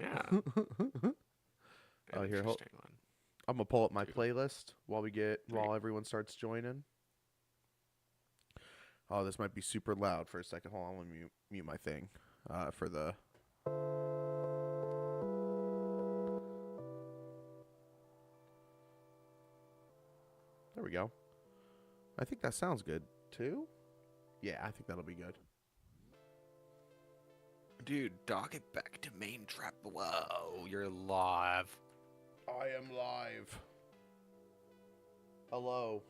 Yeah. An Oh, here, hold. interesting one. I'm gonna pull up my Dude, playlist there you while everyone starts joining. Oh, this might be super loud for a second. Hold on, let me mute my thing. For the There we go. I think that sounds good too. Yeah, I think that'll be good. Dude, Docket back to main trap. Whoa, you're live. I am live. Hello.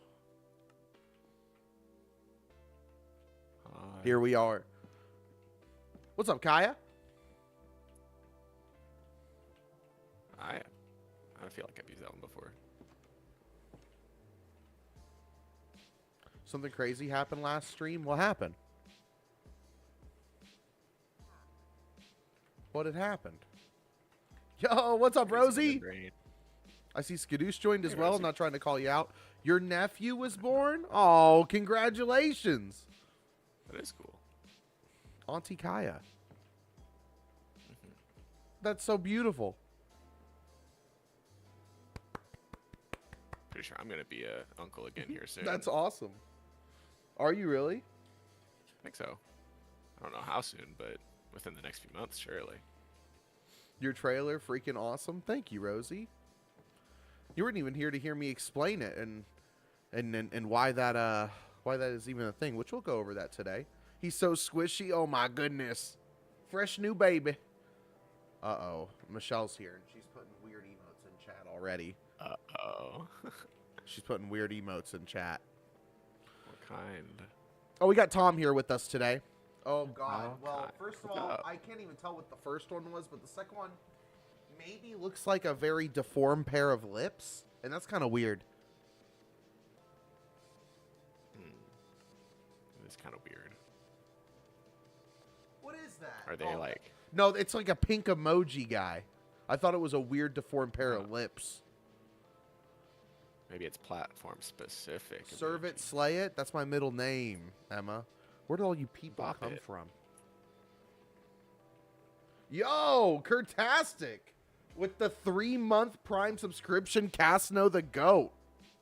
Hi. Here we are. What's up, Kaya? I feel like I've used that one before. Something crazy happened last stream. What happened? What had happened? Yo, what's up, Crazy in the Rosie? brain. I see Skadoosh joined as Hey, well. I'm Rosie. not trying to call you out. Your nephew was born? Oh, congratulations. That is cool. Auntie Kaya. That's so beautiful. Pretty sure I'm gonna be a uncle again here soon. That's awesome. Are you really? I think so. I don't know how soon, but within the next few months, surely. Your trailer freaking awesome. Thank you, Rosie. You weren't even here to hear me explain it and why that is even a thing, which we'll go over that today. He's so squishy. Oh my goodness. Fresh new baby. Uh-oh. Michelle's here and she's putting weird emotes in chat already. Uh-oh. She's putting weird emotes in chat. What kind? Oh, we got Tom here with us today. Oh God. Oh, Well, God. first of What's all, up? I can't even tell what the first one was, but the second one maybe looks like a very deformed pair of lips, and that's kind of weird. It's kind of weird. What is that? Are they Oh, like... no, it's like a pink emoji guy. I thought it was a weird deformed pair of Oh. lips. Maybe it's platform specific. Serve it, emoji. slay it. That's my middle name, Emma. Where did all you people Bop come it. from? Yo, Kurtastic with the 3-month Prime subscription. Casno the GOAT.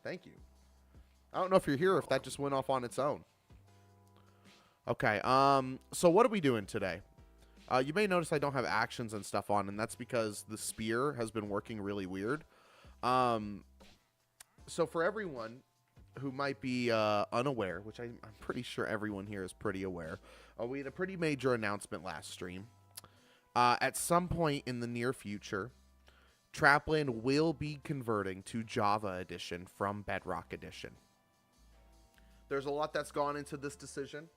Thank you. I don't know if you're here or if that just went off on its own. Okay, so what are we doing today? You may notice I don't have actions and stuff on, and that's because the spear has been working really weird. So for everyone who might be unaware, which I'm pretty sure everyone here is pretty aware, we had a pretty major announcement last stream. At some point in the near future, Trapland will be converting to Java Edition from Bedrock Edition. There's a lot that's gone into this decision,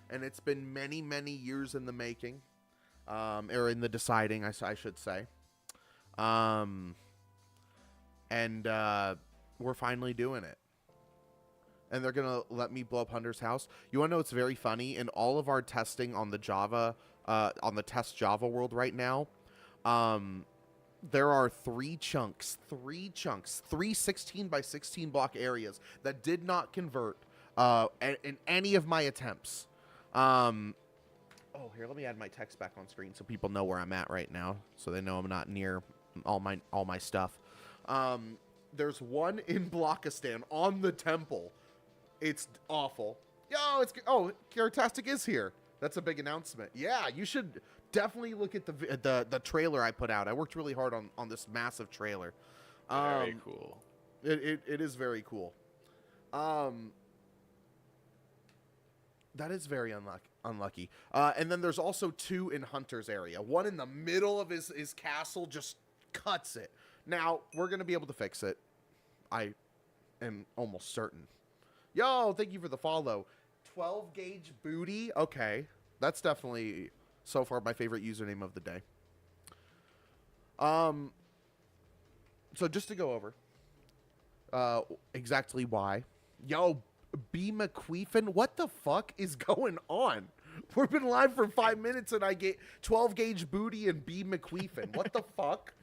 and it's been many, many years in the making, or in the deciding, I should say. And we're finally doing it. And they're going to let me blow up Hunter's house. You want to know what's very funny? In all of our testing on the Java, on the test Java world right now, there are three 16 by 16 block areas that did not convert in any of my attempts. Oh, here, let me add my text back on screen so people know where I'm at right now, so they know I'm not near all my stuff. There's one in Blockistan on the temple. It's awful. Karatastic is here. That's a big announcement. Yeah, you should definitely look at the trailer I put out. I worked really hard on this massive trailer. Very cool. It is very cool. That is very unlucky. And then there's also two in Hunter's area. One in the middle of his castle just cuts it. Now, we're going to be able to fix it. I am almost certain. Yo, thank you for the follow. 12 gauge booty. Okay. That's definitely so far my favorite username of the day. So just to go over exactly why. Yo, B. McQueefin, what the fuck is going on? We've been live for 5 minutes and I get 12 gauge booty and B. McQueefin. What the fuck?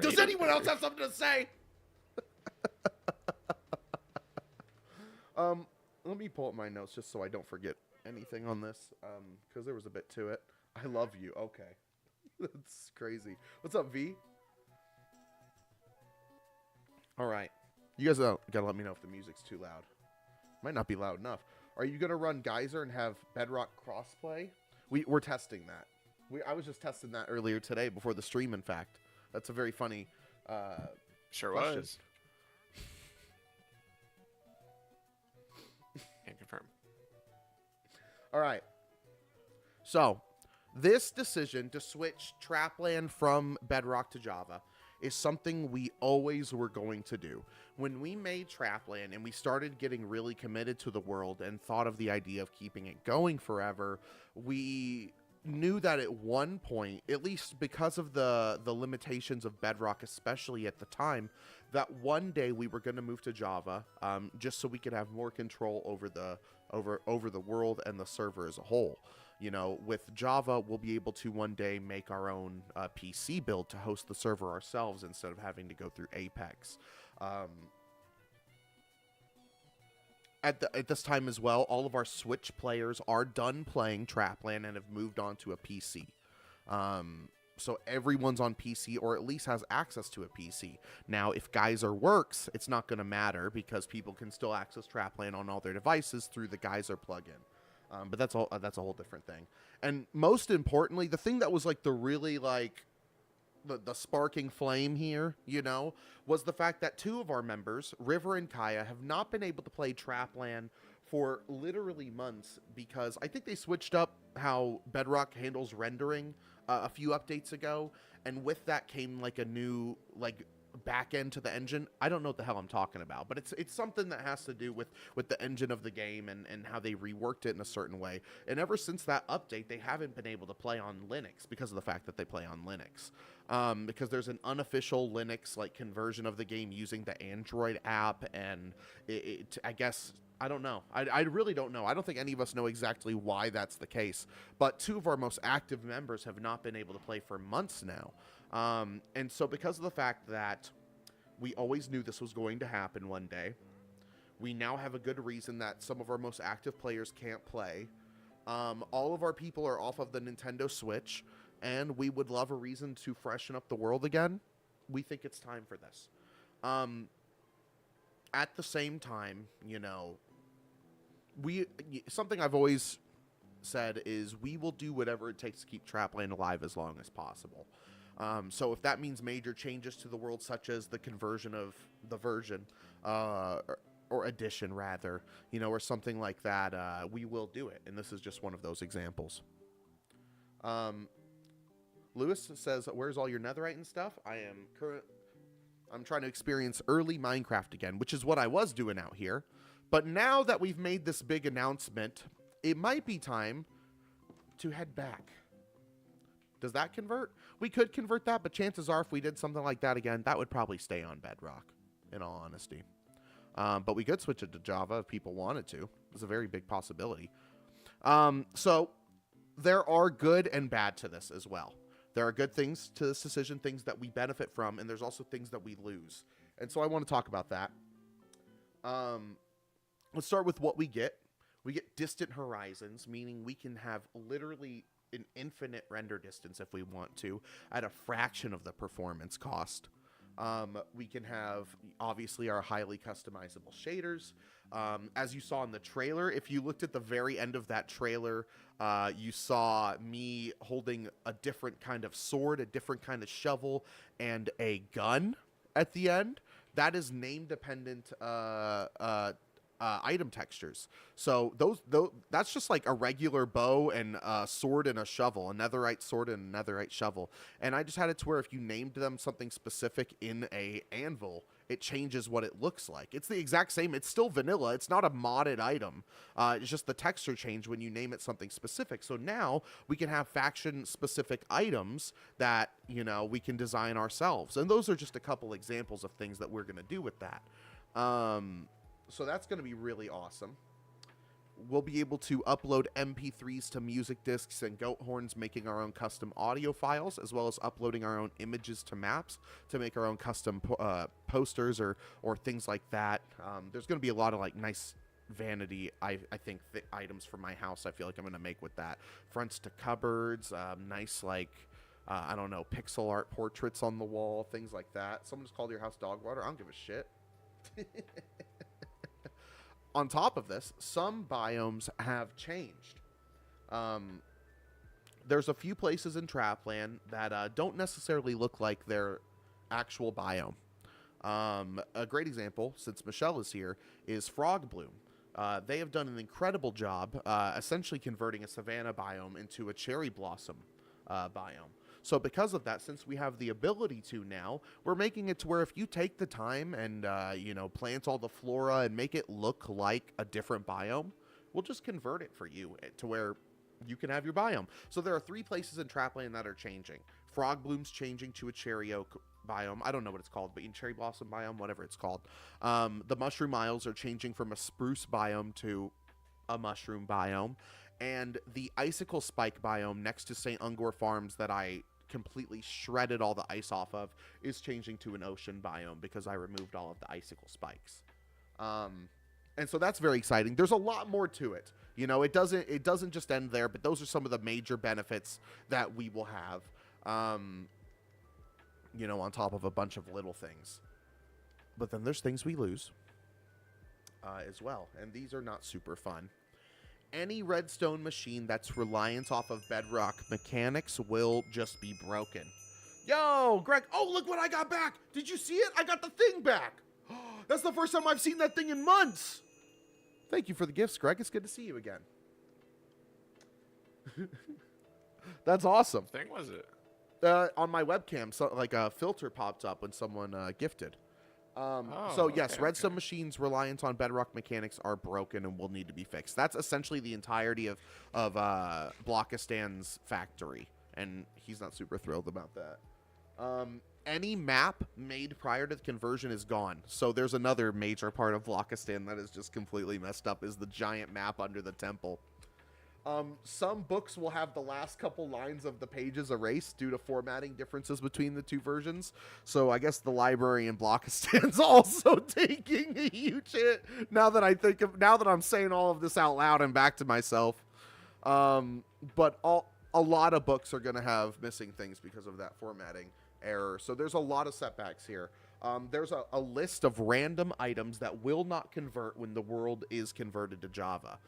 Does anyone else have something to say? Let me pull up my notes just so I don't forget anything on this, because there was a bit to it. I love you. Okay. That's crazy. What's up, V? All right. You guys gotta let me know if the music's too loud. Might not be loud enough. Are you gonna run Geyser and have Bedrock crossplay? We're testing that. I was just testing that earlier today before the stream. In fact, that's a very funny Sure question. was. Can confirm. All right. So, this decision to switch Trapland from Bedrock to Java is something we always were going to do. When we made Trapland and we started getting really committed to the world and thought of the idea of keeping it going forever, we knew that at one point, at least because of the limitations of Bedrock, especially at the time, that one day we were going to move to Java, just so we could have more control over the world and the server as a whole. You know, with Java, we'll be able to one day make our own PC build to host the server ourselves instead of having to go through Apex. At this time as well, all of our Switch players are done playing Trapland and have moved on to a PC. So everyone's on PC, or at least has access to a PC. Now, if Geyser works, it's not going to matter because people can still access Trapland on all their devices through the Geyser plugin. But that's a whole different thing. And most importantly, the thing that was like the really like the sparking flame here, you know, was the fact that two of our members, River and Kaya, have not been able to play Trapland for literally months because I think they switched up how Bedrock handles rendering a few updates ago, and with that came like a new like back end to the engine. I don't know what the hell I'm talking about, but it's something that has to do with the engine of the game and how they reworked it in a certain way. And ever since that update, they haven't been able to play on Linux because of the fact that they play on Linux. Because there's an unofficial Linux like conversion of the game using the Android app, and I guess I don't know. I really don't know. I don't think any of us know exactly why that's the case. But two of our most active members have not been able to play for months now. And so because of the fact that we always knew this was going to happen one day, we now have a good reason that some of our most active players can't play. All of our people are off of the Nintendo Switch, and we would love a reason to freshen up the world again. We think it's time for this. At the same time, you know, something I've always said is we will do whatever it takes to keep Trapland alive as long as possible. So if that means major changes to the world, such as the conversion of the version, or edition rather, you know, or something like that, we will do it. And this is just one of those examples. Lewis says, where's all your netherite and stuff? I'm trying to experience early Minecraft again, which is what I was doing out here. But now that we've made this big announcement, it might be time to head back. Does that convert? We could convert that, but chances are if we did something like that again, that would probably stay on Bedrock, in all honesty. But we could switch it to Java if people wanted to. It's a very big possibility. So there are good and bad to this as well. There are good things to this decision, things that we benefit from, and there's also things that we lose. And so I want to talk about that. Let's start with what we get. We get distant horizons, meaning we can have literally an infinite render distance if we want to at a fraction of the performance cost. We can have obviously our highly customizable shaders. As you saw in the trailer, if you looked at the very end of that trailer, you saw me holding a different kind of sword, a different kind of shovel, and a gun at the end. That is name dependent item textures. So that's just like a regular bow and a sword and a shovel, a netherite sword and a netherite shovel. And I just had it to where if you named them something specific in a anvil, it changes what it looks like. It's the exact same. It's still vanilla. It's not a modded item. It's just the texture change when you name it something specific. So now we can have faction specific items that, you know, we can design ourselves. And those are just a couple examples of things that we're going to do with that. So that's going to be really awesome. We'll be able to upload MP3s to music discs and goat horns, making our own custom audio files, as well as uploading our own images to maps to make our own custom posters or things like that. There's going to be a lot of like nice vanity, I think, items for my house I feel like I'm going to make with that. Fronts to cupboards, nice like I don't know, pixel art portraits on the wall, things like that. Someone just called your house dog water. I don't give a shit. On top of this, some biomes have changed. There's a few places in Trapland that don't necessarily look like their actual biome. A great example, since Michelle is here, is Frog Bloom. They have done an incredible job essentially converting a savanna biome into a cherry blossom biome. So because of that, since we have the ability to now, we're making it to where if you take the time and, plant all the flora and make it look like a different biome, we'll just convert it for you to where you can have your biome. So there are 3 places in Trapland that are changing. Frog Bloom's changing to a cherry oak biome. I don't know what it's called, but in cherry blossom biome, whatever it's called. The Mushroom Isles are changing from a spruce biome to a mushroom biome. And the icicle spike biome next to St. Ungor Farms that I completely shredded all the ice off of is changing to an ocean biome because I removed all of the icicle spikes. And so that's very exciting. There's a lot more to it. You know, it doesn't just end there, but those are some of the major benefits that we will have. On top of a bunch of little things. But then there's things we lose as well, and these are not super fun. Any redstone machine that's reliant off of bedrock mechanics will just be broken. Yo, Greg, oh, look what I got back. Did you see it? I got the thing back. That's the first time I've seen that thing in months. Thank you for the gifts, Greg. It's good to see you again. That's awesome. What thing was it? On my webcam, so like a filter popped up when someone gifted. Yes, redstone machines reliant on bedrock mechanics are broken and will need to be fixed. That's essentially the entirety of Blockistan's factory, and he's not super thrilled about that. Any map made prior to the conversion is gone. So there's another major part of Blockistan that is just completely messed up, is the giant map under the temple. Some books will have the last couple lines of the pages erased due to formatting differences between the 2 versions. So I guess the library in Blockistan's also taking a huge hit now that I'm saying all of this out loud and back to myself. But a lot of books are going to have missing things because of that formatting error. So there's a lot of setbacks here. There's a list of random items that will not convert when the world is converted to Java.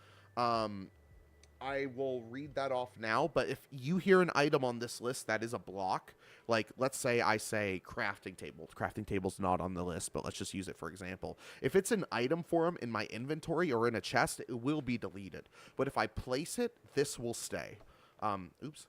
I will read that off now, but if you hear an item on this list that is a block, like let's say I say crafting table. Crafting table's not on the list, but let's just use it for example. If it's an item form in my inventory or in a chest, it will be deleted. But if I place it, this will stay. Oops.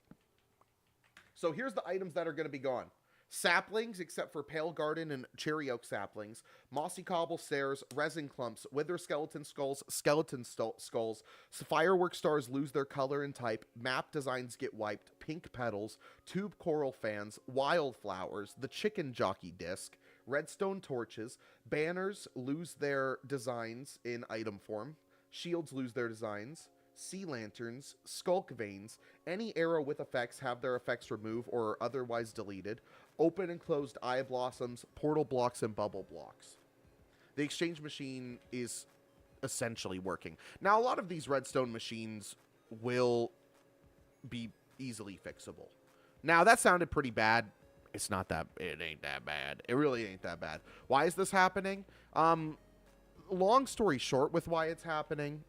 So here's the items that are going to be gone. Saplings, except for Pale Garden and Cherry Oak saplings, mossy cobble stairs, resin clumps, wither skeleton skulls, skulls, firework stars lose their color and type, map designs get wiped, pink petals, tube coral fans, wildflowers, the chicken jockey disc, redstone torches, banners lose their designs in item form, shields lose their designs, sea lanterns, skulk veins, any arrow with effects have their effects removed or are otherwise deleted, open and closed eye blossoms, portal blocks, and bubble blocks. The exchange machine is essentially working. Now, a lot of these redstone machines will be easily fixable. Now, that sounded pretty bad. It ain't that bad. It really ain't that bad. Why is this happening? Long story short with why it's happening,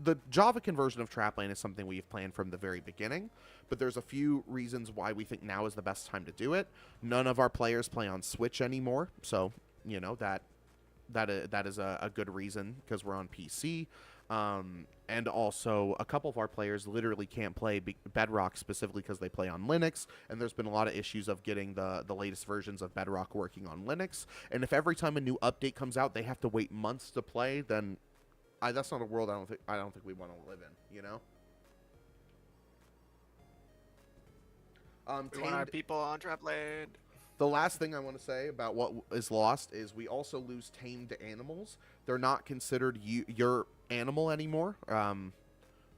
the Java conversion of Trapland is something we've planned from the very beginning, but there's a few reasons why we think now is the best time to do it. None of our players play on Switch anymore, so, that is a good reason because we're on PC. And also, a couple of our players literally can't play Bedrock specifically because they play on Linux, and there's been a lot of issues of getting the latest versions of Bedrock working on Linux. And if every time a new update comes out, they have to wait months to play, then that's not a world I don't think we want to live in, you know? We want our people on Trapland. The last thing I want to say about what is lost is we also lose tamed animals. They're not considered your animal anymore.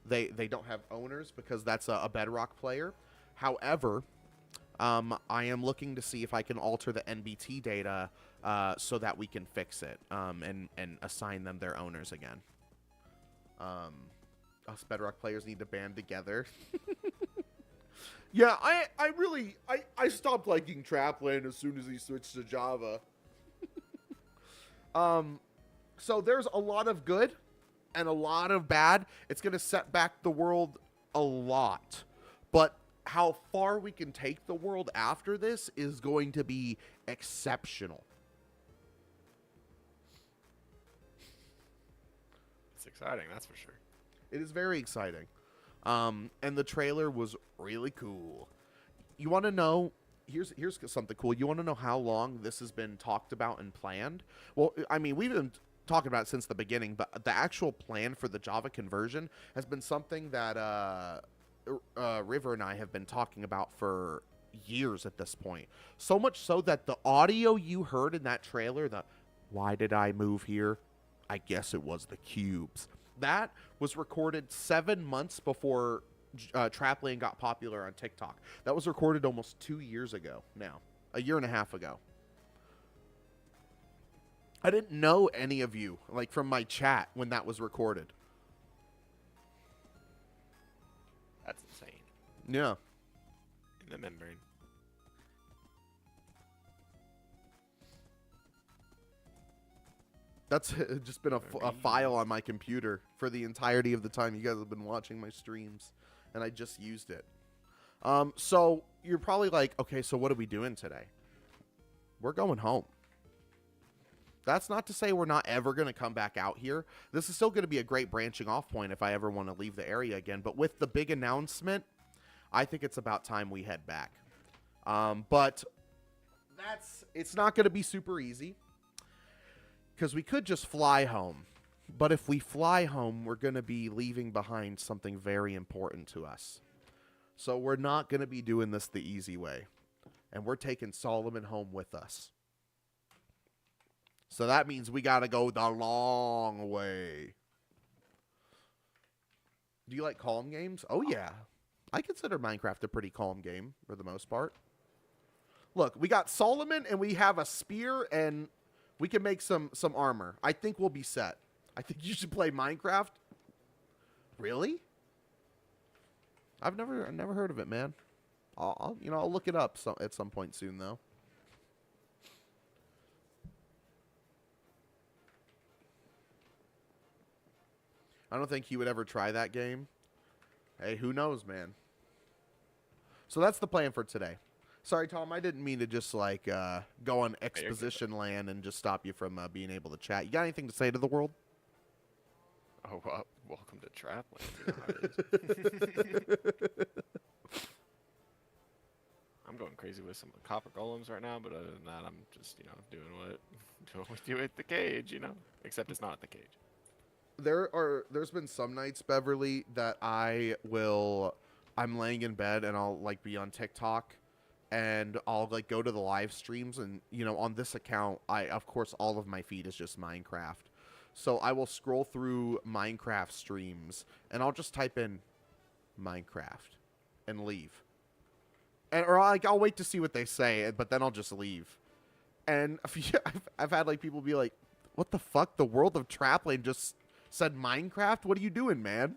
They don't have owners because that's a Bedrock player. However, I am looking to see if I can alter the NBT data so that we can fix it and assign them their owners again. Us Bedrock players need to band together. Yeah, I stopped liking Trapland as soon as he switched to Java. So there's a lot of good and a lot of bad. It's going to set back the world a lot. But how far we can take the world after this is going to be exceptional. It's exciting, that's for sure. It is very exciting. And the trailer was really cool. You want to know, here's something cool. You want to know how long this has been talked about and planned? Well, I mean, we've been talking about it since the beginning, but the actual plan for the Java conversion has been something that River and I have been talking about for years at this point. So much so that the audio you heard in that trailer, the "Why did I move here? I guess it was the cubes," that was recorded 7 months before Trapland got popular on TikTok. That was recorded almost 2 years ago now. A year and a half ago. I didn't know any of you, like, from my chat when that was recorded. That's insane. Yeah. In the membrane. That's just been a file on my computer for the entirety of the time you guys have been watching my streams, and I just used it. So you're probably like, okay, so what are we doing today? We're going home. That's not to say we're not ever going to come back out here. This is still going to be a great branching off point if I ever want to leave the area again. But with the big announcement, I think it's about time we head back. But it's not going to be super easy because we could just fly home. But if we fly home, we're going to be leaving behind something very important to us. So we're not going to be doing this the easy way. And we're taking Solomon home with us. So that means we got to go the long way. Do you like calm games? Oh, yeah. I consider Minecraft a pretty calm game for the most part. Look, we got Solomon and we have a spear and we can make some armor. I think we'll be set. I think you should play Minecraft. Really? I've never heard of it, man. I'll look it up at some point soon, though. I don't think he would ever try that game. Hey, who knows, man? So that's the plan for today. Sorry, Tom, I didn't mean to just, like, go on exposition land and just stop you from being able to chat. You got anything to say to the world? Oh, well, welcome to Trapland. You know how it is. I'm going crazy with some copper golems right now, but other than that, I'm just, doing what we do at the cage, Except it's not at the cage. There's been some nights, Beverly, that I'm laying in bed and I'll, like, be on TikTok and I'll, like, go to the live streams and, on this account, of course, all of my feed is just Minecraft. So I will scroll through Minecraft streams and I'll just type in Minecraft and leave. Or I'll wait to see what they say, but then I'll just leave. And I've had, like, people be like, what the fuck? The world of Trapland just said Minecraft? What are you doing, man?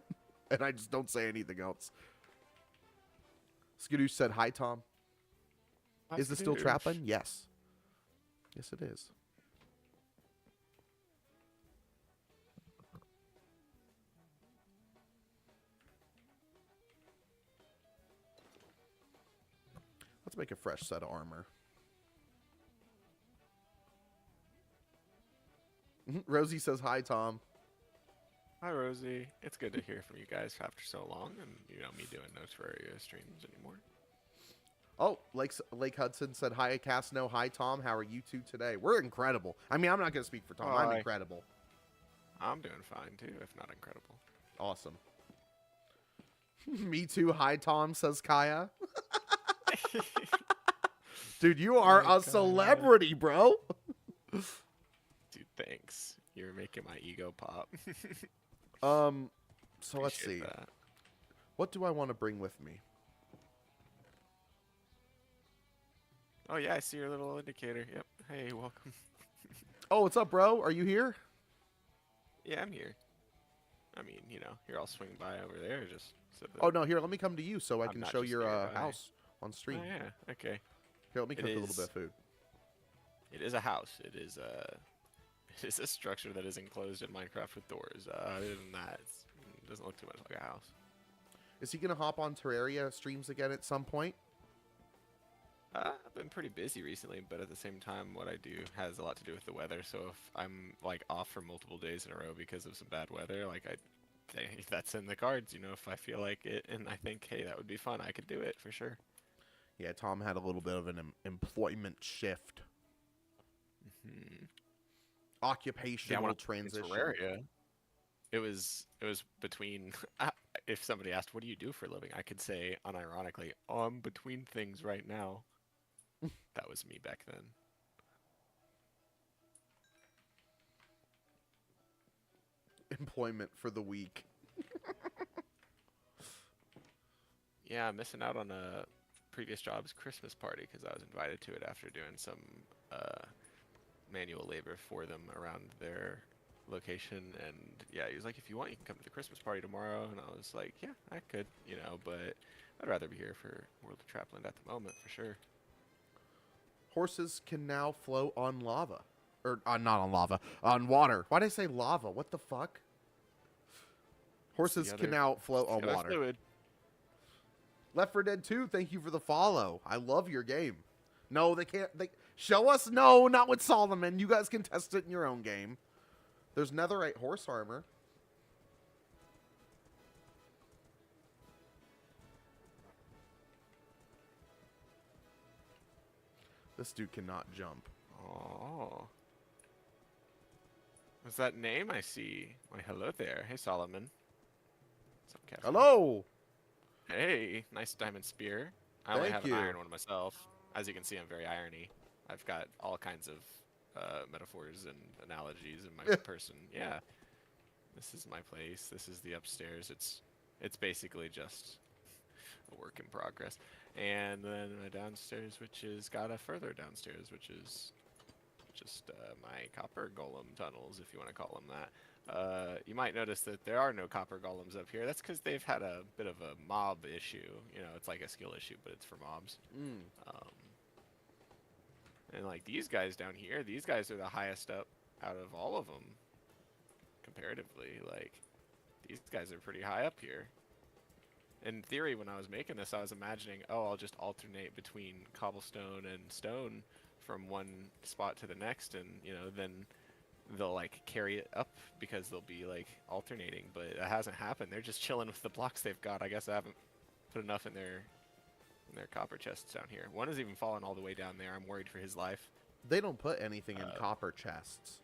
And I just don't say anything else. Skadoosh said, hi, Tom. Hi, Is this still Trapland? Yes. Yes, it is. Let's make a fresh set of armor. Rosie says, hi, Tom. Hi, Rosie. It's good to hear from you guys after so long and, me doing no Terraria streams anymore. Oh, Lake Hudson said, hi, Casno. Hi, Tom. How are you two today? We're incredible. I mean, I'm not going to speak for Tom. Hi. I'm incredible. I'm doing fine, too, if not incredible. Awesome. Me too. Hi, Tom, says Kaya. Dude, you are a celebrity, bro. Dude, thanks. You're making my ego pop. So let's see. That. What do I want to bring with me? Oh, yeah, I see your little indicator. Yep. Hey, welcome. Oh, what's up, bro? Are you here? Yeah, I'm here. I mean, you know, here I'll swing by over there just so that Oh no, here, let me come to you so I I'm can not show just your nearby. house on Oh stream. yeah, okay. Here, let me It cook a little bit is. of food. It is a house. It is a. It is a structure that is enclosed in Minecraft with doors. Other than that, it doesn't look too much like a house. Is he gonna hop on Terraria streams again at some point? I've been pretty busy recently, but at the same time, what I do has a lot to do with the weather. So if I'm like off for multiple days in a row because of some bad weather, like I think that's in the cards. You know, if I feel like it and I think, hey, that would be fun, I could do it for sure. Yeah, Tom had a little bit of an employment shift. Hmm. Yeah, Occupational when I was transition. in Terraria, it was between. If somebody asked, "What do you do for a living?" I could say unironically, "Oh, I'm between things right now." That was me back then. Employment for the week. Yeah, I'm missing out on a previous job's Christmas party because I was invited to it after doing some uh, manual labor for them around their location. And yeah, he was like, if you want, you can come to the Christmas party tomorrow. And I was like, yeah, I could, you know, but I'd rather be here for World of Trapland at the moment for sure. Horses can now float on lava. Or, not on lava. On water. Why did I say lava? What the fuck? Horses can now float on water. Fluid. Left 4 Dead 2, thank you for the follow. I love your game. No, they can't. They show us. No, not with Solomon. You guys can test it in your own game. There's netherite horse armor. This dude cannot jump. Oh. What's that name I see? Why, hello there. Hey, Solomon. What's up, Captain? Hello. Hey, nice diamond spear. I only Thank have you. an iron one myself. As you can see, I'm very irony. I've got all kinds of metaphors and analogies in my person. Yeah, this is my place. This is the upstairs. It's basically just a work in progress. And then my downstairs, which is got a further downstairs, which is just my copper golem tunnels, if you want to call them that. You might notice that there are no copper golems up here. That's because they've had a bit of a mob issue. You know, it's like a skill issue, but it's for mobs. And like these guys down here, these guys are the highest up out of all of them, comparatively. Like, these guys are pretty high up here. In theory, when I was making this, I was imagining, oh, I'll just alternate between cobblestone and stone from one spot to the next, and, you know, then they'll like carry it up because they'll be like alternating, but it hasn't happened. They're just chilling with the blocks they've got. I guess I haven't put enough in their copper chests down here. One has even fallen all the way down there. I'm worried for his life. They don't put anything in copper chests.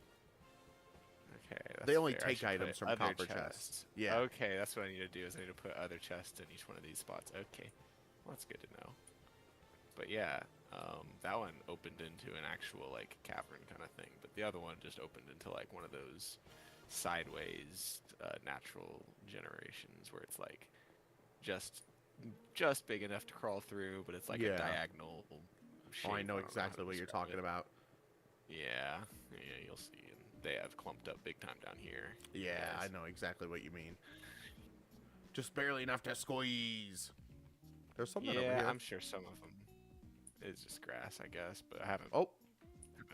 Okay, that's They only fair. I take should items put from other copper chests. Yeah. Okay, that's what I need to do, is I need to put other chests in each one of these spots. Okay, well, that's good to know. But yeah, that one opened into an actual like cavern kind of thing, but the other one just opened into like one of those sideways natural generations where it's like just big enough to crawl through, but it's like a diagonal shape. Oh, I know don't exactly how to what you're describe talking it. about. Yeah, you'll see. And they have clumped up big time down here. Yeah, Yes. I know exactly what you mean. Just barely enough to squeeze. There's something over Yeah, here. I'm sure some of them is just grass, I guess, but I haven't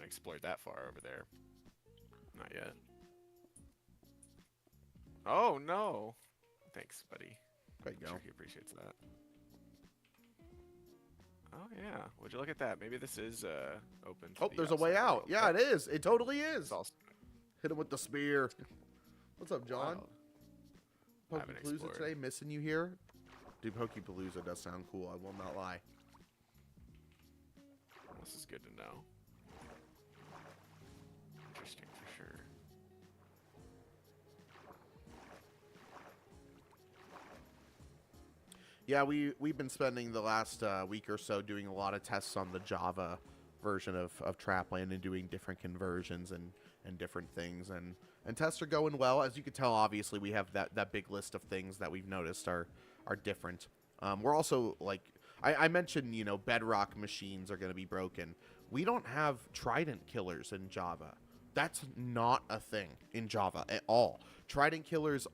explored that far over there. Not yet. Oh, no. Thanks, buddy. There you I'm go. sure he appreciates that. Oh, yeah. Would you look at that? Maybe this is open to Oh, the there's a way outside out. world. Yeah, it is. It totally is. It's also Hit him with the spear. What's up, John? wild. I haven't Pokepalooza explored. today, missing you here. Dude, Pokepalooza does sound cool. I will not lie. This is good to know. Interesting for sure. Yeah, we've been spending the last week or so doing a lot of tests on the Java version of Trapland and doing different conversions and different things, and tests are going well. As you can tell, obviously we have that big list of things that we've noticed are different. We're also like I mentioned, you know, bedrock machines are going to be broken. We don't have trident killers in Java. That's not a thing in Java at all. Trident killers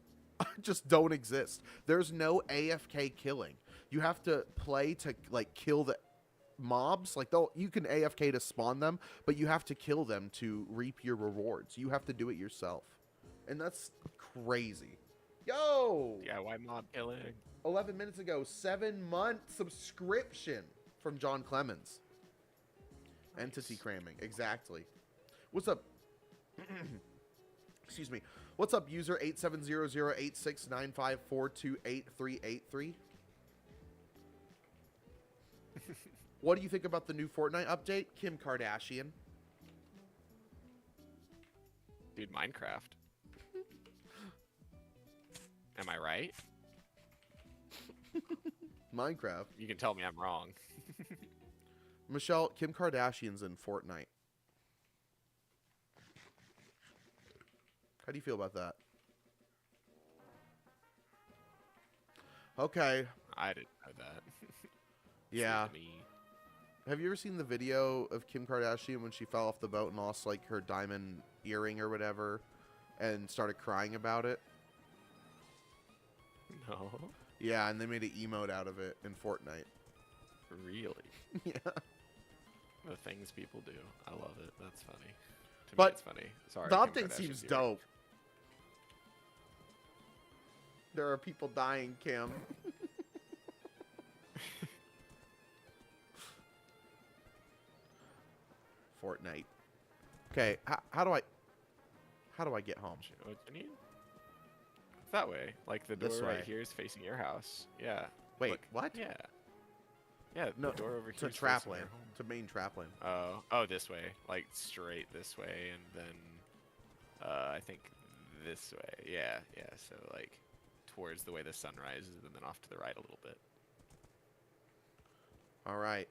just don't exist. There's no AFK killing. You have to play to like kill the mobs. Like you can AFK to spawn them, but you have to kill them to reap your rewards. You have to do it yourself. And that's crazy. Yo! Yeah, why mob killing? 11 minutes ago, 7-month subscription from John Clemens. Nice. Entity cramming, exactly. What's up? Excuse me. What's up, user 87008695428383? What do you think about the new Fortnite update? Kim Kardashian. Dude, Minecraft. Am I right? Minecraft. You can tell me I'm wrong. Michelle, Kim Kardashian's in Fortnite. How do you feel about that? Okay. I didn't know that. Yeah. Me. Have you ever seen the video of Kim Kardashian when she fell off the boat and lost like her diamond earring or whatever and started crying about it? No. Yeah, and they made an emote out of it in Fortnite. Really? Yeah. The things people do. I love it. That's funny. To But me, it's funny. Sorry. The Kim update Kardashian's seems here. dope. There are people dying, Kim. Fortnite. Okay, how do I get home? What you need? It's that way. Like the door This right way. here is facing your house. Yeah. Wait, Look. what? Yeah. Yeah, No, the door over to here is facing your Trapland, home. to main Trapland. Oh, this way. Like straight this way, and then I think this way. Yeah, yeah. So like towards the way the sun rises, and then off to the right a little bit. All right.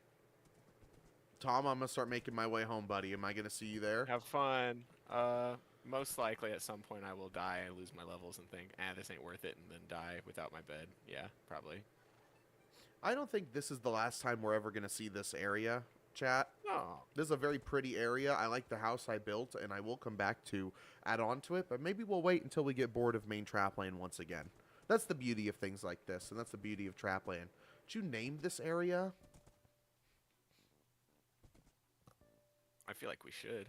Tom, I'm gonna start making my way home, buddy. Am I gonna see you there? Have fun. Most likely at some point I will die. I lose my levels and think, this ain't worth it, and then die without my bed. Yeah, probably. I don't think this is the last time we're ever gonna see this area, chat. Oh, This is a very pretty area. I like the house I built, and I will come back to add on to it, but maybe we'll wait until we get bored of main Trapland once again. That's the beauty of things like this, and that's the beauty of Trapland. Did you name this area? I feel like we should.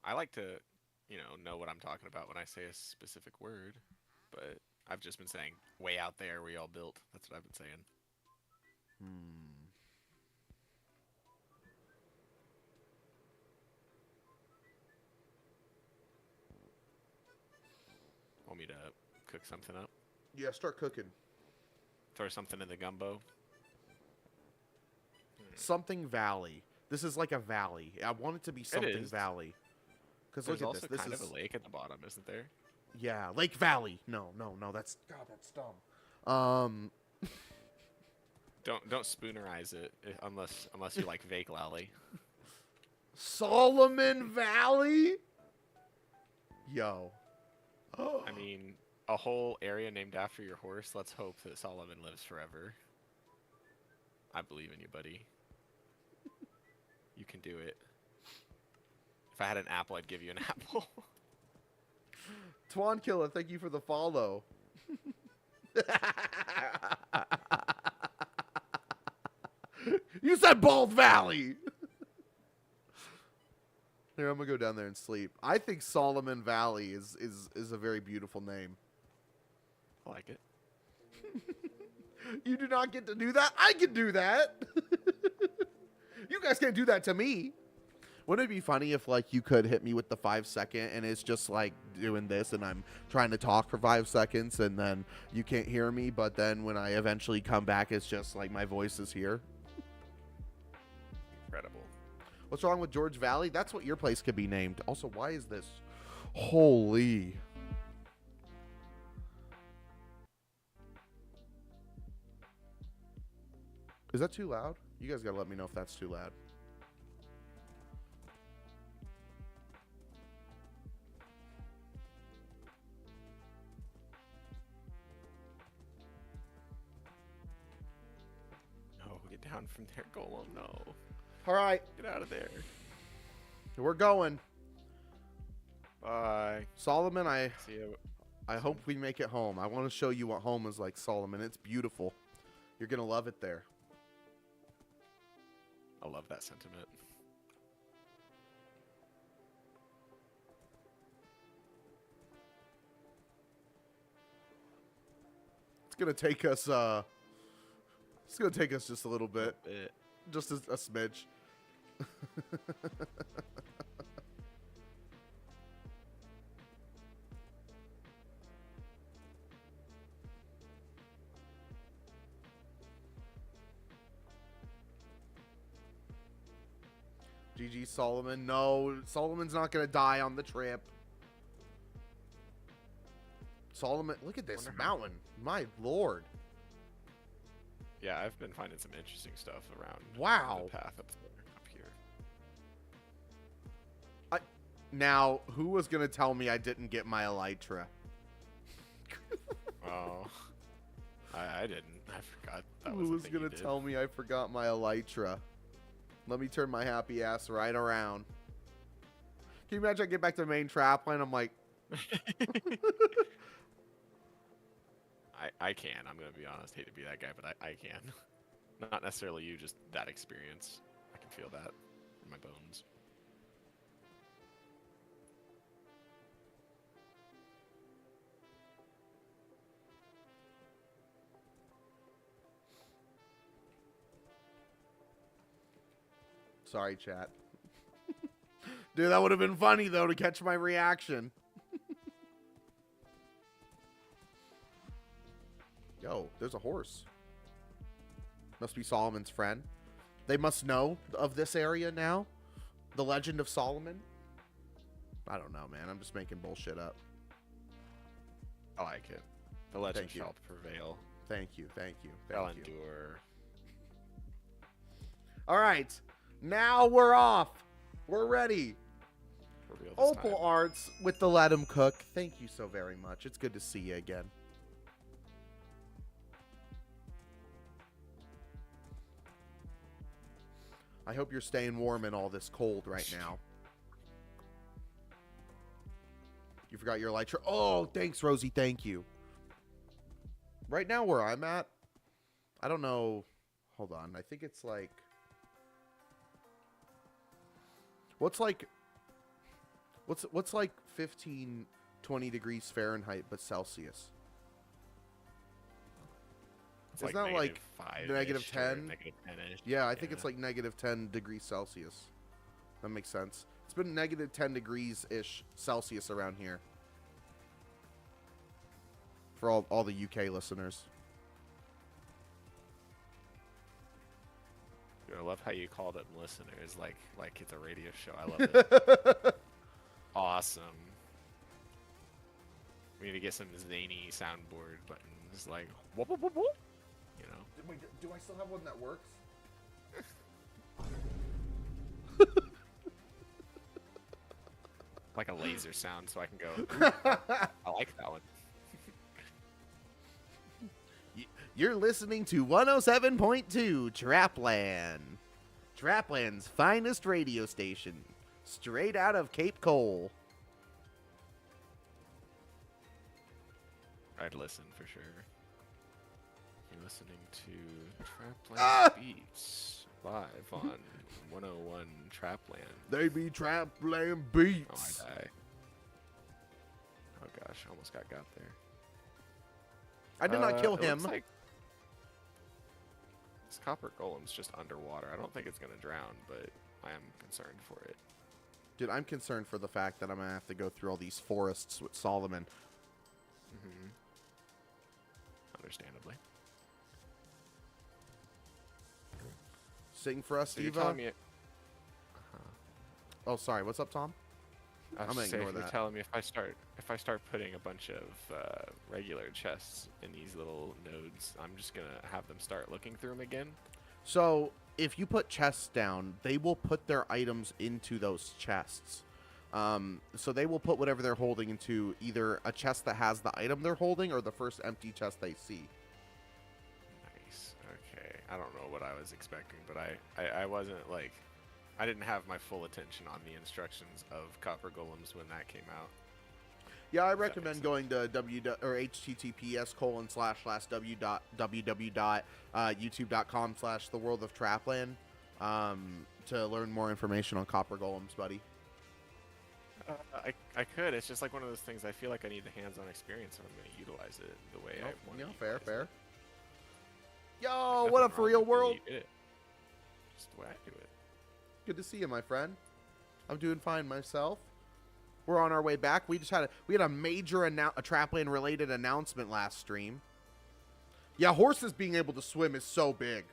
I like to, know what I'm talking about when I say a specific word, but I've just been saying way out there we all built. That's what I've been saying. Want me to cook something up? Yeah, start cooking. Throw something in the gumbo? Something Valley. This is like a valley. I want it to be something is. Valley. Because There's look at also this. This kind is of a lake at the bottom, isn't there? yeah, Lake Valley. No. That's dumb. Don't spoonerize it unless you like Vake Lally. Solomon Valley. Yo. I mean, a whole area named after your horse. Let's hope that Solomon lives forever. I believe in you, buddy. You can do it. If I had an apple, I'd give you an apple. Twan Killer, thank you for the follow. You said Bald Valley. Here, I'm gonna go down there and sleep. I think Solomon Valley is a very beautiful name. I like it. You do not get to do that. I can do that. You guys can't do that to me. Wouldn't it be funny if like you could hit me with the 5-second and it's just like doing this and I'm trying to talk for 5 seconds and then you can't hear me, but then when I eventually come back, it's just like my voice is here. Incredible. What's wrong with George Valley? That's what your place could be named. Also, why is this? Holy. Is that too loud? You guys gotta let me know if that's too loud. No, get down from there, Golem. No. All right, Get out of there. we're going. Bye. Solomon, See you. I hope we make it home. I want to show you what home is like, Solomon. It's beautiful. You're going to love it there. I love that sentiment. It's going to take us just a little bit. Just a smidge. GG Solomon. No, Solomon's not going to die on the trip. Solomon, look at this mountain. My lord. Yeah, I've been finding some interesting stuff around Wow. the path up here. Now, who was going to tell me I didn't get my elytra? Oh, I didn't. I forgot. That Who was going to tell me I forgot my elytra? Let me turn my happy ass right around. Can you imagine I get back to the main Trapland? I'm like... I can. I'm going to be honest. Hate to be that guy, but I can. Not necessarily you, just that experience. I can feel that in my bones. Sorry, chat. Dude, that would have been funny, though, to catch my reaction. Yo, there's a horse. Must be Solomon's friend. They must know of this area now. The Legend of Solomon. I don't know, man. I'm just making bullshit up. I like it. The legend Thank you. shall prevail. Thank you. Thank you. Shall Thank you. endure. All right. Now we're off. We're ready. For real this Opal time. Arts with the Let 'em Cook. Thank you so very much. It's good to see you again. I hope you're staying warm in all this cold right now. You forgot your elytra. Oh, thanks, Rosie. Thank you. Right now where I'm at, I don't know. Hold on. I think it's like... What's like 15, 20 degrees Fahrenheit but Celsius? It's Isn't that like -5-ish negative or 10? negative 10-ish. Yeah, I think it's like negative 10 degrees Celsius. That makes sense. It's been negative 10 degrees-ish Celsius around here. For all the UK listeners. Dude, I love how you call them listeners like it's a radio show. I love it. Awesome. We need to get some zany soundboard buttons like whoop, whoop, whoop, whoop. You know. Wait, do I still have one that works? Like a laser sound so I can go, I like that one. You're listening to 107.2 Trapland. Trapland's finest radio station. Straight out of Cape Coal. I'd listen for sure. You're listening to Trapland Beats live on 101 Trapland. They be Trapland Oh, Beats. I die. Oh gosh, almost got there. I did not kill it him. looks like this copper golem's just underwater. I don't think it's gonna drown, but I am concerned for it. Dude, I'm concerned for the fact that I'm going to have to go through all these forests with Solomon. Mm-hmm. Understandably. Sing for us, So you're Eva. telling me Oh, sorry. What's up, Tom? I was I'm gonna saying, ignore you're that. telling me if I start putting a bunch of regular chests in these little nodes, I'm just gonna have them start looking through them again. So, if you put chests down, they will put their items into those chests. So they will put whatever they're holding into either a chest that has the item they're holding or the first empty chest they see. Nice. Okay. I don't know what I was expecting, but I wasn't like, I didn't have my full attention on the instructions of Copper Golems when that came out. Yeah, I recommend going to https://www.youtube.com/theworldoftrapland to learn more information on copper golems, buddy. I could. It's just like one of those things. I feel like I need the hands-on experience if I'm going to utilize it the way I want to. Fair. It. Yo, what up for real world? Just the way I do it. Good to see you, my friend. I'm doing fine myself. We're on our way back. We had a major a Trapland related announcement last stream. Yeah, horses being able to swim is so big.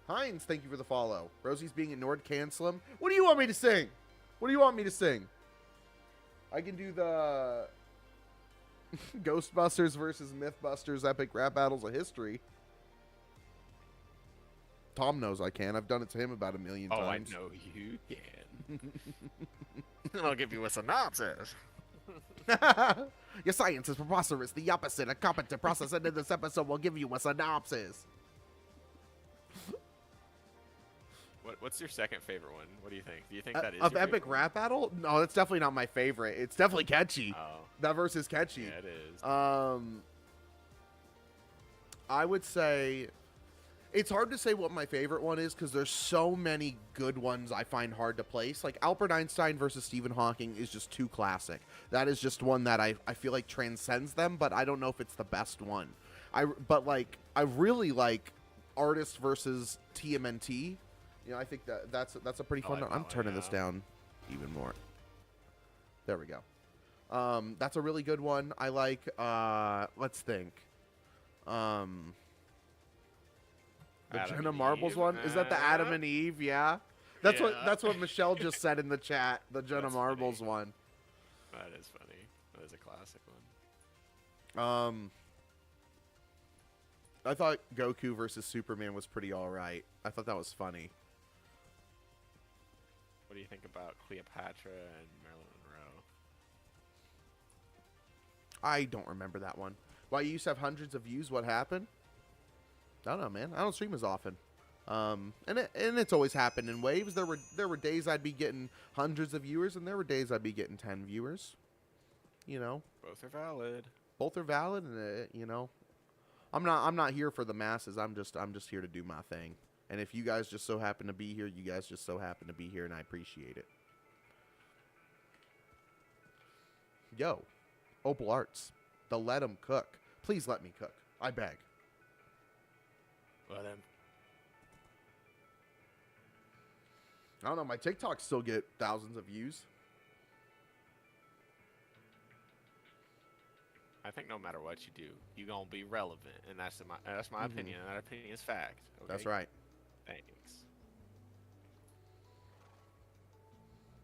Heinz, thank you for the follow. Rosie's being ignored. Cancel him. What do you want me to sing? What do you want me to sing? I can do the Ghostbusters versus Mythbusters epic rap battles of history. Tom knows I can. I've done it to him about 1 million times. Oh, I know you can. I'll give you a synopsis. Your science is preposterous. The opposite. A competent process. And in this episode, we'll give you a synopsis. What's your second favorite one? What do you think? Do you think that is of your epic rap battle? No, that's definitely not my favorite. It's definitely catchy. Oh, that verse is catchy. yeah, it is. I would say it's hard to say what my favorite one is because there's so many good ones I find hard to place. Like Albert Einstein versus Stephen Hawking is just too classic. That is just one that I feel like transcends them, but I don't know if it's the best one. I really like Artist versus TMNT. You know, I think that's a pretty fun one. I'm turning this down even more. There we go. That's a really good one. I like, let's think. The Jenna Marbles one? Is that the Adam and Eve? Yeah. That's what Michelle just said in the chat. The Jenna Marbles one. That is funny. That is a classic one. I thought Goku versus Superman was pretty alright. I thought that was funny. What do you think about Cleopatra and Marilyn Monroe? I don't remember that one. Why, you used to have hundreds of views? What happened? I don't know, man. I don't stream as often. And it's always happened in waves. There were days I'd be getting hundreds of viewers, and there were days I'd be getting 10 viewers. You know, both are valid. Both are valid, and you know, I'm not here for the masses. I'm just here to do my thing. And if you guys just so happen to be here, you guys just so happen to be here, and I appreciate it. Yo, Opal Arts, the Let 'em Cook. Please let me cook. I beg. Let him. I don't know. My TikToks still get thousands of views. I think no matter what you do, you're going to be relevant. And that's my opinion. And that opinion is fact. Okay? That's right. Thanks.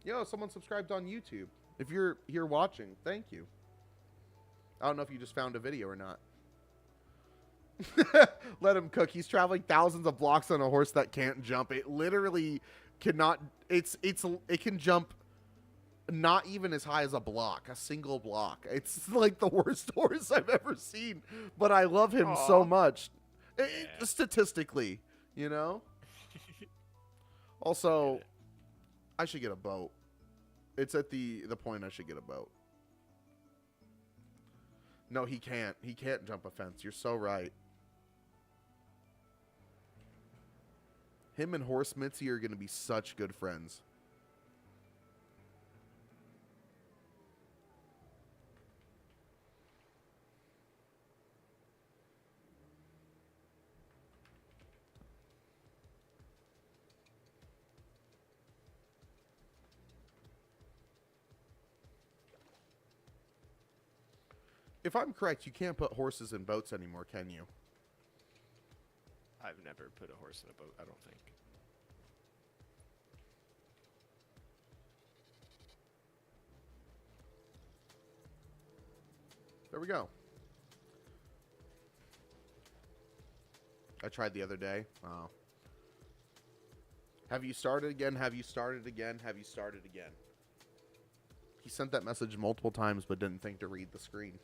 Yo, someone subscribed on YouTube. If you're here watching, thank you. I don't know if you just found a video or not. Let him cook. He's traveling thousands of blocks on a horse that can't jump. It literally cannot. It can jump not even as high as a single block. It's like the worst horse I've ever seen. But I love him so much. Statistically, you know. Also, I should get a boat. It's at the point I should get a boat. No, he can't. He can't jump a fence. You're so right. Him and Horse Mitzi are going to be such good friends. If I'm correct, you can't put horses in boats anymore, can you? I've never put a horse in a boat, I don't think. There we go. I tried the other day. Oh. Have you started again? Have you started again? Have you started again? He sent that message multiple times but didn't think to read the screen.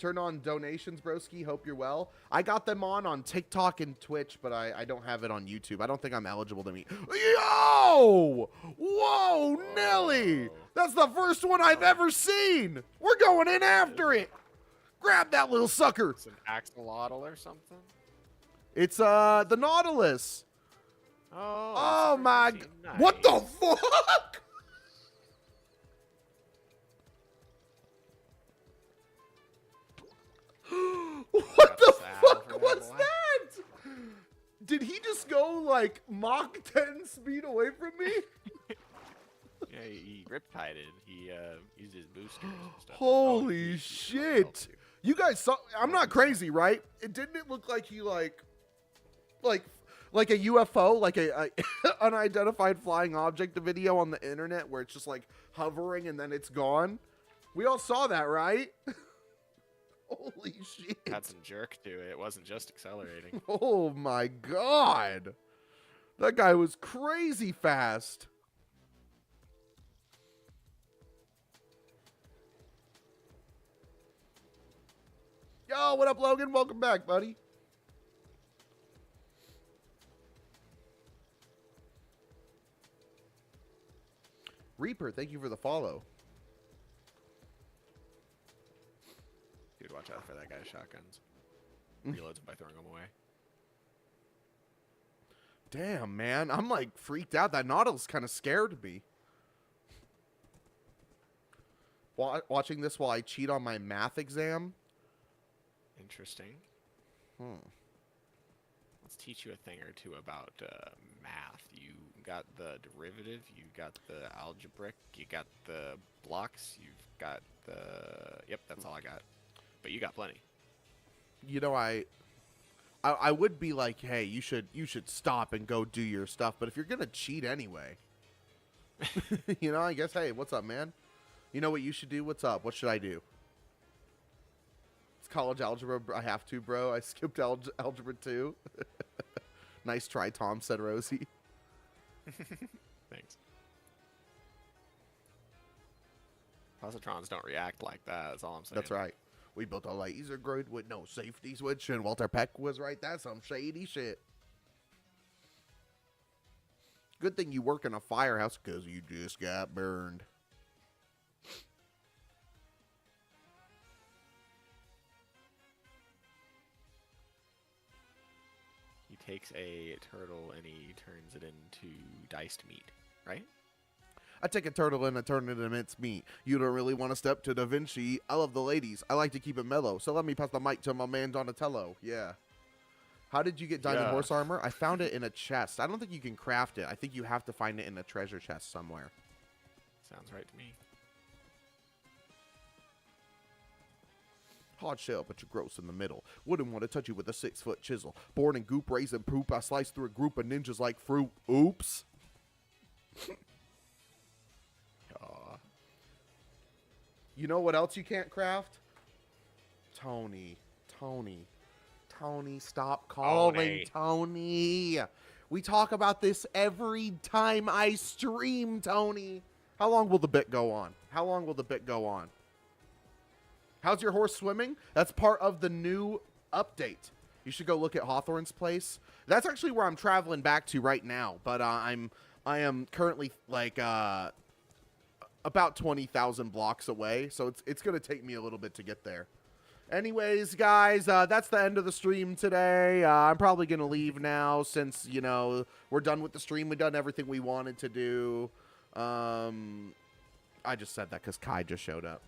Turn on donations, broski. Hope you're well. I got them on TikTok and Twitch, but I don't have it on YouTube. I don't think I'm eligible to meet. Yo! Whoa, Nelly! That's the first one I've ever seen. We're going in after it. Grab that little sucker. It's an axolotl or something. It's the Nautilus. Oh my! nice. What the fuck? What the fuck was that? Did he just go like Mach 10 speed away from me? Yeah, he riptided. He used his boosters and stuff. Holy shit! You guys saw? I'm not crazy, right? Didn't it look like he like a UFO, like a unidentified flying object video on the internet where it's just like hovering and then it's gone? We all saw that, right? Holy shit. Had some jerk to it. It wasn't just accelerating. Oh my god. That guy was crazy fast. Yo, what up, Logan? Welcome back, buddy. Reaper, thank you for the follow. Dude, watch out for that guy's shotguns. Reloads him by throwing them away. Damn, man. I'm like freaked out. That Nautilus kind of scared me. Watching this while I cheat on my math exam. Interesting. Hmm. Let's teach you a thing or two about math. You got the derivative, you got the algebraic, you got the blocks, you've got the... Yep, that's all I got. But you got plenty. You know, I would be like, hey, you should stop and go do your stuff. But if you're gonna cheat anyway, you know, I guess, hey, what's up, man? You know what you should do? What's up? What should I do? It's college algebra. I have to, bro. I skipped algebra 2. Nice try, Tom, said Rosie. Thanks. Positrons don't react like that. That's all I'm saying. That's right. We built a laser grid with no safety switch, and Walter Peck was right. That's some shady shit. Good thing you work in a firehouse, because you just got burned. He takes a turtle and he turns it into diced meat, right? I take a turtle and I turn it into mince meat. You don't really want to step to Da Vinci. I love the ladies. I like to keep it mellow. So let me pass the mic to my man Donatello. Yeah. How did you get diamond horse armor? I found it in a chest. I don't think you can craft it. I think you have to find it in a treasure chest somewhere. Sounds right to me. Hard shell, but you're gross in the middle. Wouldn't want to touch you with a 6-foot chisel. Born in goop, raised in poop. I sliced through a group of ninjas like fruit. Oops. You know what else you can't craft? Tony, stop calling Tony. We talk about this every time I stream, Tony. How long will the bit go on? How long will the bit go on? How's your horse swimming? That's part of the new update. You should go look at Hawthorne's place. That's actually where I'm traveling back to right now, but I am currently like about 20,000 blocks away, so it's going to take me a little bit to get there. Anyways, guys, that's the end of the stream today. I'm probably going to leave now since, you know, we're done with the stream. We've done everything we wanted to do. I just said that because Kai just showed up.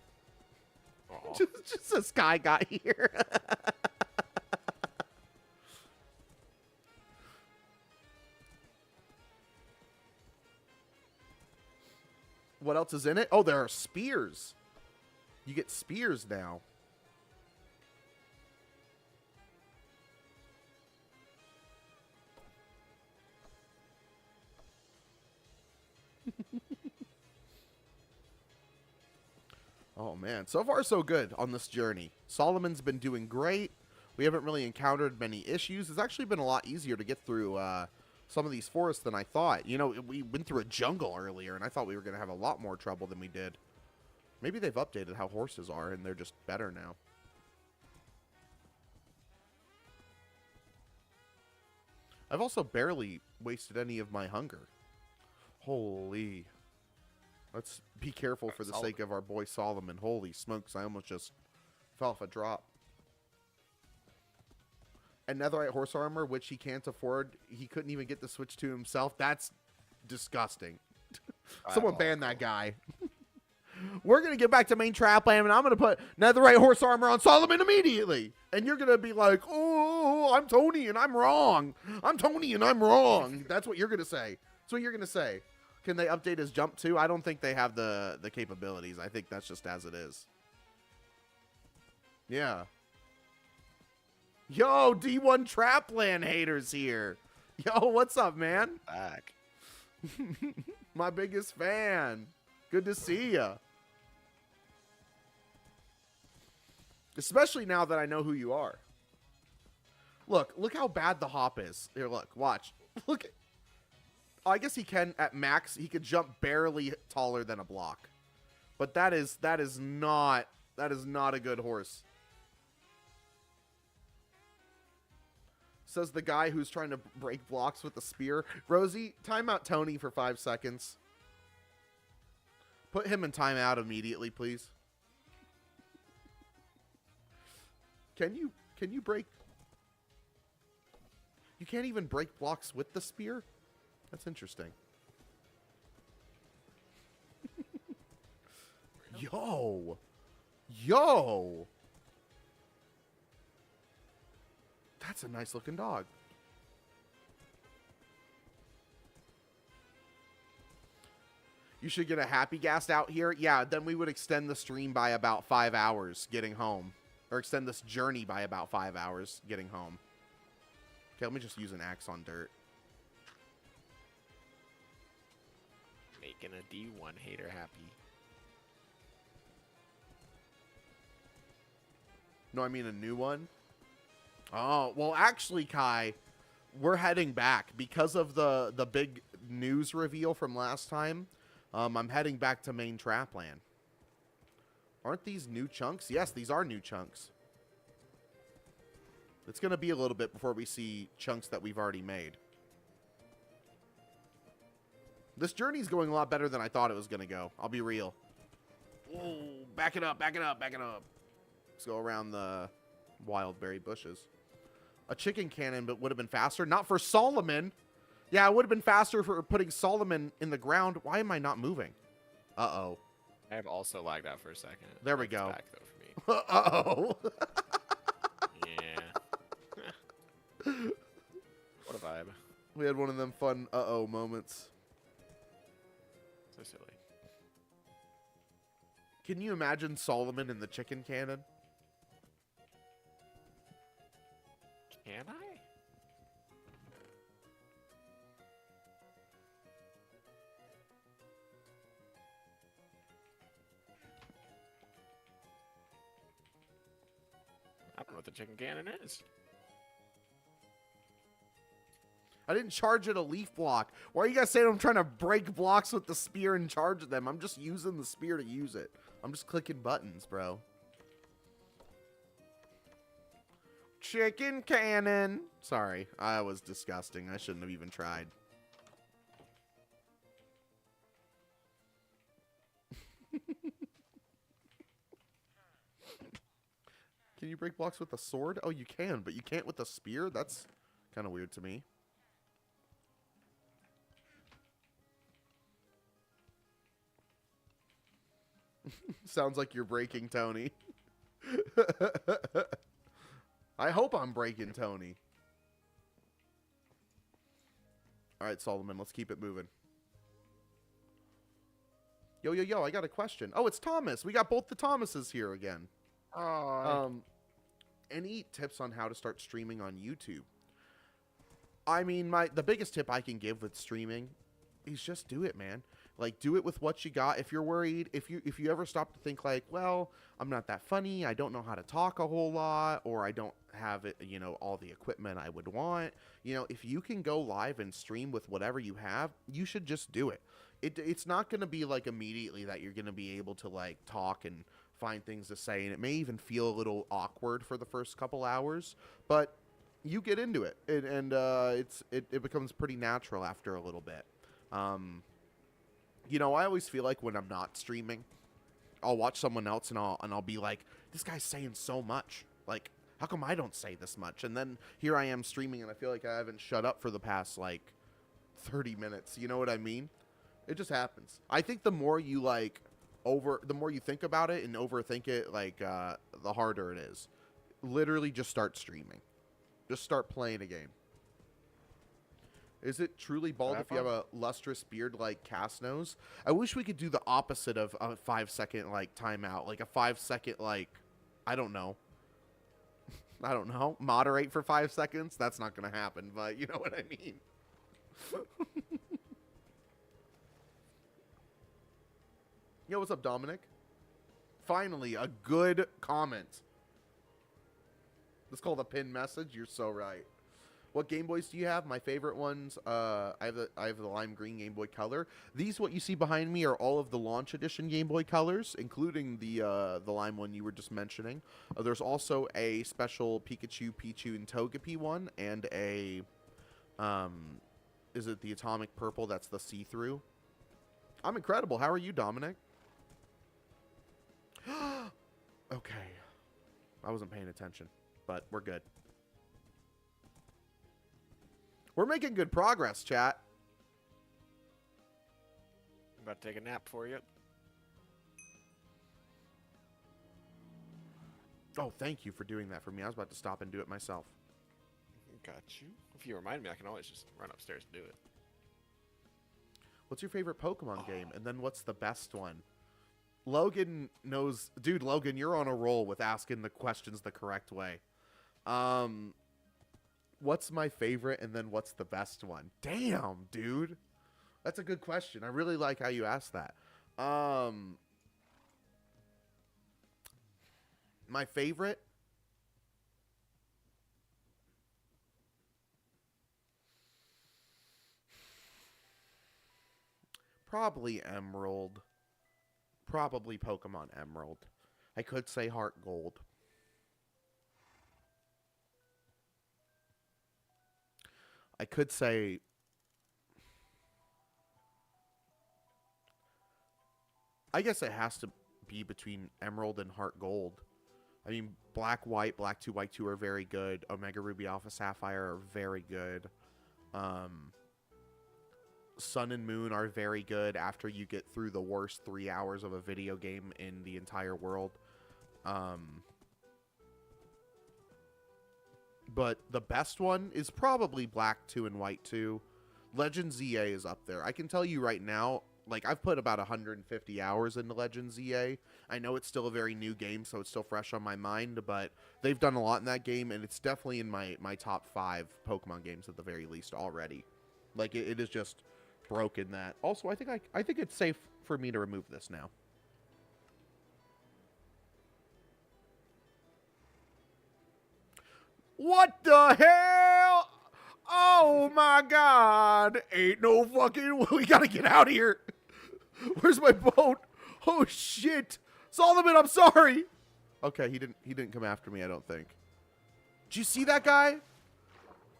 just as Kai got here. What else is in it? Oh, there are spears. You get spears now. Oh, man. So far, so good on this journey. Solomon's been doing great. We haven't really encountered many issues. It's actually been a lot easier to get through some of these forests than I thought. You know, we went through a jungle earlier, and I thought we were going to have a lot more trouble than we did. Maybe they've updated how horses are, and they're just better now. I've also barely wasted any of my hunger. Holy. Let's be careful for the sake of our boy Solomon. Holy smokes, I almost just fell off a drop. And netherite horse armor, which he can't afford. He couldn't even get the switch to himself. That's disgusting. Someone ban that guy. We're going to get back to main Trapland, and I'm going to put netherite horse armor on Solomon immediately. And you're going to be like, oh, I'm Tony, and I'm wrong. I'm Tony, and I'm wrong. That's what you're going to say. That's what you're going to say. Can they update his jump too? I don't think they have the capabilities. I think that's just as it is. Yeah. Yo, D1 Trapland haters here. Yo, what's up, man? Back. My biggest fan. Good to see ya. Especially now that I know who you are. Look how bad the hop is. Here, look, watch. Look at... Oh, I guess he can, at max, he could jump barely taller than a block. But that is not a good horse. Says the guy who's trying to break blocks with a spear. Rosie, time out Tony for 5 seconds. Put him in timeout immediately, please. Can you break... You can't even break blocks with the spear? That's interesting. Yo. That's a nice looking dog. You should get a happy gas out here. Yeah, then we would extend the stream by about 5 hours getting home. Or extend this journey by about 5 hours getting home. Okay, let me just use an axe on dirt. Making a D1 hater happy. No, I mean a new one. Oh, well, actually, Kai, we're heading back because of the big news reveal from last time. I'm heading back to main Trapland. Aren't these new chunks? Yes, these are new chunks. It's going to be a little bit before we see chunks that we've already made. This journey's going a lot better than I thought it was going to go. I'll be real. Whoa, back it up, back it up, back it up. Let's go around the wildberry bushes. A chicken cannon, but would have been faster. Not for Solomon. Yeah, it would have been faster for putting Solomon in the ground. Why am I not moving? Uh-oh. I have also lagged out for a second. There we go. Back, though, for me. Uh-oh. Yeah. What a vibe. We had one of them fun uh-oh moments. So silly. Can you imagine Solomon in the chicken cannon? Can I? I don't know what the chicken cannon is. I didn't charge it a leaf block. Why are you guys saying I'm trying to break blocks with the spear and charge them? I'm just using the spear to use it. I'm just clicking buttons, bro. Chicken cannon. Sorry, I was disgusting. I shouldn't have even tried. Can you break blocks with a sword? Oh, you can, but you can't with a spear? That's kind of weird to me. Sounds like you're breaking Tony. I hope I'm breaking Tony. All right, Solomon, let's keep it moving. Yo, I got a question. Oh, it's Thomas. We got both the Thomases here again. Oh. Any tips on how to start streaming on YouTube? I mean, the biggest tip I can give with streaming is just do it, man. Like, do it with what you got. If you're worried, if you ever stop to think like, well, I'm not that funny, I don't know how to talk a whole lot, or I don't have it, you know, all the equipment I would want, you know, if you can go live and stream with whatever you have, you should just do it. It's not going to be like immediately that you're going to be able to like talk and find things to say, and it may even feel a little awkward for the first couple hours, but you get into it, and it becomes pretty natural after a little bit. You know, I always feel like when I'm not streaming, I'll watch someone else and I'll be like, this guy's saying so much. Like, how come I don't say this much? And then here I am streaming and I feel like I haven't shut up for the past like 30 minutes. You know what I mean? It just happens. I think the more you the more you think about it and overthink it, like the harder it is. Literally just start streaming. Just start playing a game. Is it truly bald if you have a lustrous beard like Cass knows? I wish we could do the opposite of a 5-second like timeout. Like a 5-second like, I don't know. I don't know. Moderate for 5 seconds? That's not going to happen, but you know what I mean. Yo, what's up, Dominic? Finally, a good comment. It's called a pinned message. You're so right. What Game Boys do you have? My favorite ones, I have the lime green Game Boy Color. These, what you see behind me, are all of the launch edition Game Boy Colors, including the lime one you were just mentioning. There's also a special Pikachu, Pichu, and Togepi one, and a, is it the Atomic Purple? That's the see-through. I'm incredible. How are you, Dominic? Okay. I wasn't paying attention, but we're good. We're making good progress, chat. I'm about to take a nap for you. Oh, thank you for doing that for me. I was about to stop and do it myself. Got you. If you remind me, I can always just run upstairs and do it. What's your favorite Pokemon game? And then what's the best one? Logan knows... Dude, Logan, you're on a roll with asking the questions the correct way. What's my favorite, and then what's the best one? Damn, dude. That's a good question. I really like how you asked that. My favorite? Probably Emerald. Probably Pokemon Emerald. I could say Heart Gold. I could say... I guess it has to be between Emerald and Heart Gold. I mean, Black, White, Black 2, White 2 are very good. Omega Ruby, Alpha Sapphire are very good. Sun and Moon are very good after you get through the worst 3 hours of a video game in the entire world. But the best one is probably Black 2 and White 2. Legend ZA is up there. I can tell you right now, like, I've put about 150 hours into Legend ZA. I know it's still a very new game, so it's still fresh on my mind, but they've done a lot in that game, and it's definitely in my top 5 Pokemon games at the very least already. Like, it is just broken that. Also, I think it's safe for me to remove this now. What the hell? Oh my god. Ain't no fucking... We gotta get out of here. Where's my boat? Oh shit. Solomon, I'm sorry. Okay, he didn't come after me, I don't think. Did you see that guy?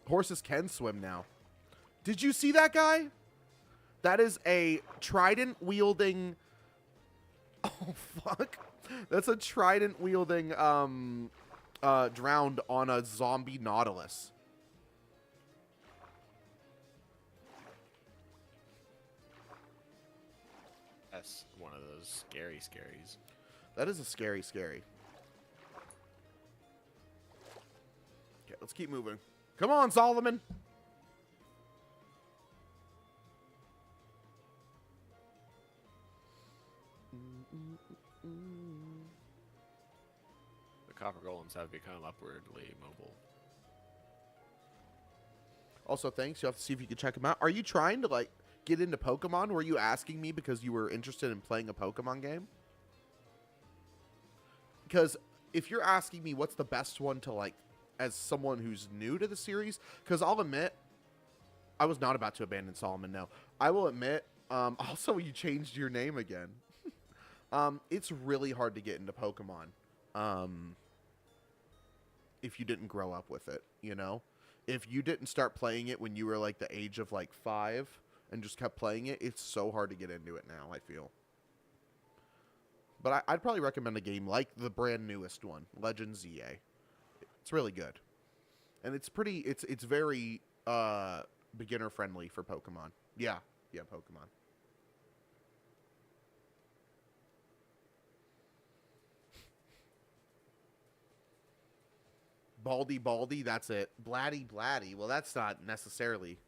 Horses can swim now. Did you see that guy? That is a trident wielding... Oh fuck. That's a trident wielding drowned on a zombie Nautilus. That's one of those scary scaries. That is a scary. Okay, let's keep moving. Come on, Solomon. The copper golems have become upwardly mobile. Also, thanks. You'll have to see if you can check them out. Are you trying to, like, get into Pokemon? Were you asking me because you were interested in playing a Pokemon game? Because if you're asking me what's the best one to, like, as someone who's new to the series, because I'll admit, I was not about to abandon Solomon, no. I will admit, also you changed your name again. It's really hard to get into Pokemon if you didn't grow up with it, you know? if you didn't start playing it when you were like the age of like 5 and just kept playing it, it's so hard to get into it now, I feel. But I'd probably recommend a game like the brand newest one, Legends ZA. It's really good. And it's very beginner friendly for Pokemon. Yeah, Pokemon. Baldy, that's it. Blatty. Well, that's not necessarily.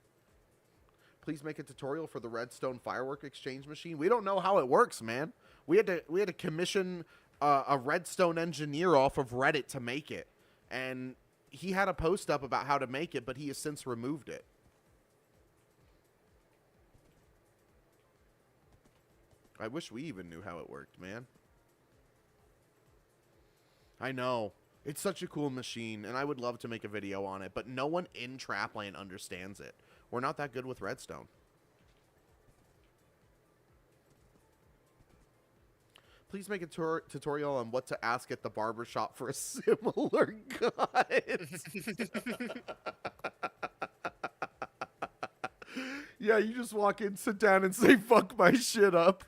Please make a tutorial for the Redstone firework exchange machine. We don't know how it works, man. We had to commission a Redstone engineer off of Reddit to make it, and he had a post up about how to make it, but he has since removed it. I wish we even knew how it worked, man. I know. It's such a cool machine, and I would love to make a video on it, but no one in Trapland understands it. We're not that good with Redstone. Please make a tutorial on what to ask at the barbershop for a similar guide. Yeah, you just walk in, sit down, and say, fuck my shit up.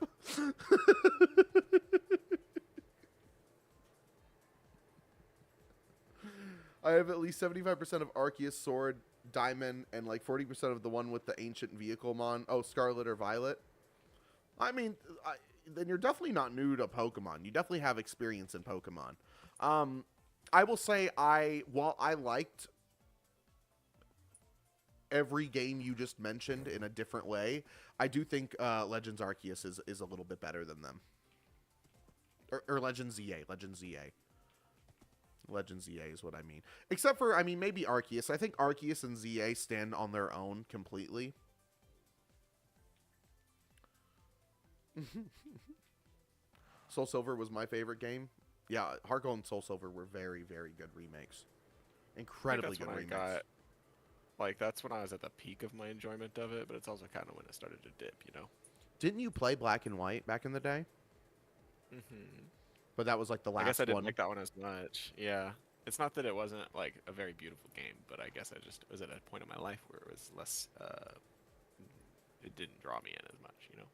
I have at least 75% of Arceus Sword, Diamond, and like 40% of the one with the ancient vehicle mon. Oh, Scarlet or Violet. I mean, then you're definitely not new to Pokemon. You definitely have experience in Pokemon. I will say while I liked every game you just mentioned in a different way, I do think Legends Arceus is a little bit better than them. Or Legends ZA. Legends ZA is what I mean. Except for, I mean, maybe Arceus. I think Arceus and ZA stand on their own completely. Soul Silver was my favorite game. Yeah, Heart Gold and Soul Silver were very, very good remakes. Incredibly good remakes. Like, that's when I was at the peak of my enjoyment of it, but it's also kind of when it started to dip, you know? Didn't you play Black and White back in the day? Mm-hmm. But that was like the last one. I guess I didn't like that one as much. Yeah. It's not that it wasn't, like, a very beautiful game, but I guess I just was at a point in my life where it was less, it didn't draw me in as much, you know?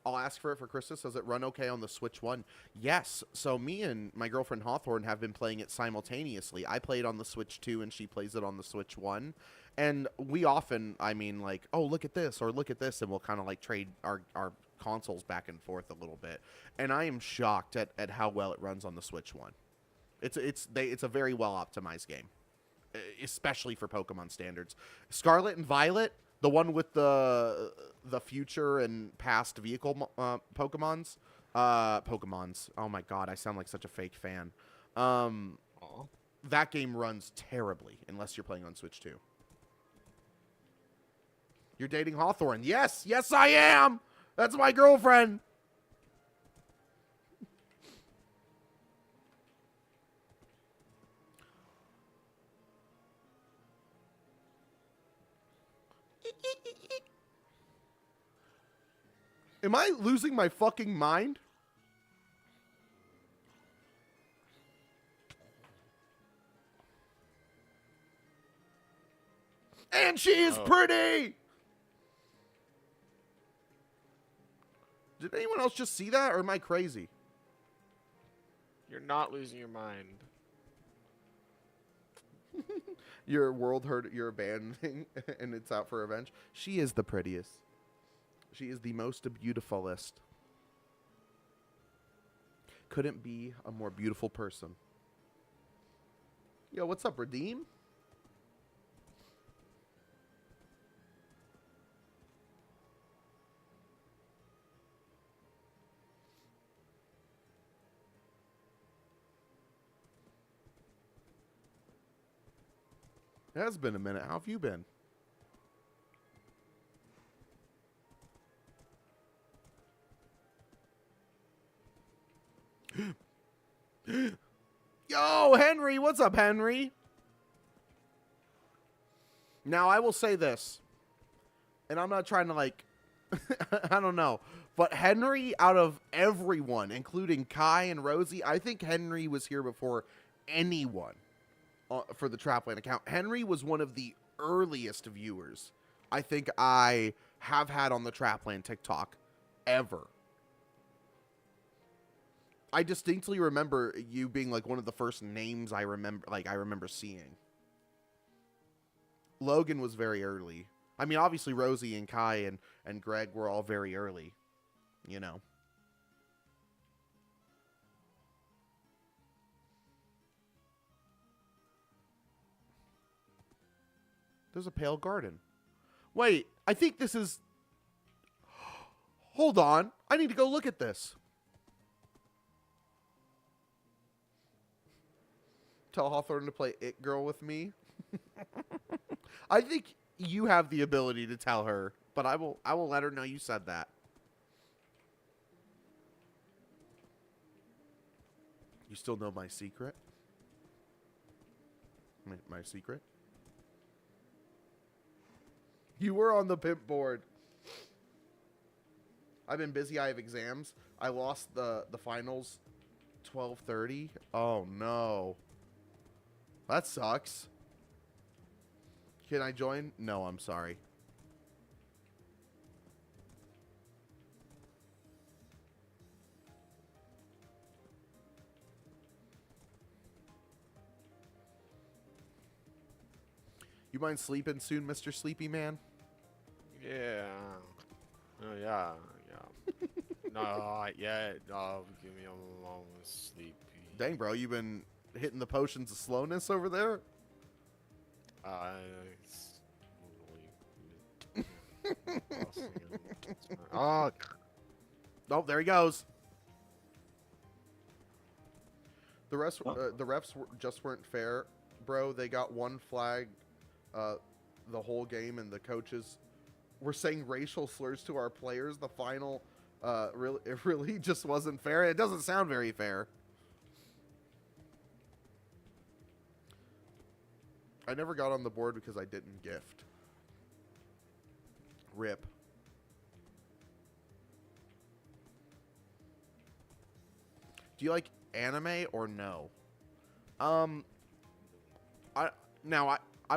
I'll ask for it for Christmas. Does it run okay on the Switch 1? Yes. So me and my girlfriend Hawthorne have been playing it simultaneously. I play it on the Switch 2 and she plays it on the Switch 1. And we often, I mean, like, oh, look at this or look at this. And we'll kind of like trade our consoles back and forth a little bit. And I am shocked at how well it runs on the Switch 1. It's a very well optimized game, especially for Pokemon standards. Scarlet and Violet, the one with the future and past vehicle Pokemons. Oh my god, I sound like such a fake fan. That game runs terribly unless you're playing on Switch 2. You're dating Hawthorne. Yes, I am. That's my girlfriend. Am I losing my fucking mind? And she is pretty! Did anyone else just see that, or am I crazy? You're not losing your mind. Your world heard you're abandoning, and it's out for revenge. She is the prettiest. She is the most beautifulest. Couldn't be a more beautiful person. Yo, what's up, Redeem? It has been a minute. How have you been? Yo, Henry, what's up, Henry? Now, I will say this, and I'm not trying to, like, I don't know, but Henry, out of everyone, including Kai and Rosie, I think Henry was here before anyone. for the Trapland account. Henry was one of the earliest viewers I think I have had on the Trapland TikTok ever. I distinctly remember you being like one of the first names I remember seeing. Logan was very early. I mean, obviously Rosie and Kai and Greg were all very early, you know. There's a pale garden. Wait, I think this is... Hold on. I need to go look at this. Tell Hawthorne to play It Girl with me. I think you have the ability to tell her, but I will let her know you said that. You still know my secret? My secret? You were on the pimp board. I've been busy. I have exams. I lost the finals 12:30. Oh, no. That sucks. Can I join? No, I'm sorry. You mind sleeping soon, Mr. Sleepy Man? Yeah. Oh, yeah. Yeah. No, not yet. No, give me a long sleepy. Dang, bro, you been hitting the potions of slowness over there? It's oh, oh, there he goes. The refs just weren't fair, bro. They got one flag the whole game, and the coaches were saying racial slurs to our players. The final, it really just wasn't fair. It doesn't sound very fair. I never got on the board because I didn't gift. Rip. Do you like anime or no? I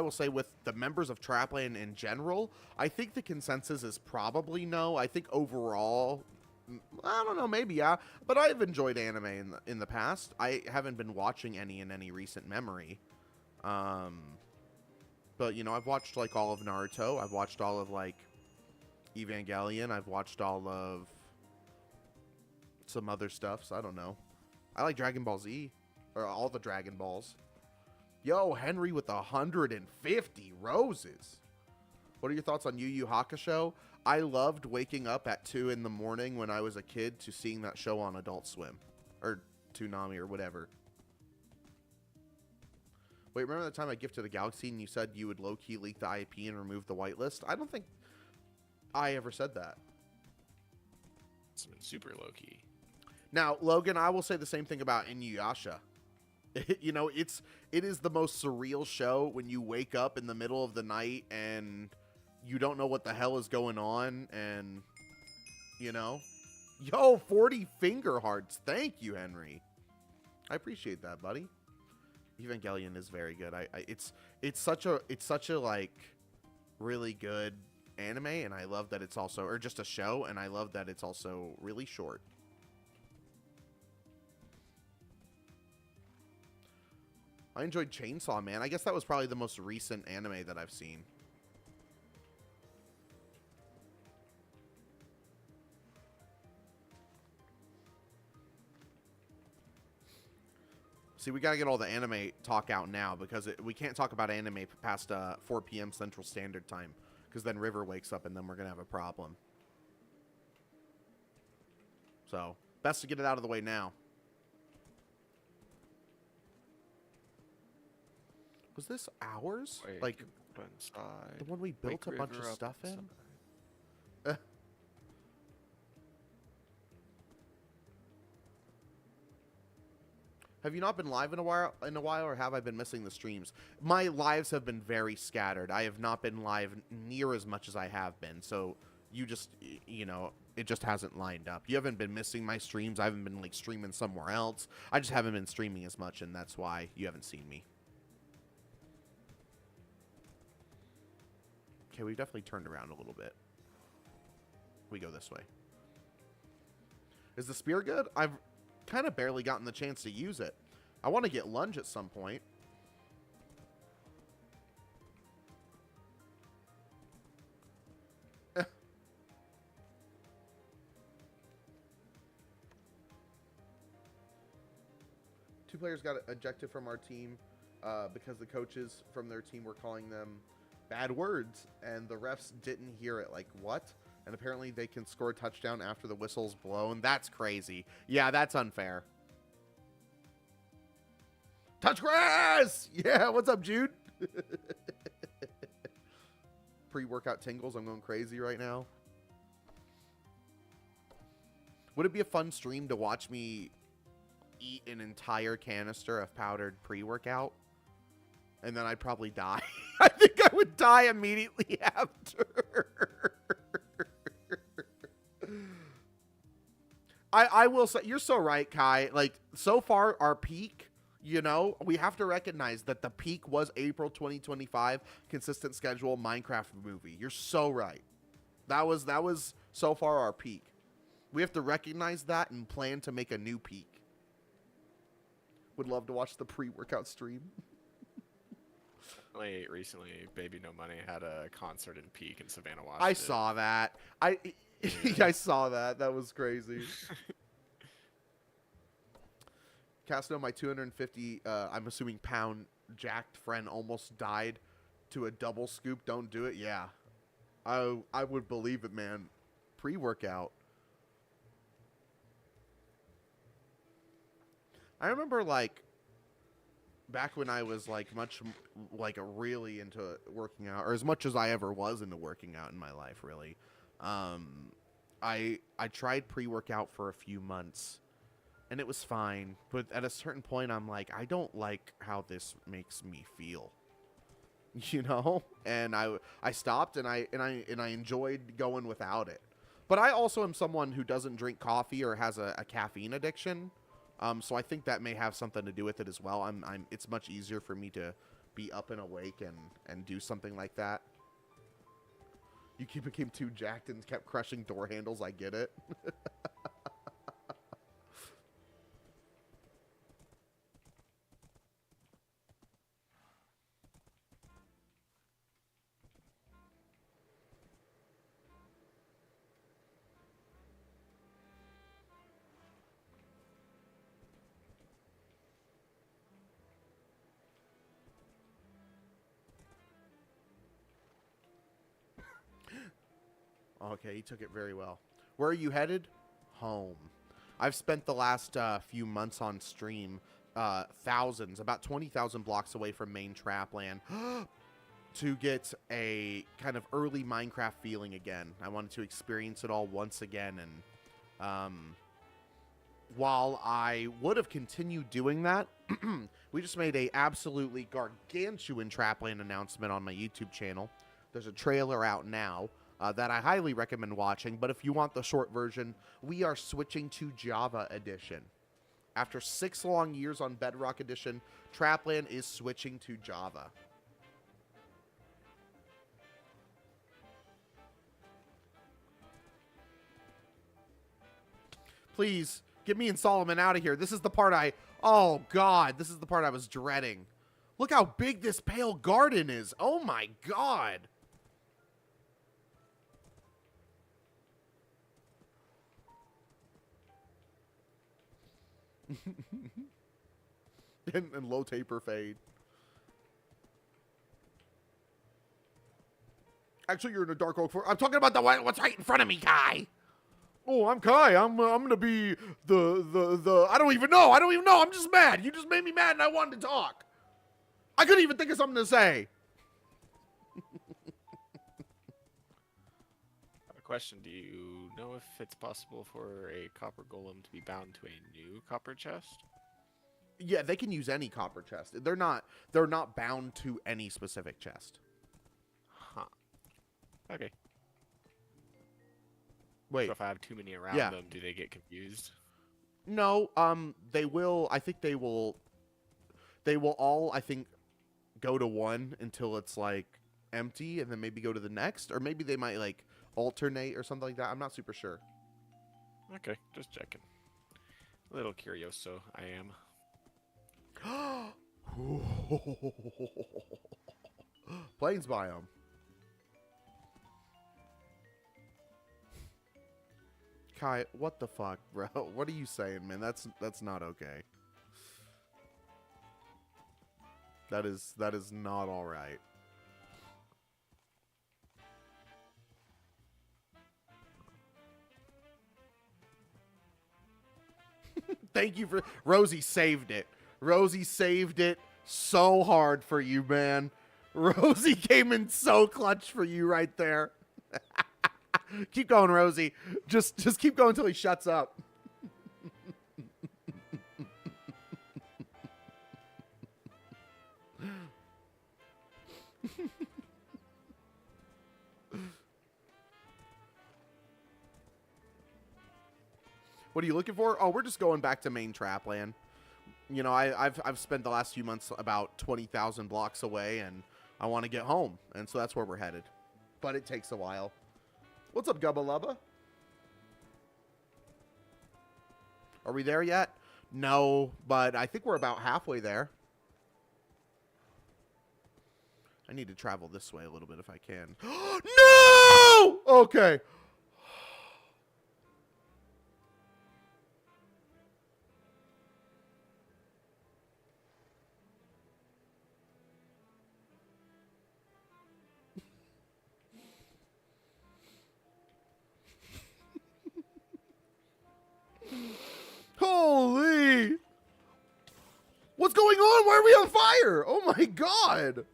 will say with the members of Trapland in general, I think the consensus is probably no. I think overall, I don't know, maybe yeah. But I've enjoyed anime in the past. I haven't been watching any in any recent memory. But you know, I've watched like all of Naruto. I've watched all of like Evangelion. I've watched all of some other stuff. So I don't know. I like Dragon Ball Z, or all the Dragon Balls. Yo, Henry with 150 roses. What are your thoughts on Yu Yu Hakusho? I loved waking up at 2 in the morning when I was a kid to seeing that show on Adult Swim, or Toonami or whatever. Wait, remember the time I gifted a Galaxy and you said you would low-key leak the IP and remove the whitelist? I don't think I ever said that. It's been super low-key. Now, Logan, I will say the same thing about Inuyasha. You know, it is the most surreal show when you wake up in the middle of the night and you don't know what the hell is going on, and, you know. Yo, 40 finger hearts. Thank you, Henry. I appreciate that, buddy. Evangelion is very good. It's such a like really good anime, and I love that it's also, or just a show, and I love that it's also really short. I enjoyed Chainsaw Man. I guess that was probably the most recent anime that I've seen. See, we got to get all the anime talk out now because we can't talk about anime past 4 p.m. Central Standard Time because then River wakes up and then we're going to have a problem. So, best to get it out of the way now. Was this ours? Wait, like, the one we built a bunch of stuff in? Have you not been live in a while, or have I been missing the streams? My lives have been very scattered. I have not been live near as much as I have been. So you just, you know, it just hasn't lined up. You haven't been missing my streams. I haven't been like streaming somewhere else. I just haven't been streaming as much, and that's why you haven't seen me. Okay, we've definitely turned around a little bit. We go this way. Is the spear good? I've kind of barely gotten the chance to use it. I want to get lunge at some point. Two players got ejected from our team because the coaches from their team were calling them bad words, and the refs didn't hear it. Like, what? And apparently they can score a touchdown after the whistle's blown. That's crazy. Yeah, that's unfair. Touch grass! Yeah, what's up, Jude? Pre-workout tingles. I'm going crazy right now. Would it be a fun stream to watch me eat an entire canister of powdered pre-workout? And then I'd probably die. I think I would die immediately after. I will say, you're so right, Kai. Like, so far, our peak, you know, we have to recognize that the peak was April 2025, consistent schedule, Minecraft movie. You're so right. That was so far our peak. We have to recognize that and plan to make a new peak. Would love to watch the pre-workout stream. Recently, Baby No Money had a concert in Peak in Savannah, Washington. I saw that. I saw that. That was crazy. Casto, my 250, I'm assuming pound jacked friend almost died to a double scoop. Don't do it. Yeah. I would believe it, man. Pre-workout. I remember, like, back when I was, like, really into working out, or as much as I ever was into working out in my life, really. I tried pre-workout for a few months, and it was fine. But at a certain point, I'm like, I don't like how this makes me feel, you know. And I stopped, and I enjoyed going without it. But I also am someone who doesn't drink coffee or has a caffeine addiction. So I think that may have something to do with it as well. It's much easier for me to be up and awake and do something like that. You became too jacked and kept crushing door handles. I get it. Okay, he took it very well. Where are you headed? Home. I've spent the last few months on stream, thousands, about 20,000 blocks away from main Trapland, to get a kind of early Minecraft feeling again. I wanted to experience it all once again, and while I would have continued doing that, we just made a absolutely gargantuan Trapland announcement on my YouTube channel. There's a trailer out now. That I highly recommend watching, but if you want the short version, we are switching to Java Edition. After 6 long years on Bedrock Edition, Trapland is switching to Java. Please, get me and Solomon out of here. This is the part oh God, this is the part I was dreading. Look how big this pale garden is. Oh my God. and low taper fade. Actually, you're in a dark oak forest. I'm talking about the what's right in front of me, Kai. Oh, I'm Kai. I'm gonna be the. I don't even know. I'm just mad. You just made me mad, and I wanted to talk. I couldn't even think of something to say. Question, do you know if it's possible for a copper golem to be bound to a new copper chest? Yeah, they can use any copper chest. They're not bound to any specific chest. Huh. Okay. Wait. So if I have too many around them, do they get confused? No, they will. I think they will all, I think, go to one until it's like empty and then maybe go to the next, or maybe they might like alternate or something like that. I'm not super sure. Okay, just checking. A little curioso, I am. Plains biome. Kai, what the fuck, bro? What are you saying, man? That's not okay. That is not all right. Thank you for Rosie saved it. Rosie saved it so hard for you, man. Rosie came in so clutch for you right there. Keep going, Rosie. Just keep going until he shuts up. What are you looking for? Oh, we're just going back to main Trapland. You know, I've spent the last few months about 20,000 blocks away, and I want to get home, and so that's where we're headed. But it takes a while. What's up, Gubba Lubba? Are we there yet? No, but I think we're about halfway there. I need to travel this way a little bit if I can. No! Okay. Holy! What's going on? Why are we on fire? Oh my god!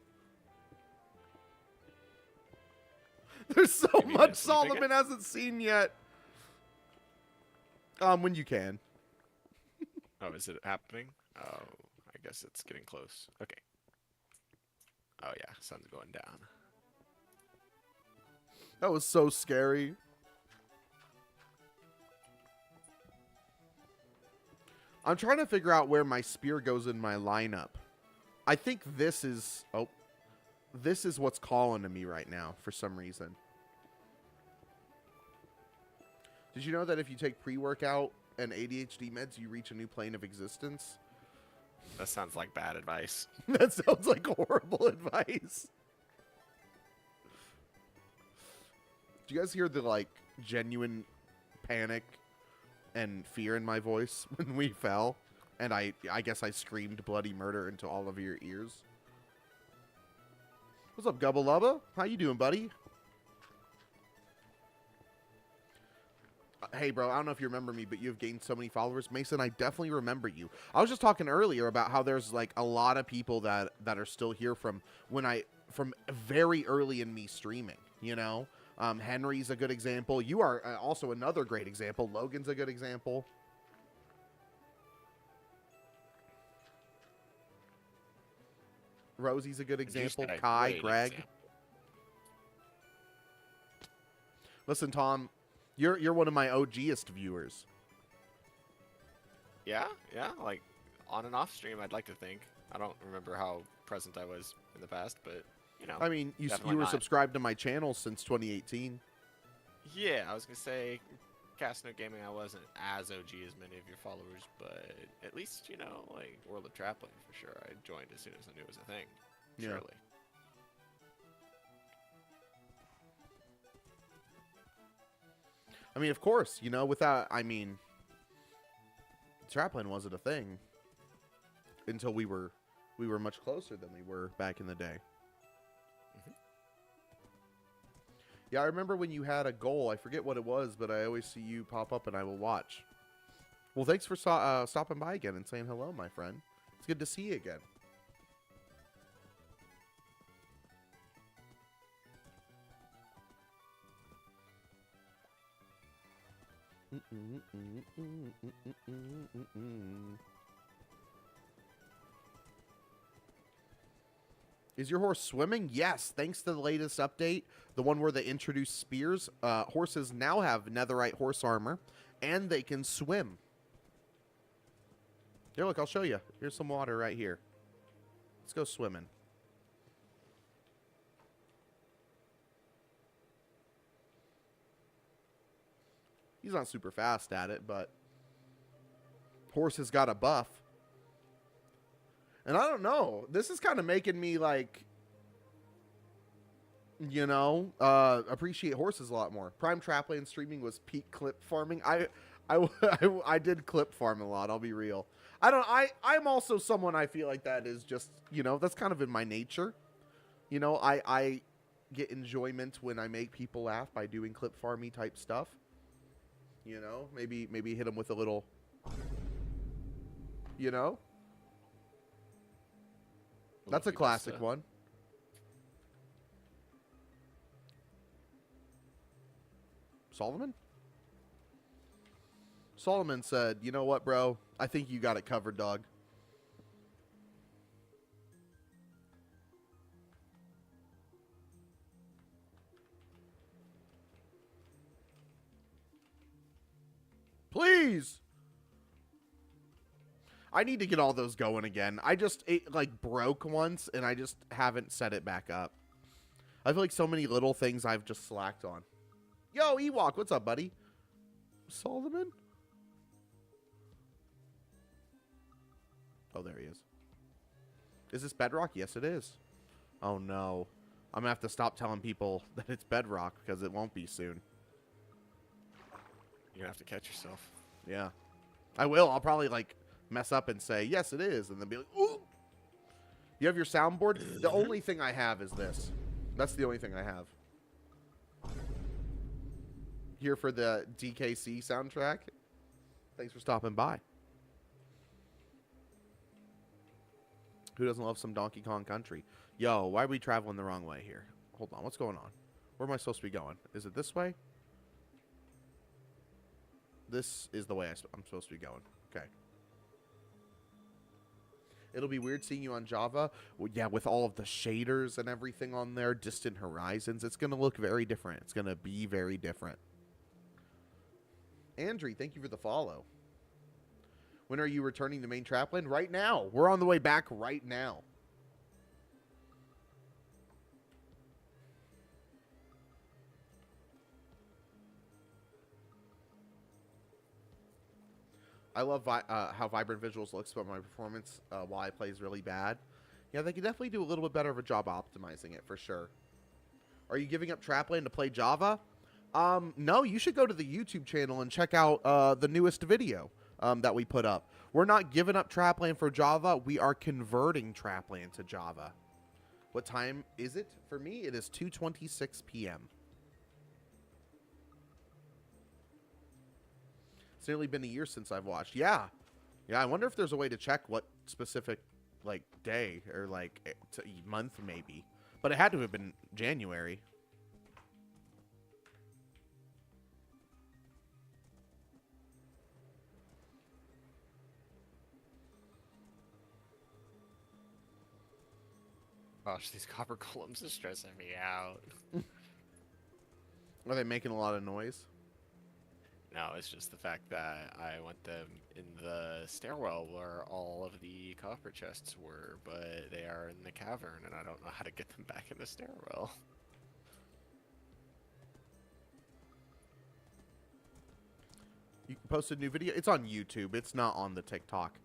There's so much Solomon hasn't seen yet. When you can. Oh, is it happening? Oh, I guess it's getting close. Okay. Oh yeah, sun's going down. That was so scary. I'm trying to figure out where my spear goes in my lineup. I think this is... Oh. This is what's calling to me right now for some reason. Did you know that if you take pre-workout and ADHD meds, you reach a new plane of existence? That sounds like bad advice. That sounds like horrible advice. Do you guys hear the, like, genuine panic and fear in my voice when we fell? And I guess I screamed bloody murder into all of your ears. What's up, Gubba Lubba? How you doing, buddy? Hey, bro, I don't know if you remember me, but you've gained so many followers. Mason, I definitely remember you. I was just talking earlier about how there's, like, a lot of people that are still here from very early in me streaming, you know? Henry's a good example. You are also another great example. Logan's a good example. Rosie's a good example. Kai, Greg. Example. Listen, Tom, you're one of my OGest viewers. Yeah, like on and off stream, I'd like to think. I don't remember how present I was in the past, but you know. I mean, you were subscribed to my channel since 2018. Yeah, I was gonna say, Cast No Gaming, I wasn't as OG as many of your followers, but at least, you know, like World of Trapland for sure. I joined as soon as I knew it was a thing. Yeah. Surely. I mean, of course, you know, without, I mean, Trapland wasn't a thing until we were much closer than we were back in the day. Yeah, I remember when you had a goal. I forget what it was, but I always see you pop up and I will watch. Well, thanks for stopping by again and saying hello, my friend. It's good to see you again. Is your horse swimming? Yes, thanks to the latest update, the one where they introduced spears. Horses now have netherite horse armor, and they can swim. Here, look, I'll show you. Here's some water right here. Let's go swimming. He's not super fast at it, but horse has got a buff. And I don't know. This is kind of making me like, you know, appreciate horses a lot more. Prime Trapland streaming was peak clip farming. I did clip farm a lot. I'll be real. I'm also someone I feel like that is just, you know, that's kind of in my nature. You know, I get enjoyment when I make people laugh by doing clip farmy type stuff. You know, maybe hit them with a little, you know. That's a classic one. Solomon said, you know what, bro? I think you got it covered, dog. Please. I need to get all those going again. It like broke once and I just haven't set it back up. I feel like so many little things I've just slacked on. Yo, Ewok, what's up, buddy? Solomon? Oh, there he is. Is this Bedrock? Yes, it is. Oh, no. I'm going to have to stop telling people that it's Bedrock because it won't be soon. You're going to have to catch yourself. Yeah. I will. I'll probably, like, mess up and say, yes, it is. And then be like, ooh. You have your soundboard? The only thing I have is this. That's the only thing I have. Here for the DKC soundtrack. Thanks for stopping by. Who doesn't love some Donkey Kong Country? Yo, why are we traveling the wrong way here? Hold on, what's going on? Where am I supposed to be going? Is it this way? This is the way I'm supposed to be going. Okay. It'll be weird seeing you on Java. Well, yeah, with all of the shaders and everything on there, distant horizons, it's going to look very different. It's going to be very different. Andrew, thank you for the follow. When are you returning to main Trapland? Right now. We're on the way back right now. I love how Vibrant Visuals looks, but my performance while I play is really bad. Yeah, they could definitely do a little bit better of a job optimizing it, for sure. Are you giving up Trapland to play Java? No, you should go to the YouTube channel and check out the newest video that we put up. We're not giving up Trapland for Java. We are converting Trapland to Java. What time is it? For me, it is 2:26 p.m. It's nearly been a year since I've watched. Yeah. Yeah, I wonder if there's a way to check what specific, like, day or, like, month maybe. But it had to have been January. Gosh, these copper columns are stressing me out. Are they making a lot of noise? No, it's just the fact that I went them in the stairwell where all of the copper chests were, but they are in the cavern, and I don't know how to get them back in the stairwell. You posted a new video? It's on YouTube. It's not on the TikTok.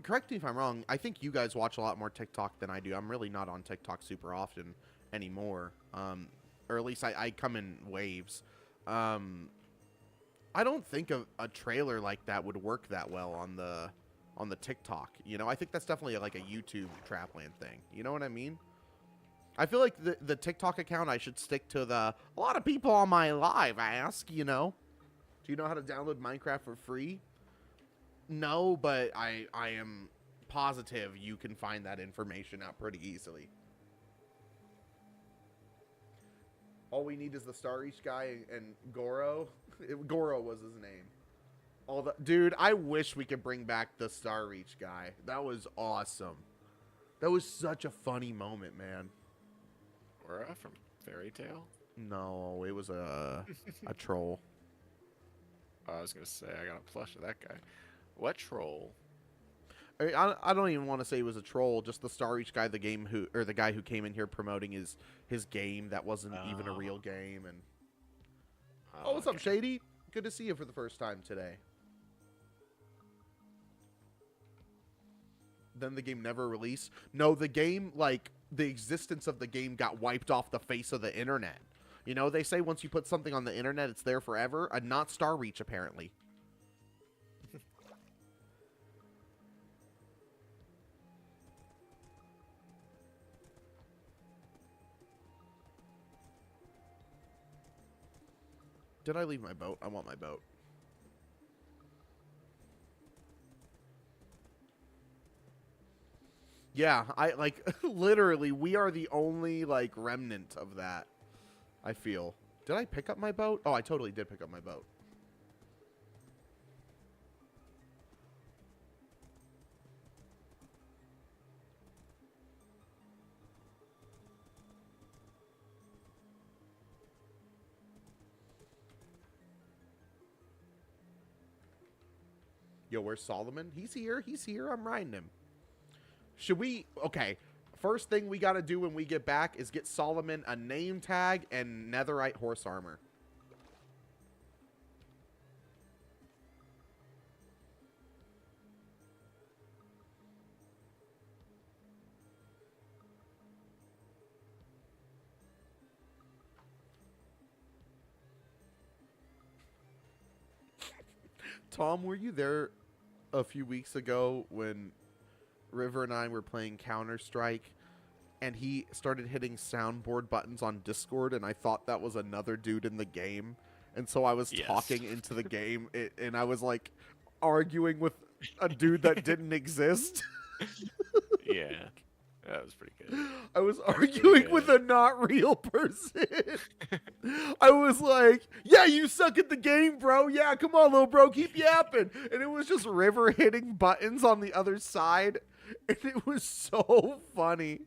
Correct me if I'm wrong. I think you guys watch a lot more TikTok than I do. I'm really not on TikTok super often anymore. Or at least I come in waves. I don't think a trailer like that would work that well on the TikTok. You know, I think that's definitely like a YouTube Trapland thing. You know what I mean? I feel like the TikTok account, I should stick to a lot of people on my live ask, you know. Do you know how to download Minecraft for free? No, but I am positive you can find that information out pretty easily. All we need is the Star Reach guy and Goro. Goro was his name. Dude, I wish we could bring back the Star Reach guy. That was awesome. That was such a funny moment, man. Aura from Fairy Tail? No, it was a troll. I was gonna say I got a plush of that guy. What troll? I don't even want to say he was a troll. Just the Star Reach guy, the guy who came in here promoting his game that wasn't even a real game, and Oh, what's up, okay. Shady? Good to see you for the first time today. Then the game never released? No, the game, like, the existence of the game got wiped off the face of the internet. You know, they say once you put something on the internet, it's there forever. Not Star Reach, apparently. Did I leave my boat? I want my boat. Yeah, I, like, literally, we are the only, like, remnant of that, I feel. Did I pick up my boat? Oh, I totally did pick up my boat. Yo, where's Solomon? He's here. He's here. I'm riding him. Should we... Okay. First thing we got to do when we get back is get Solomon a name tag and netherite horse armor. Tom, were you there a few weeks ago when River and I were playing Counter-Strike and he started hitting soundboard buttons on Discord and I thought that was another dude in the game? And so I was talking into the game and I was like arguing with a dude that didn't exist. Yeah. That was pretty good. I was arguing with a not real person. I was like, yeah, you suck at the game, bro. Yeah, come on, little bro, keep yapping. And it was just River hitting buttons on the other side. And it was so funny.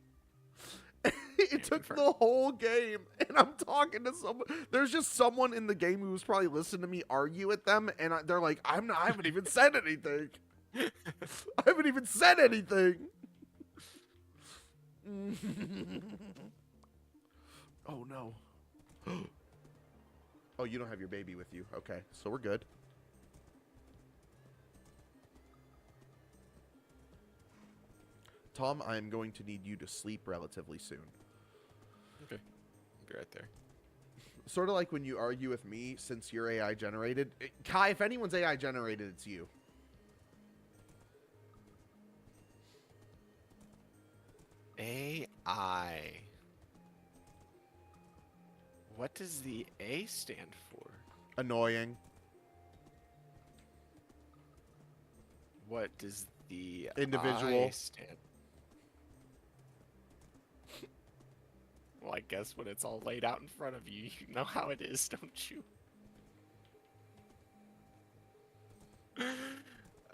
It took the whole game. And I'm talking to someone. There's just someone in the game who was probably listening to me argue with them. And they're like, I haven't even said anything. I haven't even said anything. Oh no. Oh, you don't have your baby with you. Okay, so we're good. Tom, I'm going to need you to sleep relatively soon. Okay. I'll be right there. Sort of like when you argue with me, since you're AI generated. Kai, if anyone's AI generated, it's you. AI. What does the A stand for? Annoying. What does the Individual. I stand? Well, I guess when it's all laid out in front of you, you know how it is, don't you?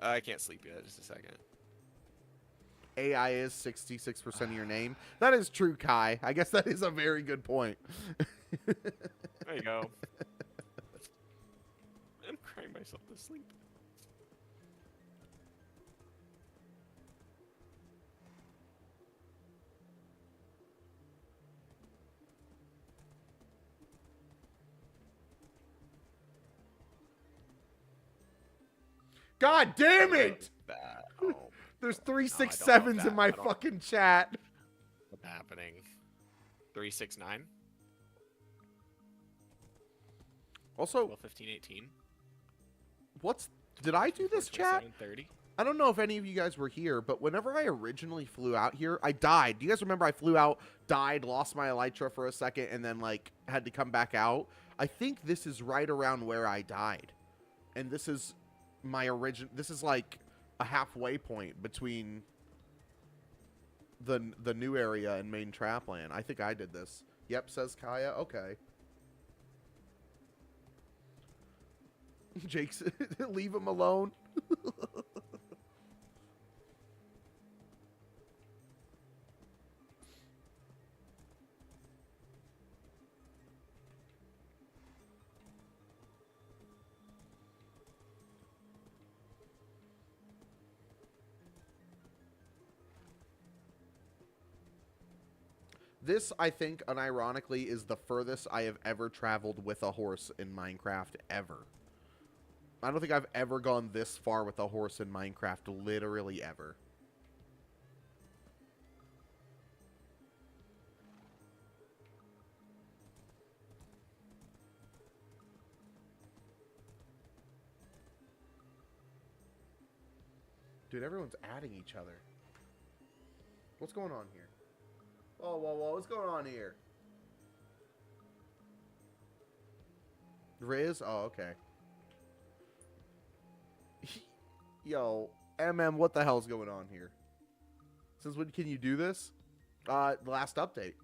I can't sleep yet. Just a second. AI is 66% of your name. That is true, Kai. I guess that is a very good point. There you go. I'm crying myself to sleep. God damn it! Oh, There's 3 no, 6 I don't know 7s that. in my I don't- fucking chat. What's happening? 369. Also, Well, 1518. did I do this chat? 30. I don't know if any of you guys were here, but whenever I originally flew out here, I died. Do you guys remember I flew out, died, lost my elytra for a second, and then, like, had to come back out? I think this is right around where I died. And this is my this is, like, a halfway point between the new area and main Trapland. I think I did this. Yep, says Kaya. Okay. Jake's, leave him alone. This, I think, unironically, is the furthest I have ever traveled with a horse in Minecraft ever. I don't think I've ever gone this far with a horse in Minecraft, literally ever. Dude, everyone's adding each other. What's going on here? Whoa, whoa, whoa, what's going on here? Riz? Oh, okay. Yo, what the hell's going on here? Since when can you do this? The last update.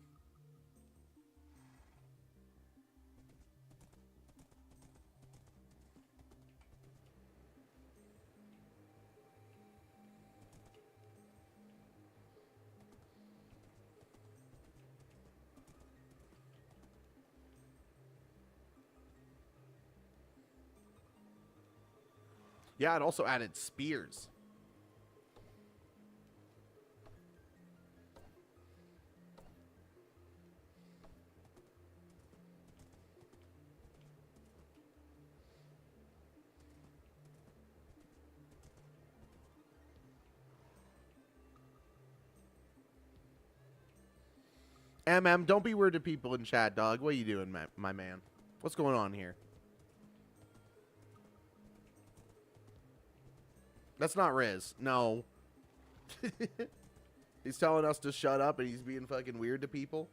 Yeah, it also added spears. Don't be weird to people in chat, dog. What are you doing, my man? What's going on here? That's not Riz. No. He's telling us to shut up and he's being fucking weird to people.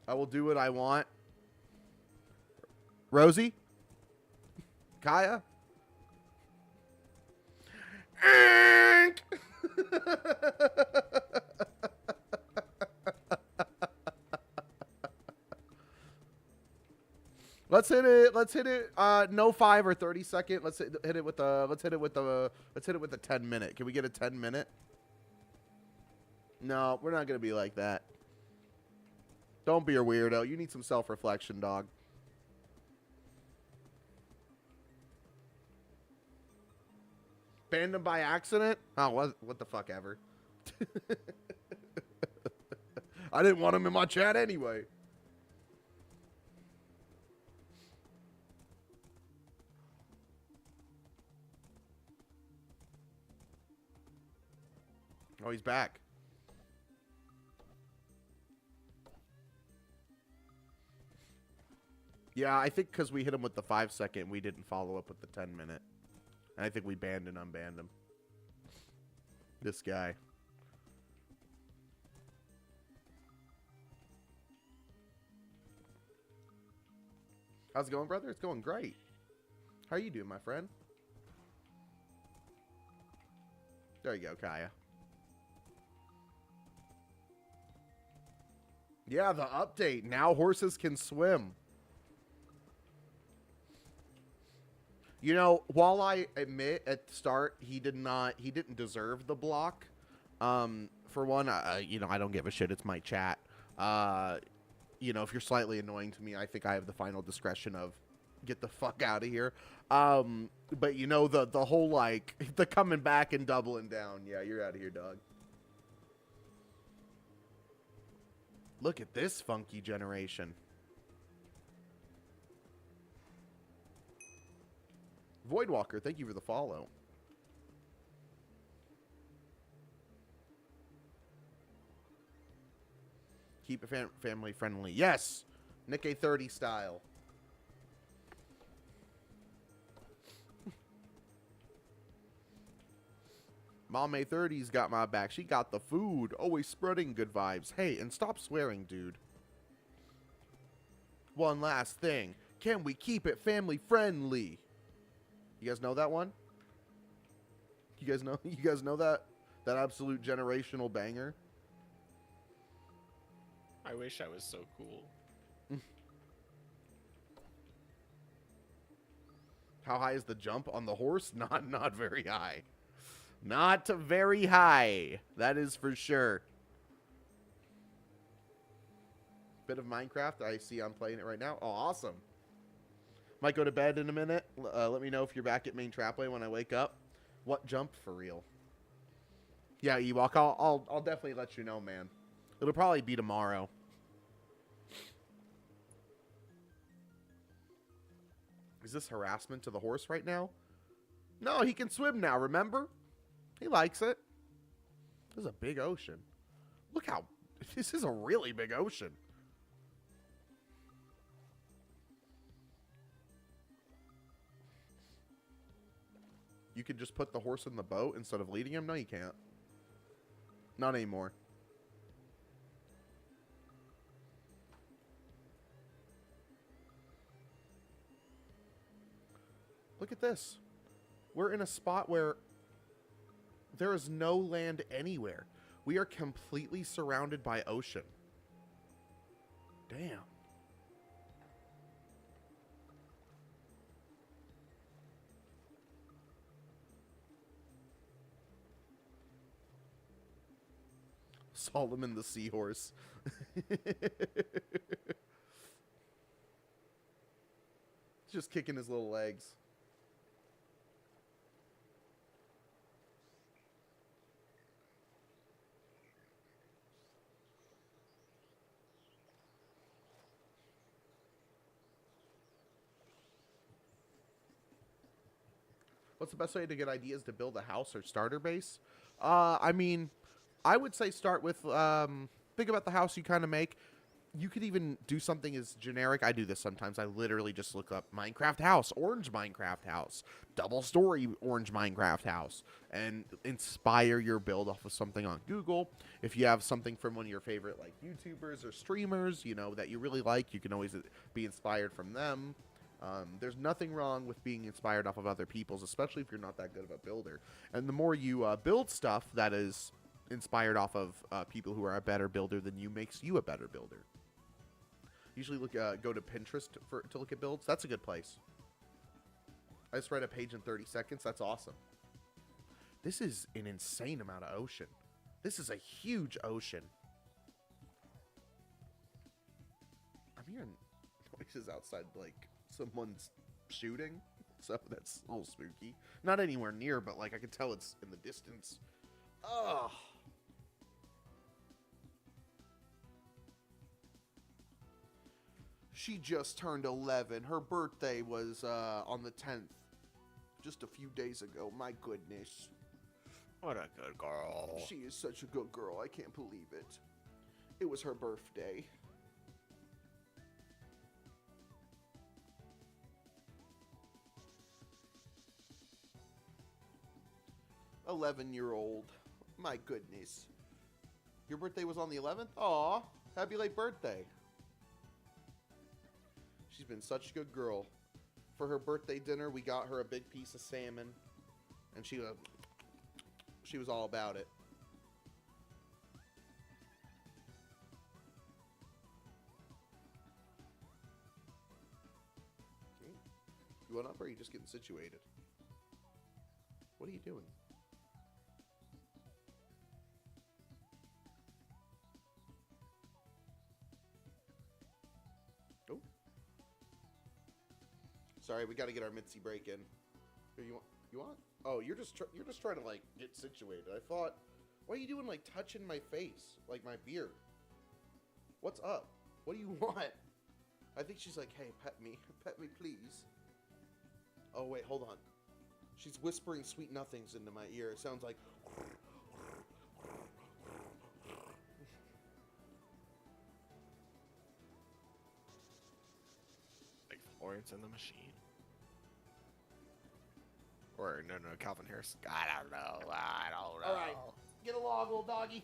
I will do what I want. Rosie? Kaya? Let's hit it. Let's hit it. No 5 or 30 second. Let's hit it with the. Let's hit it with the 10 minute. Can we get a 10 minute? No, we're not gonna be like that. Don't be a weirdo. You need some self reflection, dog. Banned him by accident? Oh, what the fuck ever. I didn't want him in my chat anyway. Oh, he's back. Yeah, I think because we hit him with the 5 second, we didn't follow up with the 10 minute. And I think we banned and unbanned him. This guy. How's it going, brother? It's going great. How are you doing, my friend? There you go, Kaya. Yeah, the update. Now horses can swim. You know, while I admit at the start he didn't deserve the block. For one, you know, I don't give a shit. It's my chat. You know, if you're slightly annoying to me, I think I have the final discretion of get the fuck out of here. But you know, the whole like the coming back and doubling down. Yeah, you're out of here, dog. Look at this funky generation. Voidwalker, thank you for the follow. Keep it family friendly. Yes! Nick A30 style. Mom A30's got my back. She got the food. Always spreading good vibes. Hey, and stop swearing, dude. One last thing. Can we keep it family friendly? You guys know that one? You guys know that absolute generational banger? I wish I was so cool. How high is the jump on the horse? Not very high. Not very high. That is for sure. Bit of Minecraft. I see I'm playing it right now. Oh, awesome. Might go to bed in a minute. Let me know if you're back at main Trapland when I wake up. What jump for real? Yeah, Ewok. I'll definitely let you know, man. It'll probably be tomorrow. Is this harassment to the horse right now? No, he can swim now, remember? He likes it. This is a big ocean. Look how... This is a really big ocean. You could just put the horse in the boat instead of leading him? No, you can't. Not anymore. Look at this. We're in a spot where there is no land anywhere. We are completely surrounded by ocean. Damn. Solomon the seahorse. Just kicking his little legs. What's the best way to get ideas to build a house or starter base? I mean, I would say start with think about the house you kind of make. You could even do something as generic. I do this sometimes. I literally just look up Minecraft house, orange Minecraft house, double story orange Minecraft house, and inspire your build off of something on Google. If you have something from one of your favorite like YouTubers or streamers, you know, that you really like, you can always be inspired from them. There's nothing wrong with being inspired off of other people's, especially if you're not that good of a builder. And the more you build stuff that is inspired off of people who are a better builder than you, makes you a better builder. Usually go to Pinterest to look at builds. That's a good place. I just read a page in 30 seconds. That's awesome. This is an insane amount of ocean. This is a huge ocean. I'm hearing noises outside, like someone's shooting. So that's a little spooky. Not anywhere near, but like I can tell it's in the distance. Ugh. She just turned 11. Her birthday was on the 10th. Just a few days ago. My goodness. What a good girl. She is such a good girl. I can't believe it. It was her birthday. "11-year-old. My goodness. Your birthday was on the 11th? Aw. Happy late birthday. She's been such a good girl. For her birthday dinner, we got her a big piece of salmon, and she was all about it. Okay. You want up, or are you just getting situated? What are you doing? Sorry, we got to get our Mitzi break in. Here, you want? Oh, you're just trying to like get situated. I thought, what are you doing, like touching my face, like my beard? What's up? What do you want? I think she's like, hey, pet me, please. Oh wait, hold on. She's whispering sweet nothings into my ear. It sounds like. Like Florence and the Machine. Or, no, Calvin Harris. I don't know. All right, get along, little doggy.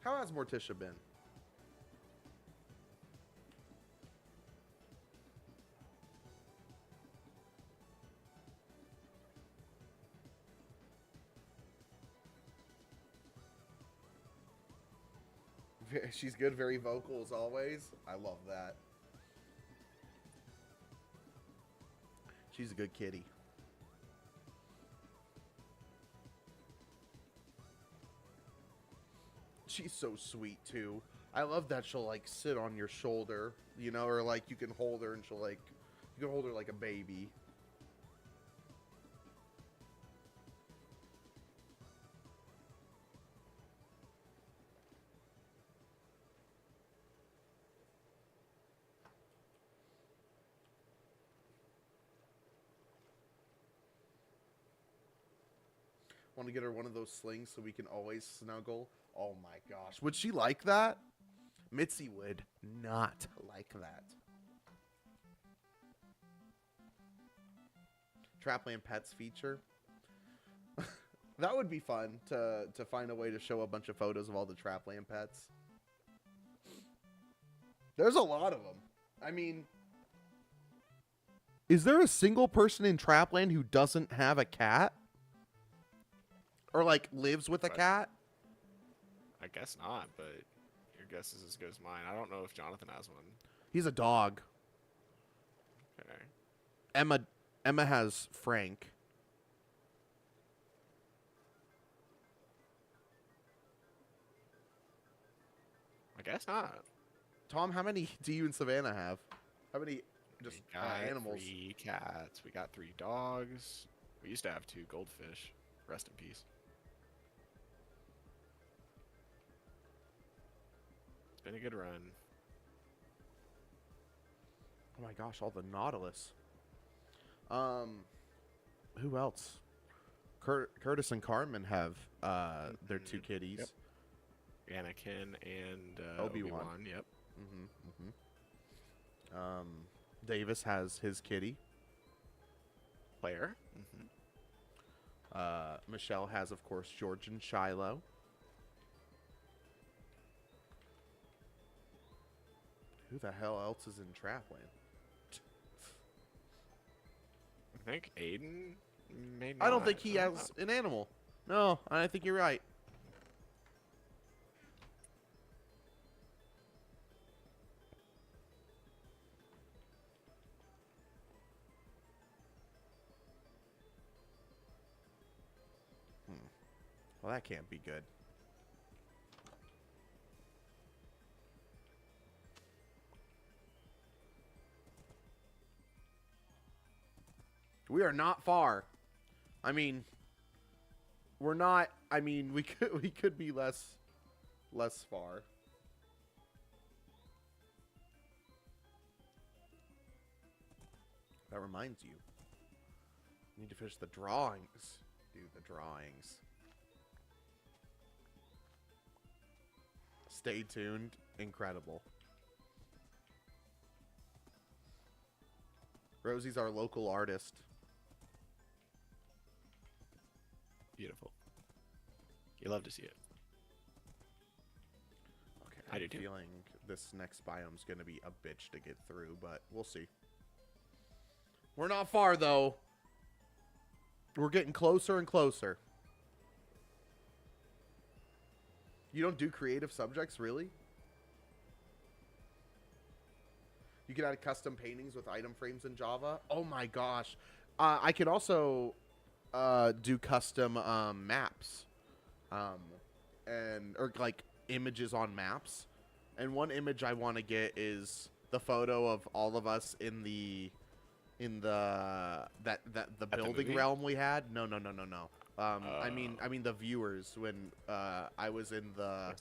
How has Morticia been? She's good, very vocal as always. I love that. She's a good kitty. She's so sweet too. I love that she'll like sit on your shoulder, you know, or like you can hold her and she'll like, you can hold her like a baby. Want to get her one of those slings so we can always snuggle. Oh my gosh. Would she like that? Mitzi would not like that. Trapland Pets feature. That would be fun to find a way to show a bunch of photos of all the Trapland pets. There's a lot of them. I mean, is there a single person in Trapland who doesn't have a cat? Or, like, lives with a cat? I guess not, but your guess is as good as mine. I don't know if Jonathan has one. He's a dog. Okay. Emma has Frank. I guess not. Tom, how many do you and Savannah have? How many just We got animals? 3 cats. We got 3 dogs. We used to have 2 goldfish. Rest in peace. It's been a good run. Oh my gosh, all the Nautilus. Who else? Curtis and Carmen have their 2 kitties. Yep. Anakin and Obi-Wan. Yep. Davis has his kitty. Claire. Michelle has, of course, George and Shiloh. Who the hell else is in Trapland? I think Aiden may I don't not. think he has an animal. No, I think you're right. Well, that can't be good. We are not far. I mean, we're not. I mean, we could be less far. That reminds you. We need to finish the drawings. Do the drawings. Stay tuned. Incredible. Rosie's our local artist. Beautiful. You love to see it. Okay, I do I'm too. feeling this next biome's going to be a bitch to get through, but we'll see. We're not far, though. We're getting closer and closer. You don't do creative subjects, really? You can add custom paintings with item frames in Java? Oh my gosh. I could also do custom maps. Or like images on maps. And one image I want to get is the photo of all of us in the building realm we had. No. I mean the viewers when I was in the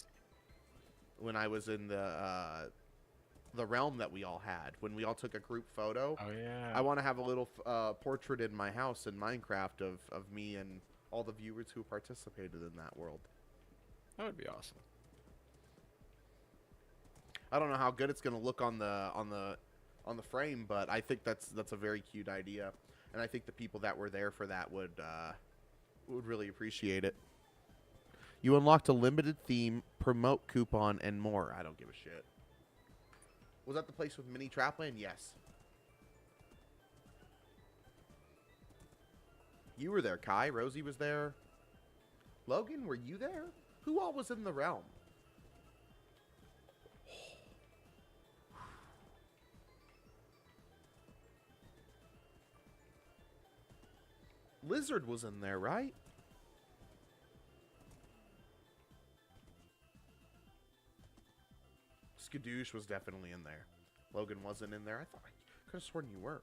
realm that we all had when we all took a group photo. Oh yeah. I want to have a little portrait in my house in Minecraft of me and all the viewers who participated in that world. That would be awesome. I don't know how good it's going to look on the frame, but I think that's a very cute idea, and I think the people that were there for that would really appreciate it. You unlocked a limited theme, promote coupon, and more. I don't give a shit. Was that the place with mini Trapland? Yes. You were there, Kai. Rosie was there. Logan, were you there? Who all was in the realm? Lizard was in there, right? Skadoosh was definitely in there. Logan wasn't in there. I could have sworn you were.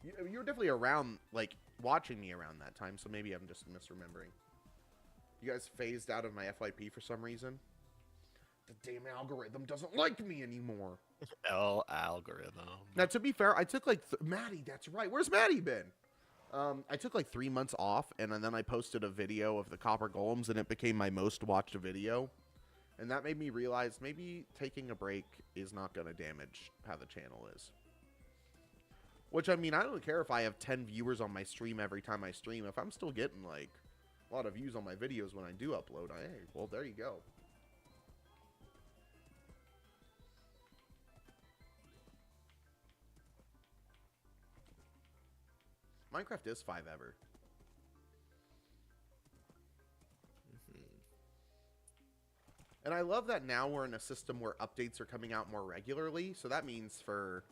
You were definitely around, like, watching me around that time, so maybe I'm just misremembering. You guys phased out of my FYP for some reason? The damn algorithm doesn't like me anymore. L algorithm. Now, to be fair, I took, like, Maddie, that's right. Where's Maddie been? I took like 3 months off, and then I posted a video of the copper golems, and it became my most watched video. And that made me realize maybe taking a break is not going to damage how the channel is. Which, I mean, I don't care if I have 10 viewers on my stream every time I stream. If I'm still getting, like, a lot of views on my videos when I do upload, hey, well, there you go. Minecraft is 5 ever. And I love that now we're in a system where updates are coming out more regularly. So that means for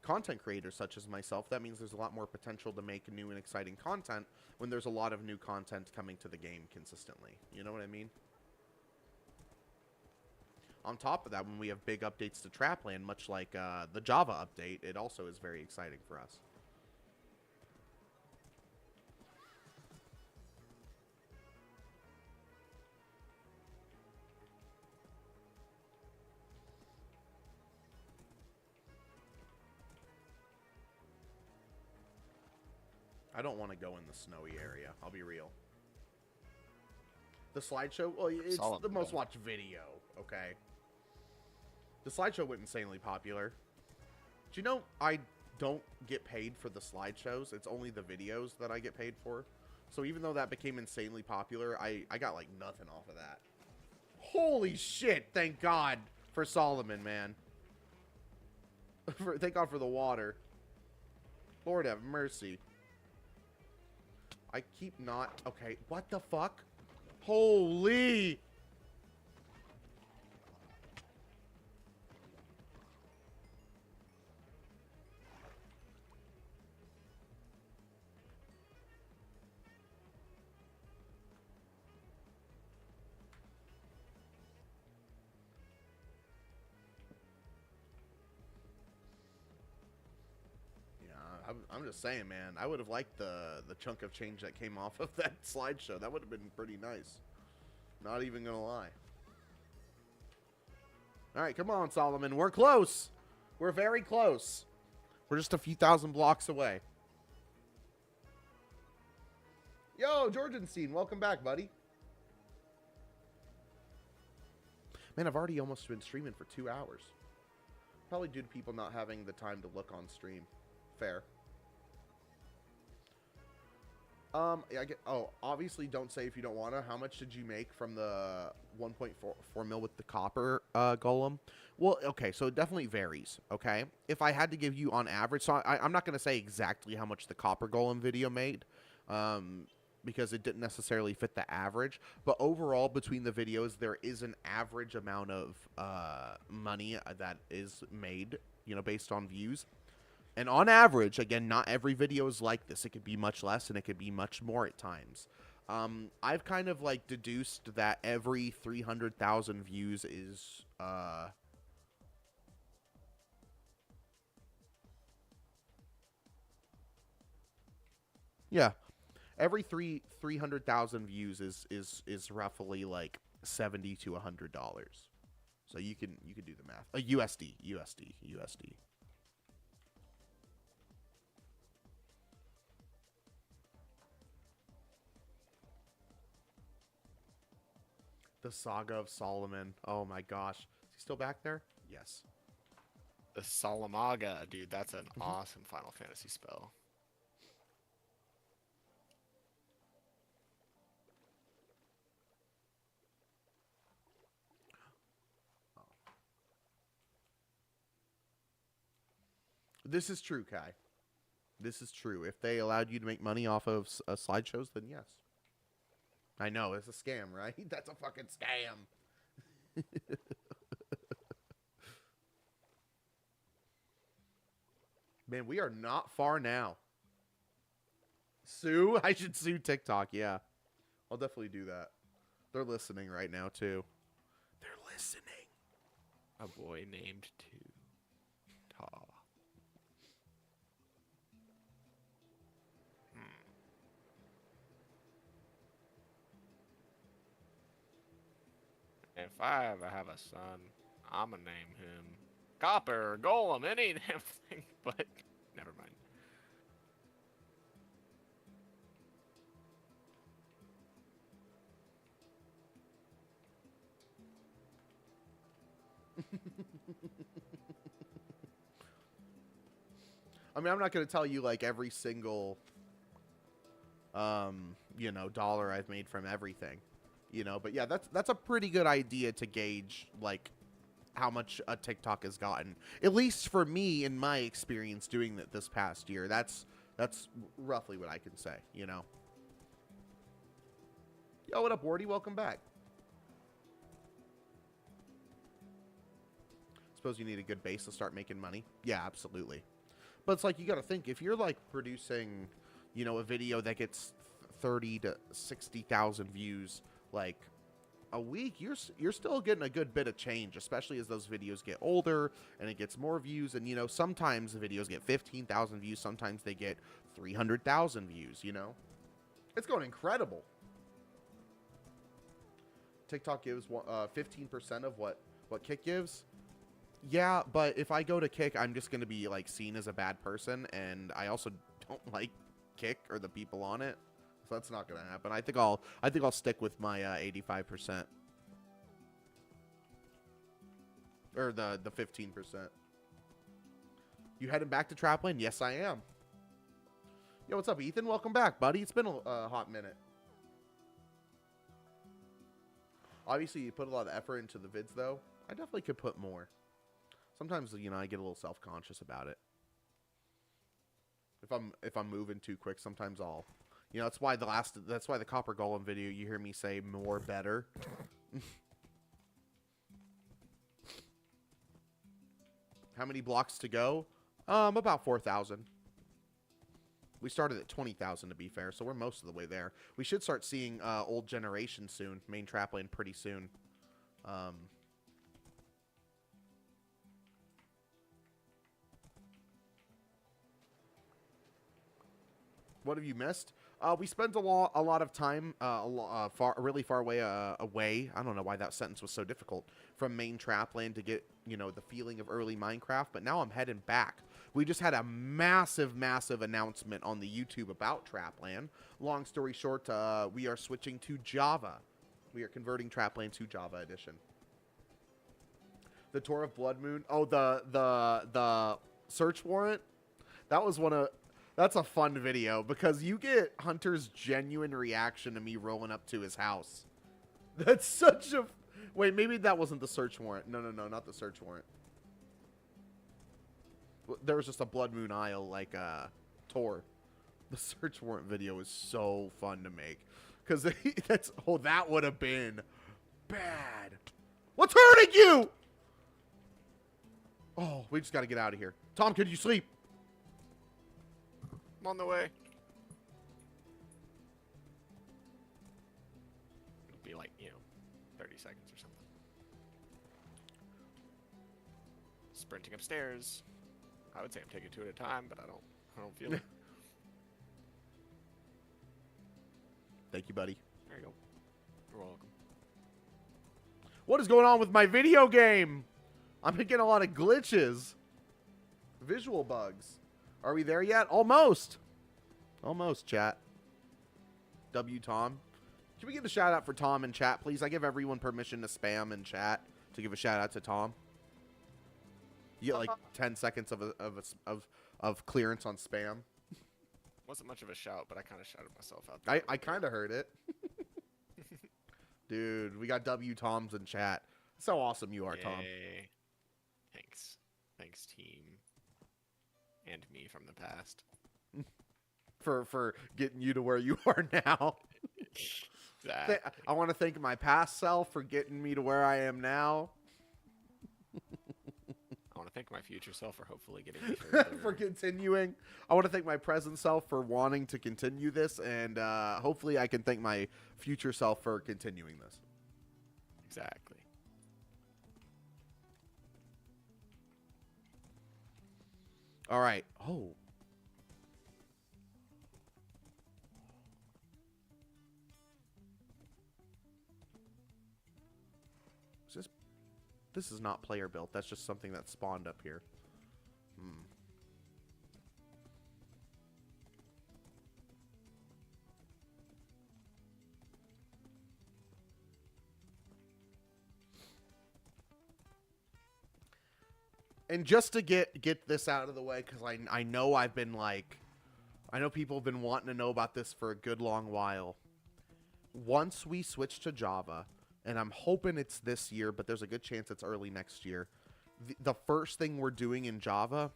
content creators such as myself, that means there's a lot more potential to make new and exciting content when there's a lot of new content coming to the game consistently. You know what I mean? On top of that, when we have big updates to Trapland, much like the Java update, it also is very exciting for us. I don't want to go in the snowy area. I'll be real. The slideshow, well, it's the most watched video, okay? The slideshow went insanely popular. Do you know I don't get paid for the slideshows? It's only the videos that I get paid for. So even though that became insanely popular, I got like nothing off of that. Holy shit, thank God for Solomon, man. Thank God for the water. Lord have mercy. I keep not... Okay, what the fuck? Holy... I'm just saying, man. I would have liked the chunk of change that came off of that slideshow. That would have been pretty nice. Not even gonna lie. All right, come on, Solomon. We're close. We're very close. We're just a few thousand blocks away. Yo, Jorgenstein, welcome back, buddy. Man, I've already almost been streaming for 2 hours. Probably due to people not having the time to look on stream. Fair. Yeah, obviously don't say if you don't want to. How much did you make from the 1.4 mil with the copper golem? Well, okay, so it definitely varies, okay? If I had to give you on average, so I'm not going to say exactly how much the copper golem video made, because it didn't necessarily fit the average, but overall between the videos, there is an average amount of money that is made, you know, based on views. And on average, again, not every video is like this. It could be much less and it could be much more at times. I've kind of like deduced that every 300,000 views is yeah, every 300,000 views is roughly like $70 to $100. So you can do the math. USD. The Saga of Solomon. Oh my gosh. Is he still back there? Yes. The Salamaga, dude, that's an awesome Final Fantasy spell. This is true, Kai. This is true. If they allowed you to make money off of slideshows, then yes. I know, it's a scam, right? That's a fucking scam. Man, we are not far now. Sue? I should sue TikTok, yeah. I'll definitely do that. They're listening right now, too. They're listening. A boy named Ta. If I ever have a son, I'm gonna name him Copper, Golem, any damn thing, but never mind. I mean, I'm not going to tell you like every single, dollar I've made from everything, but yeah, that's a pretty good idea to gauge like how much a TikTok has gotten. At least for me, in my experience doing that this past year, that's roughly what I can say, Yo, what up, Wardy? Welcome back. Suppose you need a good base to start making money. Yeah, absolutely. But it's like, you got to think, if you're like producing, a video that gets 30 to 60,000 views like a week, you're still getting a good bit of change, especially as those videos get older and it gets more views. And sometimes the videos get 15,000 views, sometimes they get 300,000 views. It's going incredible. TikTok gives 15% of what Kick gives. Yeah, but if I go to Kick, I'm just going to be like seen as a bad person, and I also don't like Kick or the people on it. So that's not going to happen. I think I'll stick with my 85%. Or the 15%. You heading back to Trapland? Yes, I am. Yo, what's up, Ethan? Welcome back, buddy. It's been a hot minute. Obviously, you put a lot of effort into the vids, though. I definitely could put more. Sometimes, I get a little self-conscious about it. If I'm moving too quick, sometimes I'll, that's why the Copper Golem video, you hear me say more better. How many blocks to go? About 4,000. We started at 20,000 to be fair, so we're most of the way there. We should start seeing old generation soon, main Trapland pretty soon. What have you missed? We spent a lot of time really far away. I don't know why that sentence was so difficult, from main Trapland to get the feeling of early Minecraft. But now I'm heading back. We just had a massive announcement on the YouTube about Trapland. Long story short, we are switching to Java. We are converting Trapland to Java Edition. The Tour of Blood Moon. Oh, the search warrant. That was one of. That's a fun video because you get Hunter's genuine reaction to me rolling up to his house. That's such a... Wait, maybe that wasn't the search warrant. No, not the search warrant. There was just a Blood Moon Isle, like, tour. The search warrant video is so fun to make. Because that's... Oh, that would have been bad. What's hurting you? Oh, we just got to get out of here. Tom, could you sleep? I'm on the way. It'll be like, 30 seconds or something. Sprinting upstairs. I would say I'm taking 2 at a time, but I don't feel it. Thank you, buddy. There you go. You're welcome. What is going on with my video game? I'm getting a lot of glitches. Visual bugs. Are we there yet? Almost. Almost, chat. W Tom. Can we give a shout out for Tom in chat, please? I give everyone permission to spam in chat to give a shout out to Tom. You get like 10 seconds of clearance on spam. Wasn't much of a shout, but I kind of shouted myself out there. I kind of heard it. Dude, we got W Toms in chat. That's how awesome you are, Tom. Thanks. Thanks, team. And me from the past. For getting you to where you are now. Exactly. I want to thank my past self for getting me to where I am now. I want to thank my future self for hopefully getting me further. For continuing. I want to thank my present self for wanting to continue this, and hopefully I can thank my future self for continuing this. Exactly. All right. Oh. This is not player built. That's just something that spawned up here. And just to get this out of the way, because I know I've been like, I know people have been wanting to know about this for a good long while. Once we switch to Java, and I'm hoping it's this year, but there's a good chance it's early next year, the first thing we're doing in Java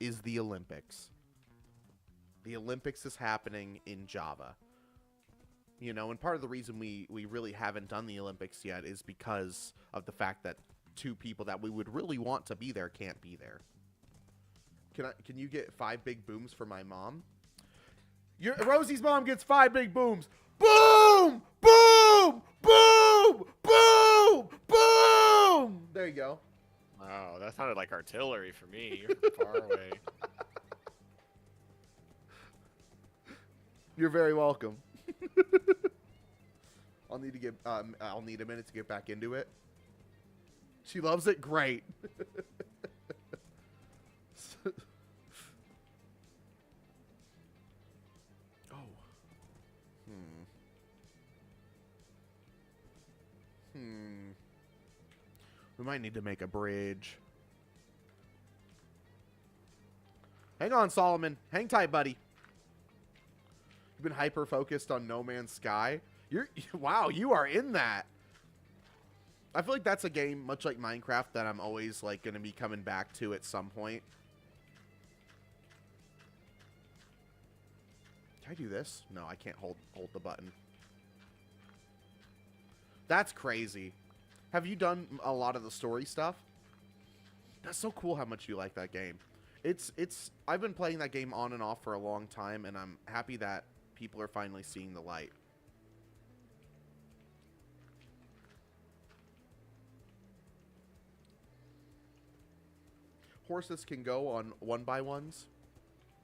is the Olympics. The Olympics is happening in Java. You know, and part of the reason we really haven't done the Olympics yet is because of the fact that two people that we would really want to be there can't be there. Can you get 5 big booms for my mom? Rosie's mom gets 5 big booms. Boom! Boom! Boom! Boom! Boom! There you go. Wow, that sounded like artillery for me. You're from far away. You're very welcome. I'll need a minute to get back into it. She loves it. Great. Oh. We might need to make a bridge. Hang on, Solomon. Hang tight, buddy. You've been hyper focused on No Man's Sky. Wow, you are in that. I feel like that's a game, much like Minecraft, that I'm always like going to be coming back to at some point. Can I do this? No, I can't hold the button. That's crazy. Have you done a lot of the story stuff? That's so cool how much you like that game. I've been playing that game on and off for a long time, and I'm happy that people are finally seeing the light. Horses can go on 1x1s.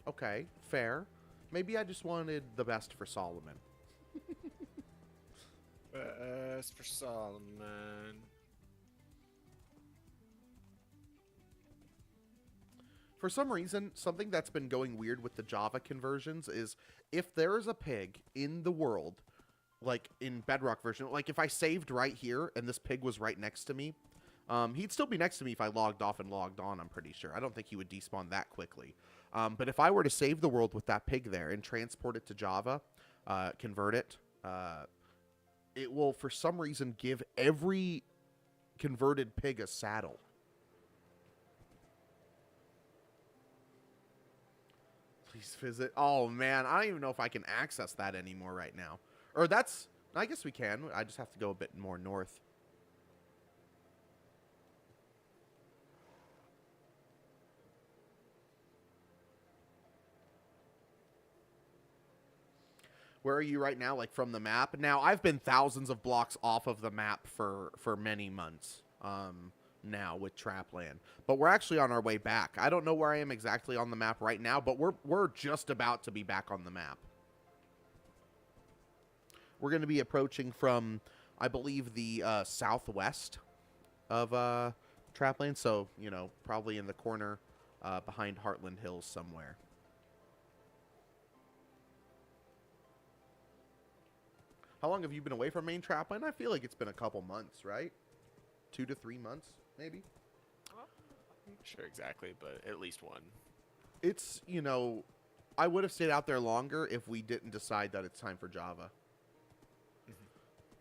Okay, fair. Maybe I just wanted the best for Solomon. Best for Solomon. For some reason, something that's been going weird with the Java conversions is if there is a pig in the world, like in Bedrock version, like if I saved right here and this pig was right next to me, he'd still be next to me if I logged off and logged on, I'm pretty sure. I don't think he would despawn that quickly. But if I were to save the world with that pig there and transport it to Java, convert it, it will, for some reason, give every converted pig a saddle. Please visit. Oh, man. I don't even know if I can access that anymore right now. Or that's... I guess we can. I just have to go a bit more north. Where are you right now, like, from the map? Now, I've been thousands of blocks off of the map for many months now with Trapland. But we're actually on our way back. I don't know where I am exactly on the map right now, but we're just about to be back on the map. We're going to be approaching from, I believe, the southwest of Trapland. So, you know, probably in the corner behind Heartland Hills somewhere. How long have you been away from main Trapland? I feel like it's been a couple months, right? 2 to 3 months, maybe? I'm not sure exactly, but at least one. It's, you know, I would have stayed out there longer if we didn't decide that it's time for Java.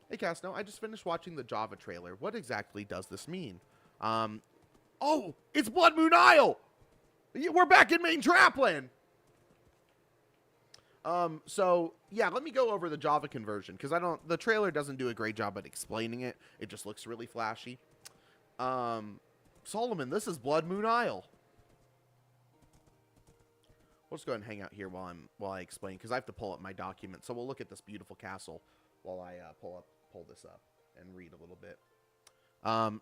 Hey, Casno, I just finished watching the Java trailer. What exactly does this mean? Oh, it's Blood Moon Isle! We're back in main Trapland! So, yeah, let me go over the Java conversion, because the trailer doesn't do a great job at explaining it. It just looks really flashy. Solomon, this is Blood Moon Isle. We'll just go ahead and hang out here while I explain, because I have to pull up my document. So we'll look at this beautiful castle while I pull this up and read a little bit.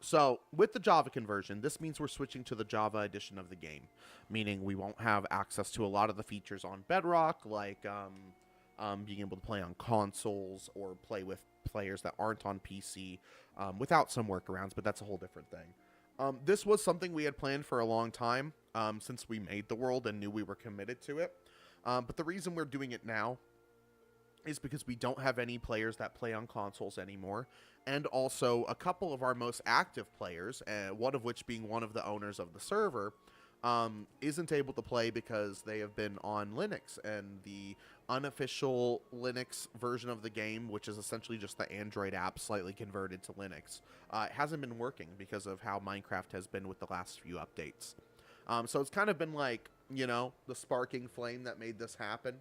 So with the Java conversion, this means we're switching to the Java edition of the game, meaning we won't have access to a lot of the features on Bedrock, like being able to play on consoles or play with players that aren't on PC, without some workarounds, but that's a whole different thing. This was something we had planned for a long time, since we made the world and knew we were committed to it. But the reason we're doing it now is because we don't have any players that play on consoles anymore. And also, a couple of our most active players, one of which being one of the owners of the server, isn't able to play because they have been on Linux. And the unofficial Linux version of the game, which is essentially just the Android app slightly converted to Linux, hasn't been working because of how Minecraft has been with the last few updates. So it's kind of been like, you know, the sparking flame that made this happen.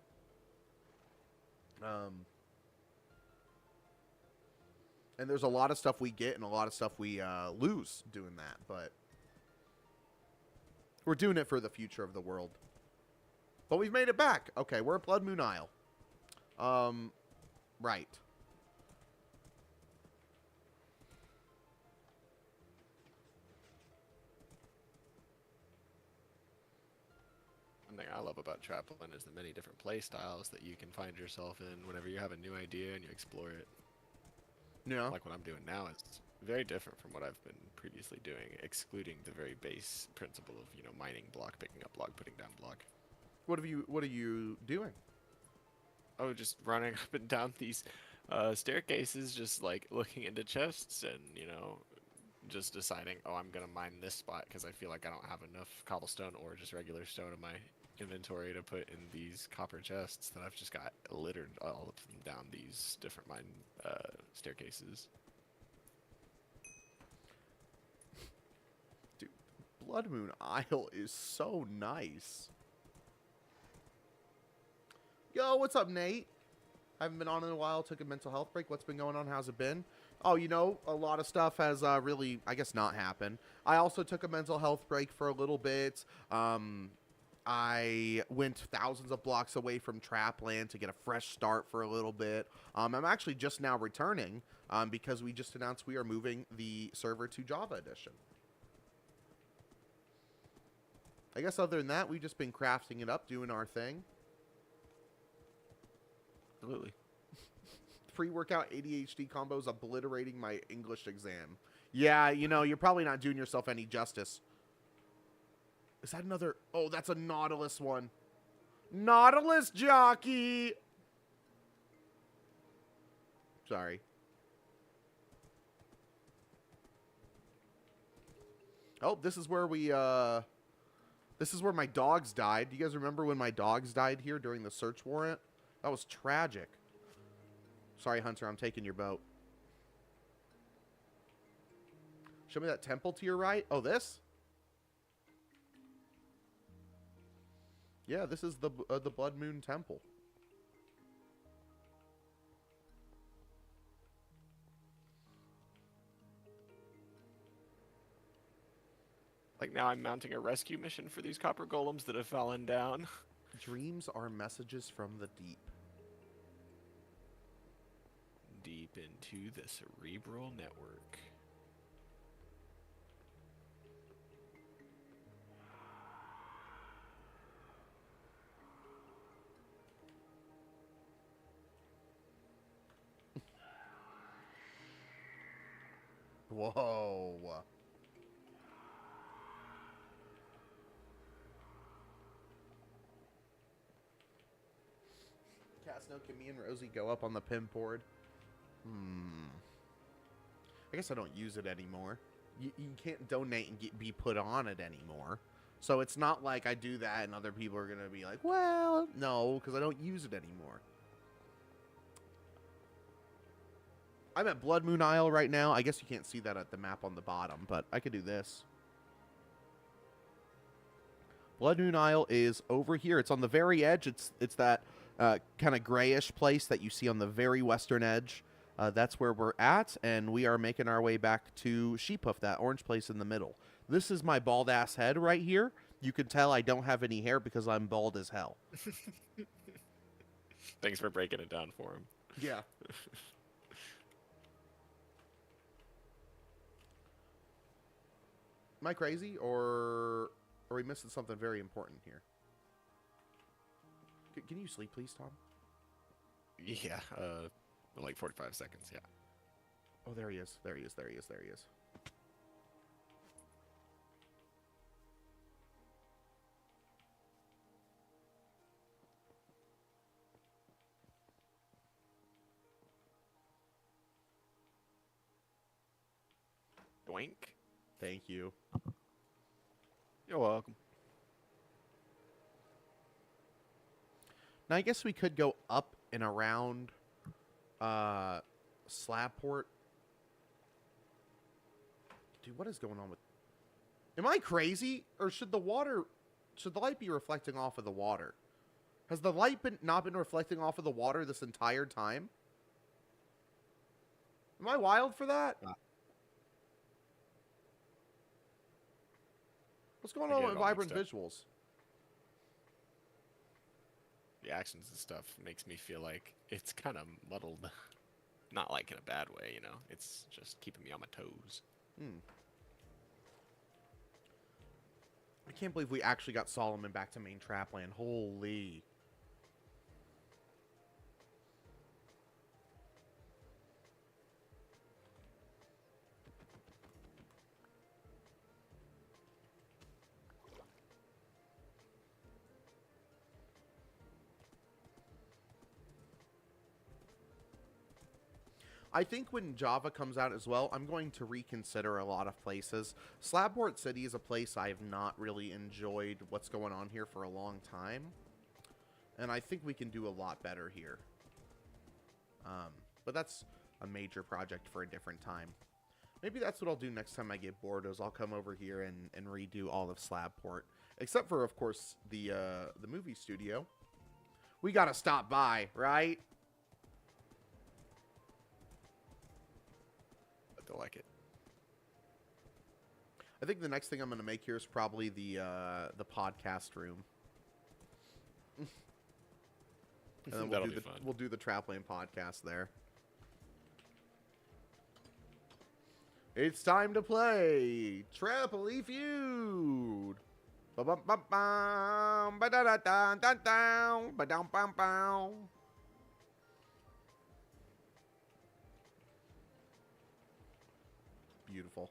And there's a lot of stuff we get and a lot of stuff we lose doing that, but we're doing it for the future of the world. But we've made it back. Okay, we're at Blood Moon Isle. Right. One thing I love about Trapland is the many different play styles that you can find yourself in whenever you have a new idea and you explore it. Yeah. Like what I'm doing now is very different from what I've been previously doing, excluding the very base principle of, you know, mining block, picking up block, putting down block. What are you doing? Oh, just running up and down these staircases, just like looking into chests and, you know, just deciding, oh, I'm gonna mine this spot because I feel like I don't have enough cobblestone or just regular stone in my inventory to put in these copper chests that I've just got littered all of them down these different mine staircases. Dude, Blood Moon Isle is so nice. Yo, what's up, Nate? Haven't been on in a while. Took a mental health break. What's been going on? How's it been? Oh, you know, a lot of stuff has really, I guess, not happened. I also took a mental health break for a little bit. I went thousands of blocks away from Trapland to get a fresh start for a little bit. I'm actually just now returning because we just announced we are moving the server to Java Edition. I guess other than that, we've just been crafting it up, doing our thing. Absolutely. Pre-workout ADHD combos obliterating my English exam. Yeah, you know, you're probably not doing yourself any justice. Is that another? Oh, that's a Nautilus one. Nautilus jockey! Sorry. Oh, this is where we, this is where my dogs died. Do you guys remember when my dogs died here during the search warrant? That was tragic. Sorry, Hunter, I'm taking your boat. Show me that temple to your right. Oh, this? Yeah, this is the Blood Moon Temple. Like now I'm mounting a rescue mission for these copper golems that have fallen down. Dreams are messages from the deep. Deep into the cerebral network. Whoa. Casno, can me and Rosie go up on the pin board? I guess I don't use it anymore. You can't donate and be put on it anymore. So it's not like I do that and other people are going to be like, well, no, because I don't use it anymore. I'm at Blood Moon Isle right now. I guess you can't see that at the map on the bottom, but I could do this. Blood Moon Isle is over here. It's on the very edge. It's that kind of grayish place that you see on the very western edge. That's where we're at, and we are making our way back to Sheephoof, that orange place in the middle. This is my bald-ass head right here. You can tell I don't have any hair because I'm bald as hell. Thanks for breaking it down for him. Yeah. Am I crazy, or are we missing something very important here? Can you sleep, please, Tom? Yeah, like 45 seconds, yeah. Oh, there he is. There he is. There he is. There he is. Doink. Thank you. You're welcome. Now, I guess we could go up and around Slabport. Dude, what is going on with... Am I crazy? Or should the light be reflecting off of the water? Has the light not been reflecting off of the water this entire time? Am I wild for that? What's going on with Vibrant Visuals? The actions and stuff makes me feel like it's kind of muddled. Not like in a bad way, you know? It's just keeping me on my toes. I can't believe we actually got Solomon back to main Trapland. Holy... I think when Java comes out as well, I'm going to reconsider a lot of places. Slabport City is a place I've not really enjoyed what's going on here for a long time. And I think we can do a lot better here. But that's a major project for a different time. Maybe that's what I'll do next time I get bored, is I'll come over here and redo all of Slabport. Except for, of course, the movie studio. We gotta stop by, right? I like it. I think the next thing I'm going to make here is probably the podcast room. And then we'll do the Trapland podcast there. It's time to play Traply Feud. Ba-bum-bum-bum, ba-da-da-dun-dun-dun, ba-dum-bum-bum. Beautiful.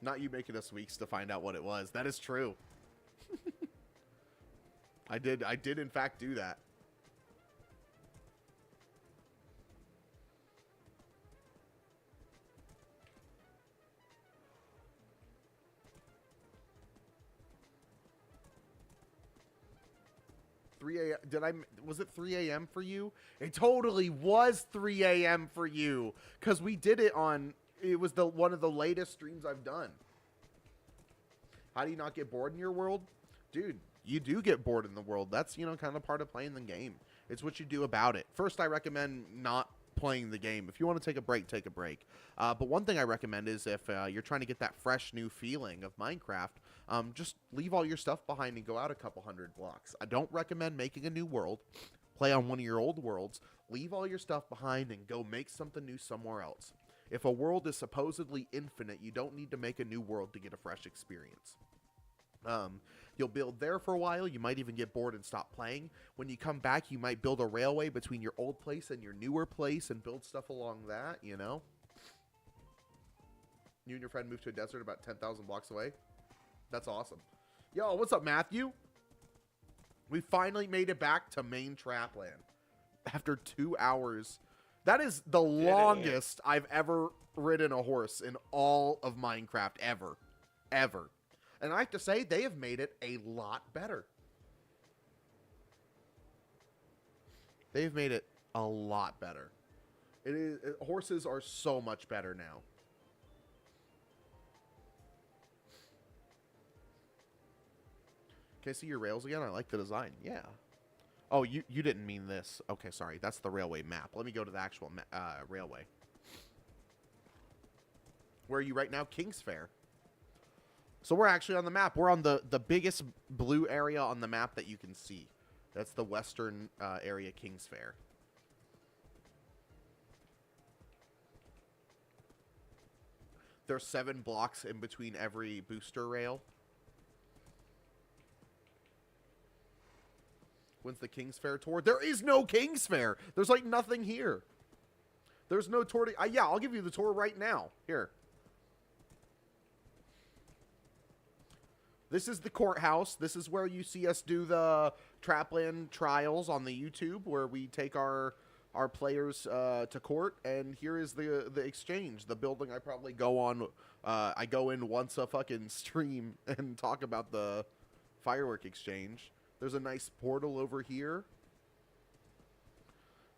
Not you making us weeks to find out what it was. That is true. I did in fact do that. Was it 3 a.m. for you? It totally was 3 a.m. for you, because we did it on, it was one of the latest streams I've done. How do you not get bored in your world? Dude, you do get bored in the world. That's, kind of part of playing the game. It's what you do about it. First, I recommend not playing the game. If you want to take a break, take a break. But one thing I recommend is if you're trying to get that fresh new feeling of Minecraft, just leave all your stuff behind and go out a couple hundred blocks. I don't recommend making a new world. Play on one of your old worlds. Leave all your stuff behind and go make something new somewhere else. If a world is supposedly infinite, you don't need to make a new world to get a fresh experience. You'll build there for a while. You might even get bored and stop playing. When you come back, you might build a railway between your old place and your newer place and build stuff along that, You and your friend moved to a desert about 10,000 blocks away? That's awesome. Yo, what's up, Matthew? We finally made it back to main Trapland after 2 hours. That is the longest I've ever ridden a horse in all of Minecraft, ever. Ever. And I have to say, they have made it a lot better. They've made it a lot better. Horses are so much better now. Can I see your rails again? I like the design. Yeah. Oh, you didn't mean this. Okay, sorry. That's the railway map. Let me go to the actual railway. Where are you right now? King's Fair. So we're actually on the map. We're on the biggest blue area on the map that you can see. That's the western area, King's Fair. There's 7 blocks in between every booster rail. When's the King's Fair tour? There is no King's Fair. There's like nothing here. There's no tour. Yeah, I'll give you the tour right now. Here. This is the courthouse. This is where you see us do the Trapland trials on the YouTube, where we take our our players to court, and here is the exchange. The building I probably go on. I go in once a fucking stream and talk about the firework exchange. There's a nice portal over here.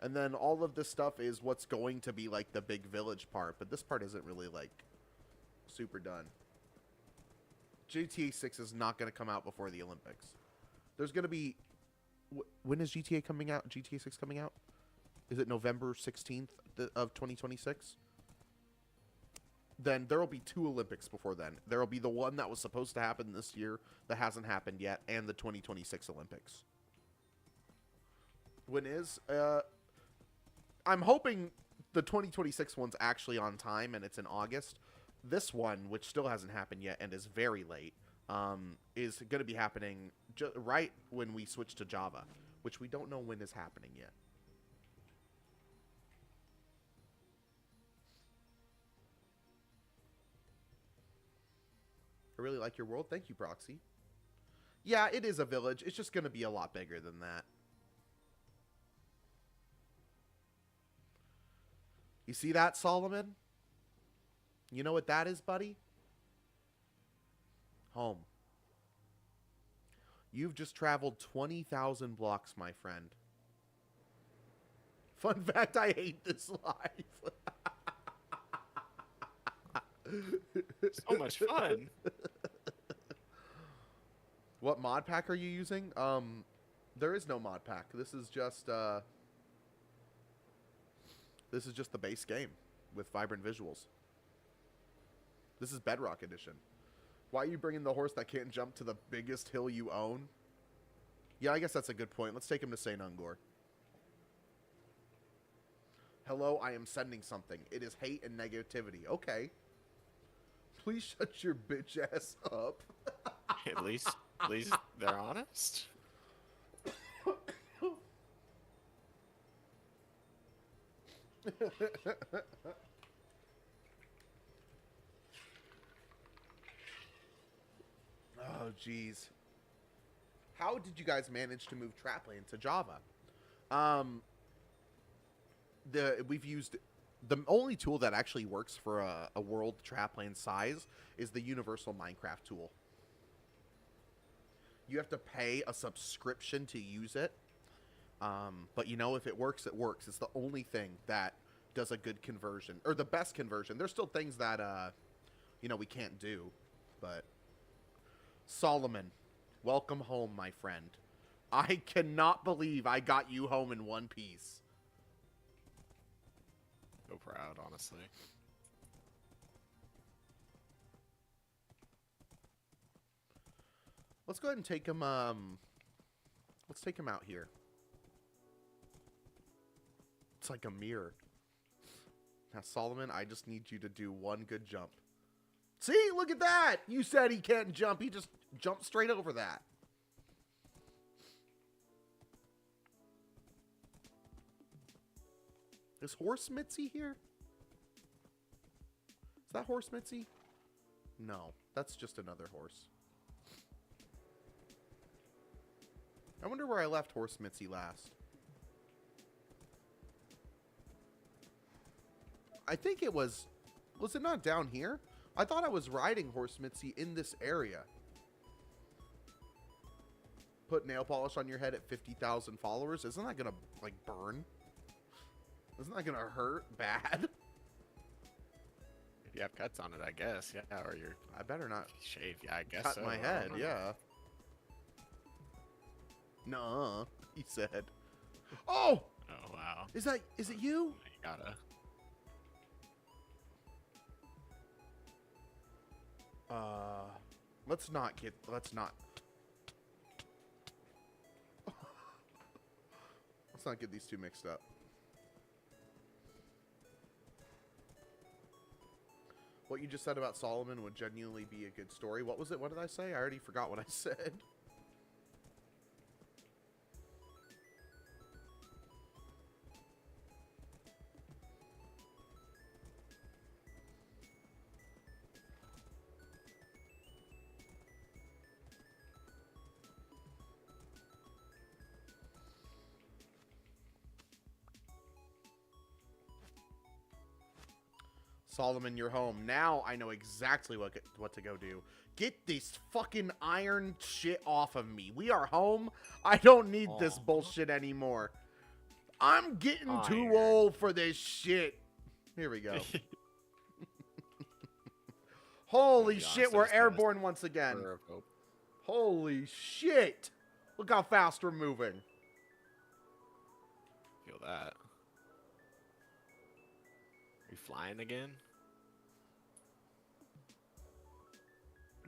And then all of this stuff is what's going to be like the big village part, but this part isn't really like super done. GTA 6 is not going to come out before the Olympics. There's going to be... when is GTA coming out? GTA 6 coming out? Is it November 16th of 2026? Then there will be 2 Olympics before then. There will be the one that was supposed to happen this year that hasn't happened yet, and the 2026 Olympics. When is... I'm hoping the 2026 one's actually on time, and it's in August. This one, which still hasn't happened yet and is very late, is going to be happening right when we switch to Java, which we don't know when is happening yet. I really like your world. Thank you, Proxy. Yeah, it is a village. It's just going to be a lot bigger than that. You see that, Solomon? You know what that is, buddy? Home. You've just traveled 20,000 blocks, my friend. Fun fact, I hate this life. So much fun. What mod pack are you using? There is no mod pack. This is just the base game with vibrant visuals. This is Bedrock Edition. Why are you bringing the horse that can't jump to the biggest hill you own? Yeah, I guess that's a good point. Let's take him to St. Ungor. Hello, I am sending something. It is hate and negativity. Okay. Please shut your bitch ass up. At least they're honest. Oh, jeez. How did you guys manage to move Trapland to Java? We've used the only tool that actually works for a world Trapland size is the Universal Minecraft tool. You have to pay a subscription to use it. But you know, if it works, it works. It's the only thing that does a good conversion, or the best conversion. There's still things that we can't do, but Solomon, welcome home, my friend. I cannot believe I got you home in one piece. So proud, honestly. Let's go ahead and take him. Let's take him out here. It's like a mirror. Now, Solomon, I just need you to do one good jump. See, look at that! You said he can't jump. He just jumped straight over that. Is Horse Mitzi here? Is that Horse Mitzi? No, that's just another horse. I wonder where I left Horse Mitzi last. I think it was it not down here? I thought I was riding Horse Mitzi in this area. Put nail polish on your head at 50,000 followers. Isn't that gonna, like, burn? Isn't that gonna hurt bad? If you have cuts on it, I guess. Yeah, or you're... I better not shave. Yeah, I guess cut so. my head, yeah. Nuh-uh, he said. Oh! Oh, wow. Is it you? You gotta... Let's not let's not get these two mixed up. What you just said about Solomon would genuinely be a good story. What was it? What did I say? I already forgot what I said. Solomon, you're home. Now I know exactly what to go do. Get this fucking iron shit off of me. We are home. I don't need this bullshit anymore. I'm getting too old for this shit. Here we go. Holy shit, we're airborne once again. Holy shit. Look how fast we're moving. Feel that. Are you flying again?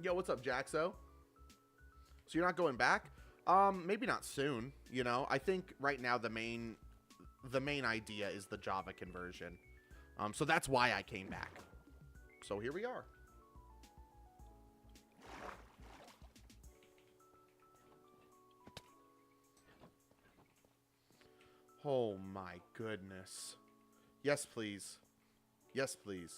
Yo, what's up, Jaxo? So you're not going back? Maybe not soon, you know. I think right now the main idea is the Java conversion. So that's why I came back. So here we are. Oh my goodness. Yes, please. Yes, please.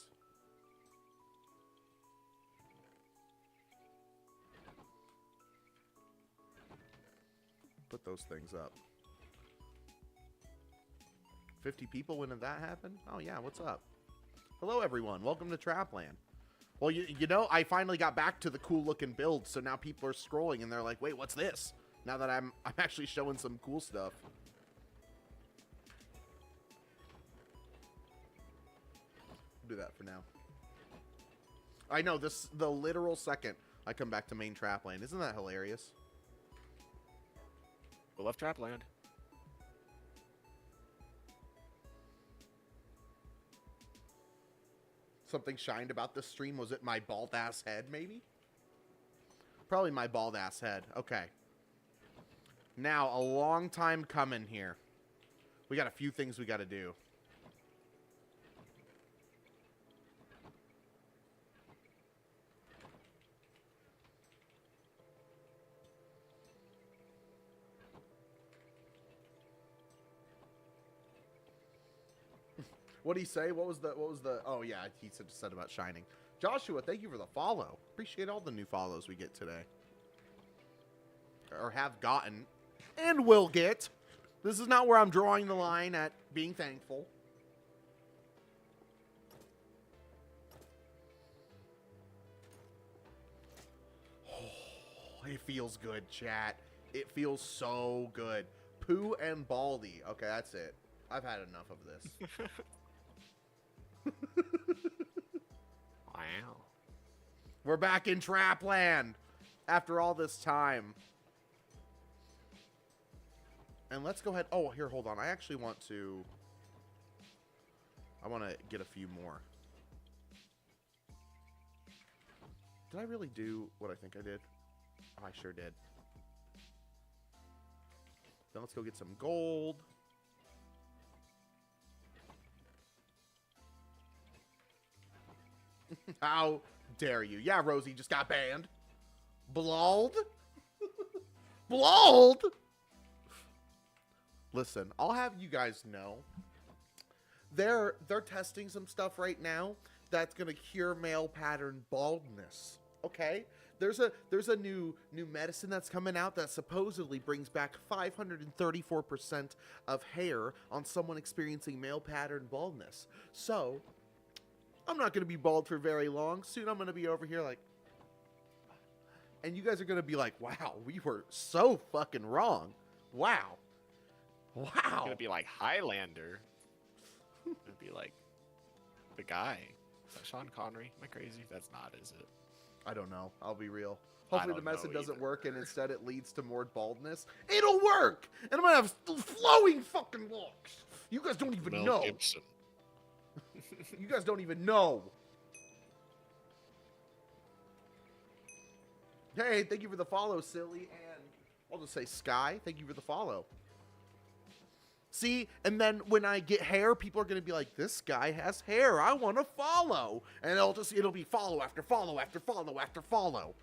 Put those things up. 50 people, when did that happen? Oh yeah, what's up? Hello everyone, welcome to Trapland. Well, you know, I finally got back to the cool looking build, so now people are scrolling and they're like, wait, what's this? Now that I'm actually showing some cool stuff. Do that for now. I know, the literal second I come back to main Trapland. Isn't that hilarious? We love Trapland. Something shined about this stream. Was it my bald ass head, maybe? Probably my bald ass head. Okay. Now, a long time coming here. We got a few things we got to do. What did he say? What was the oh yeah, he said about shining. Joshua, thank you for the follow. Appreciate all the new follows we get today. Or have gotten and will get. This is not where I'm drawing the line at being thankful. Oh, it feels good, chat. It feels so good. Pooh and Baldy. Okay, that's it. I've had enough of this. Wow. We're back in Trapland after all this time. And let's go ahead. Oh, here, hold on. I actually want to get a few more. Did I really do what I think I did? Oh, I sure did. Then let's go get some gold. How dare you? Yeah, Rosie just got banned. Blald? Blald? Listen, I'll have you guys know. They're testing some stuff right now that's gonna cure male pattern baldness. Okay? There's a new medicine that's coming out that supposedly brings back 534% of hair on someone experiencing male pattern baldness. So I'm not going to be bald for very long. Soon I'm going to be over here like... And you guys are going to be like, wow, we were so fucking wrong. Wow. Wow. It's going to be like Highlander. It's going to be like the guy. Is that Sean Connery? Am I crazy? That's not, is it? I don't know. I'll be real. Hopefully the method doesn't either. work and instead it leads to more baldness. It'll work! And I'm going to have flowing fucking locks. You guys don't even know. Gibson. You guys don't even know. Hey, thank you for the follow, Silly. And I'll just say Sky, thank you for the follow. See, and then when I get hair, people are going to be like, this guy has hair. I want to follow. And it'll be follow after follow after follow after follow.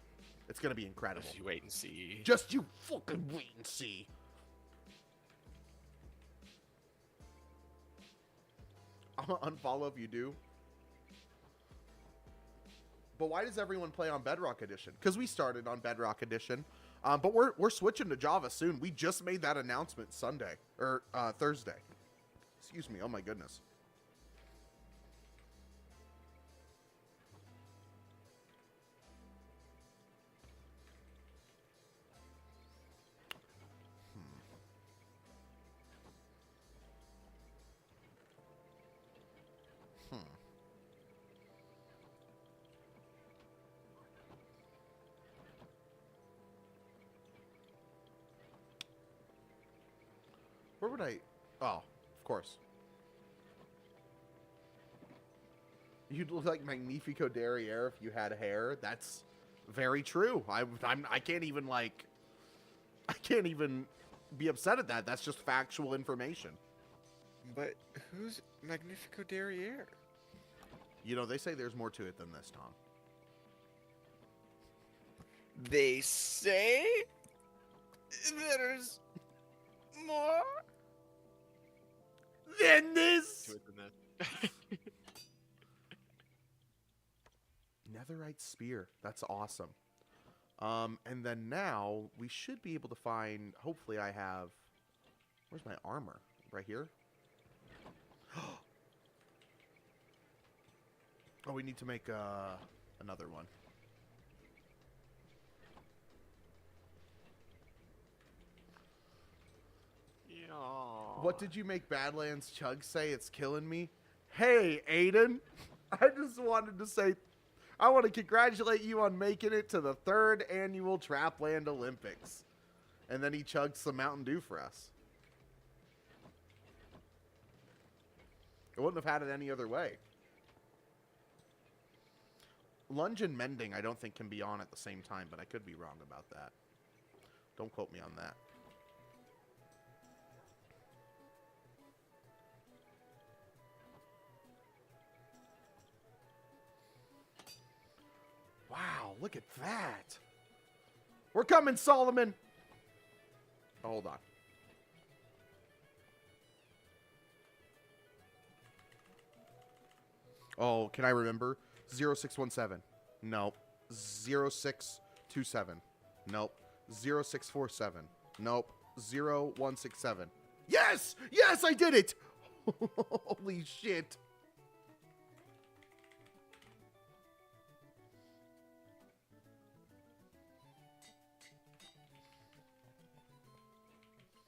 It's going to be incredible. Just you wait and see. Just you fucking wait and see. I'm gonna unfollow if you do. But why does everyone play on Bedrock Edition? Because we started on Bedrock Edition. But we're switching to Java soon. We just made that announcement Sunday. Or Thursday. Excuse me. Oh my goodness. Hmm. Where would I... Oh, of course. You'd look like Magnifico Derriere if you had hair. That's very true. I can't even, like... I can't even be upset at that. That's just factual information. But who's Magnifico Derriere? You know, they say there's more to it than this, Tom. They say there's more than this. to it than that. Netherite spear. That's awesome. And then now we should be able to find. Hopefully, I have. Where's my armor? Right here. Oh, we need to make another one. Yeah. What did you make Badlands Chug say? It's killing me. Hey, Aiden. I just wanted to say, I want to congratulate you on making it to the 3rd annual Trapland Olympics. And then he chugged some Mountain Dew for us. I wouldn't have had it any other way. Lunge and mending, I don't think can be on at the same time, but I could be wrong about that. Don't quote me on that. Wow, look at that. We're coming, Solomon. Oh, hold on. Oh, can I remember? 0617. Nope. 0627. Nope. 0647. Nope. 0167. Yes! Yes, I did it! Holy shit.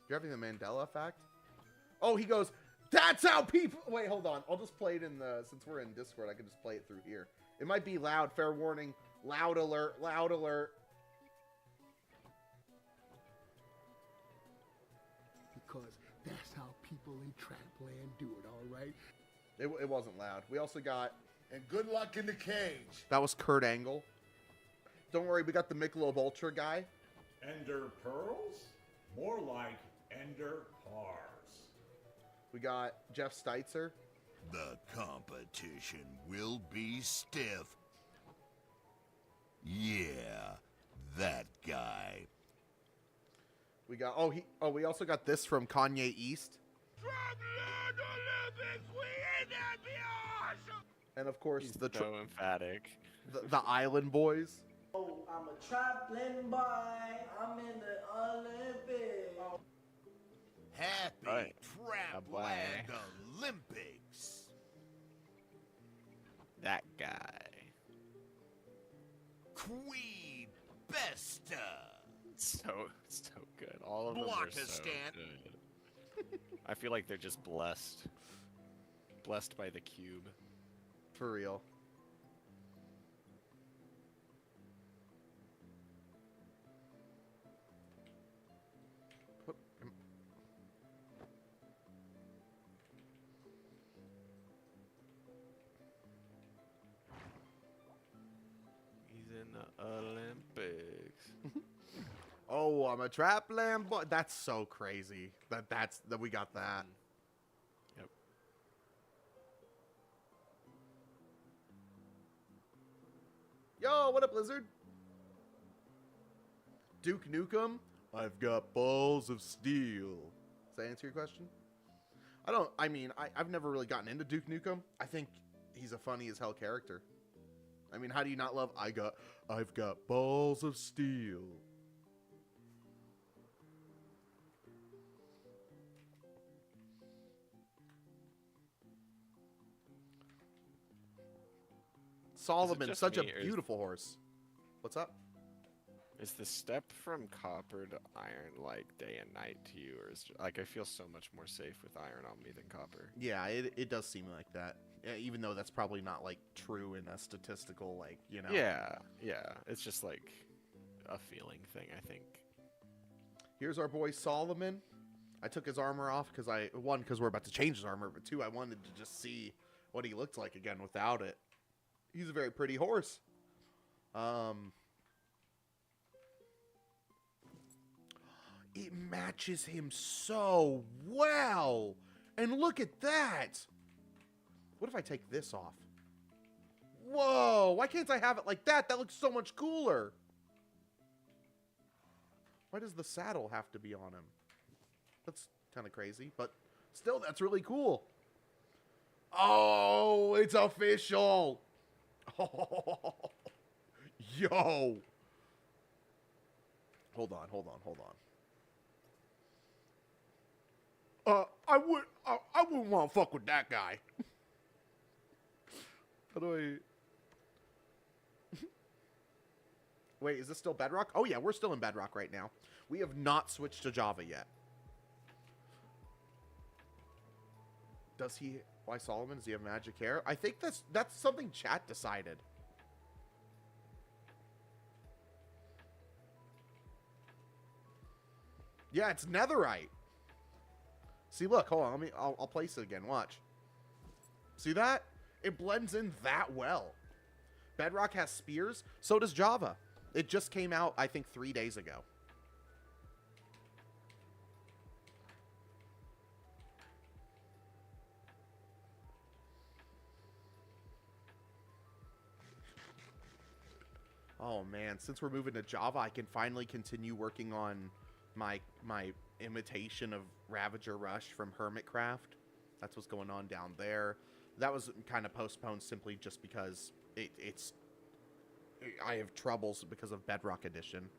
You're having the Mandela effect? Oh, he goes, that's how people... Wait, hold on. I'll just play it in the... Since we're in Discord, I can just play it through here. It might be loud. Fair warning. Loud alert. Loud alert. Because that's how people in Trapland do it, all right? It wasn't loud. We also got... And good luck in the cage. That was Kurt Angle. Don't worry, we got the Michelob Ultra guy. Ender pearls? More like ender pars. We got Jeff Steitzer. The competition will be stiff. Yeah, that guy. We got we also got this from Kanye East. Trapland Olympics, we ain't that be awesome. And of course He's the so emphatic. the Island Boys. Oh, I'm a Trapland boy. I'm in the Olympics. Happy Right. Trapland Olympics. That guy. Queen Besta. So good. All of them are so Blockistan. good. I feel like they're just blessed. Blessed by the cube. For real. He's in the Olympics. Oh, I'm a Trapland boy. That's so crazy. That we got that. Yep. Yo, what up, Blizzard? Duke Nukem? I've got balls of steel. Does that answer your question? I've never really gotten into Duke Nukem. I think he's a funny as hell character. I mean, how do you not love I've got balls of steel? Solomon, just such a me, or is- beautiful horse. What's up? Is the step from copper to iron like day and night to you, or is like I feel so much more safe with iron on me than copper? Yeah, it does seem like that. Yeah, even though that's probably not like true in a statistical like. Yeah, yeah. It's just like a feeling thing, I think. Here's our boy Solomon. I took his armor off because because we're about to change his armor, but two, I wanted to just see what he looked like again without it. He's a very pretty horse. It matches him so well. And look at that. What if I take this off? Whoa, why can't I have it like that? That looks so much cooler. Why does the saddle have to be on him? That's kind of crazy, but still, that's really cool. Oh, it's official. Oh, yo. Hold on. I wouldn't want to fuck with that guy. How do I... Wait, is this still Bedrock? Oh yeah, we're still in Bedrock right now. We have not switched to Java yet. Does he... Why Solomon? Does he have magic hair? I think that's something chat decided. Yeah, it's netherite. See, look, hold on. I'll place it again. Watch. See that? It blends in that well. Bedrock has spears. So does Java. It just came out, I think, 3 days ago. Oh man, since we're moving to Java, I can finally continue working on my imitation of Ravager Rush from Hermitcraft. That's what's going on down there. That was kind of postponed simply just because I have troubles because of Bedrock Edition.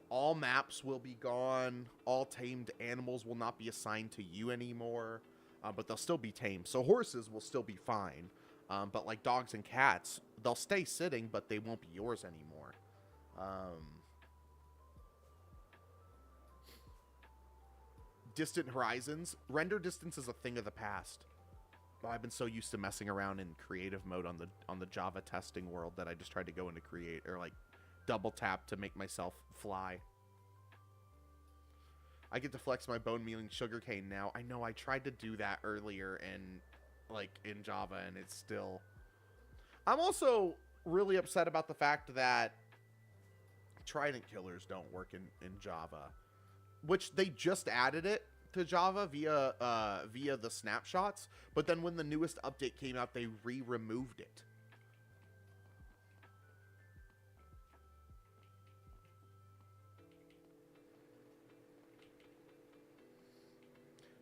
All maps will be gone. All tamed animals will not be assigned to you anymore, but they'll still be tamed. So horses will still be fine, but like dogs and cats, they'll stay sitting, but they won't be yours anymore. Distant Horizons. Render distance is a thing of the past. Oh, I've been so used to messing around in creative mode on the Java testing world that I just tried to go into create or like double tap to make myself fly. I get to flex my bone mealing sugarcane now. I know I tried to do that earlier in Java and it's still... I'm also really upset about the fact that trident killers don't work in Java, which they just added it to Java via the snapshots, but then when the newest update came out, they removed it.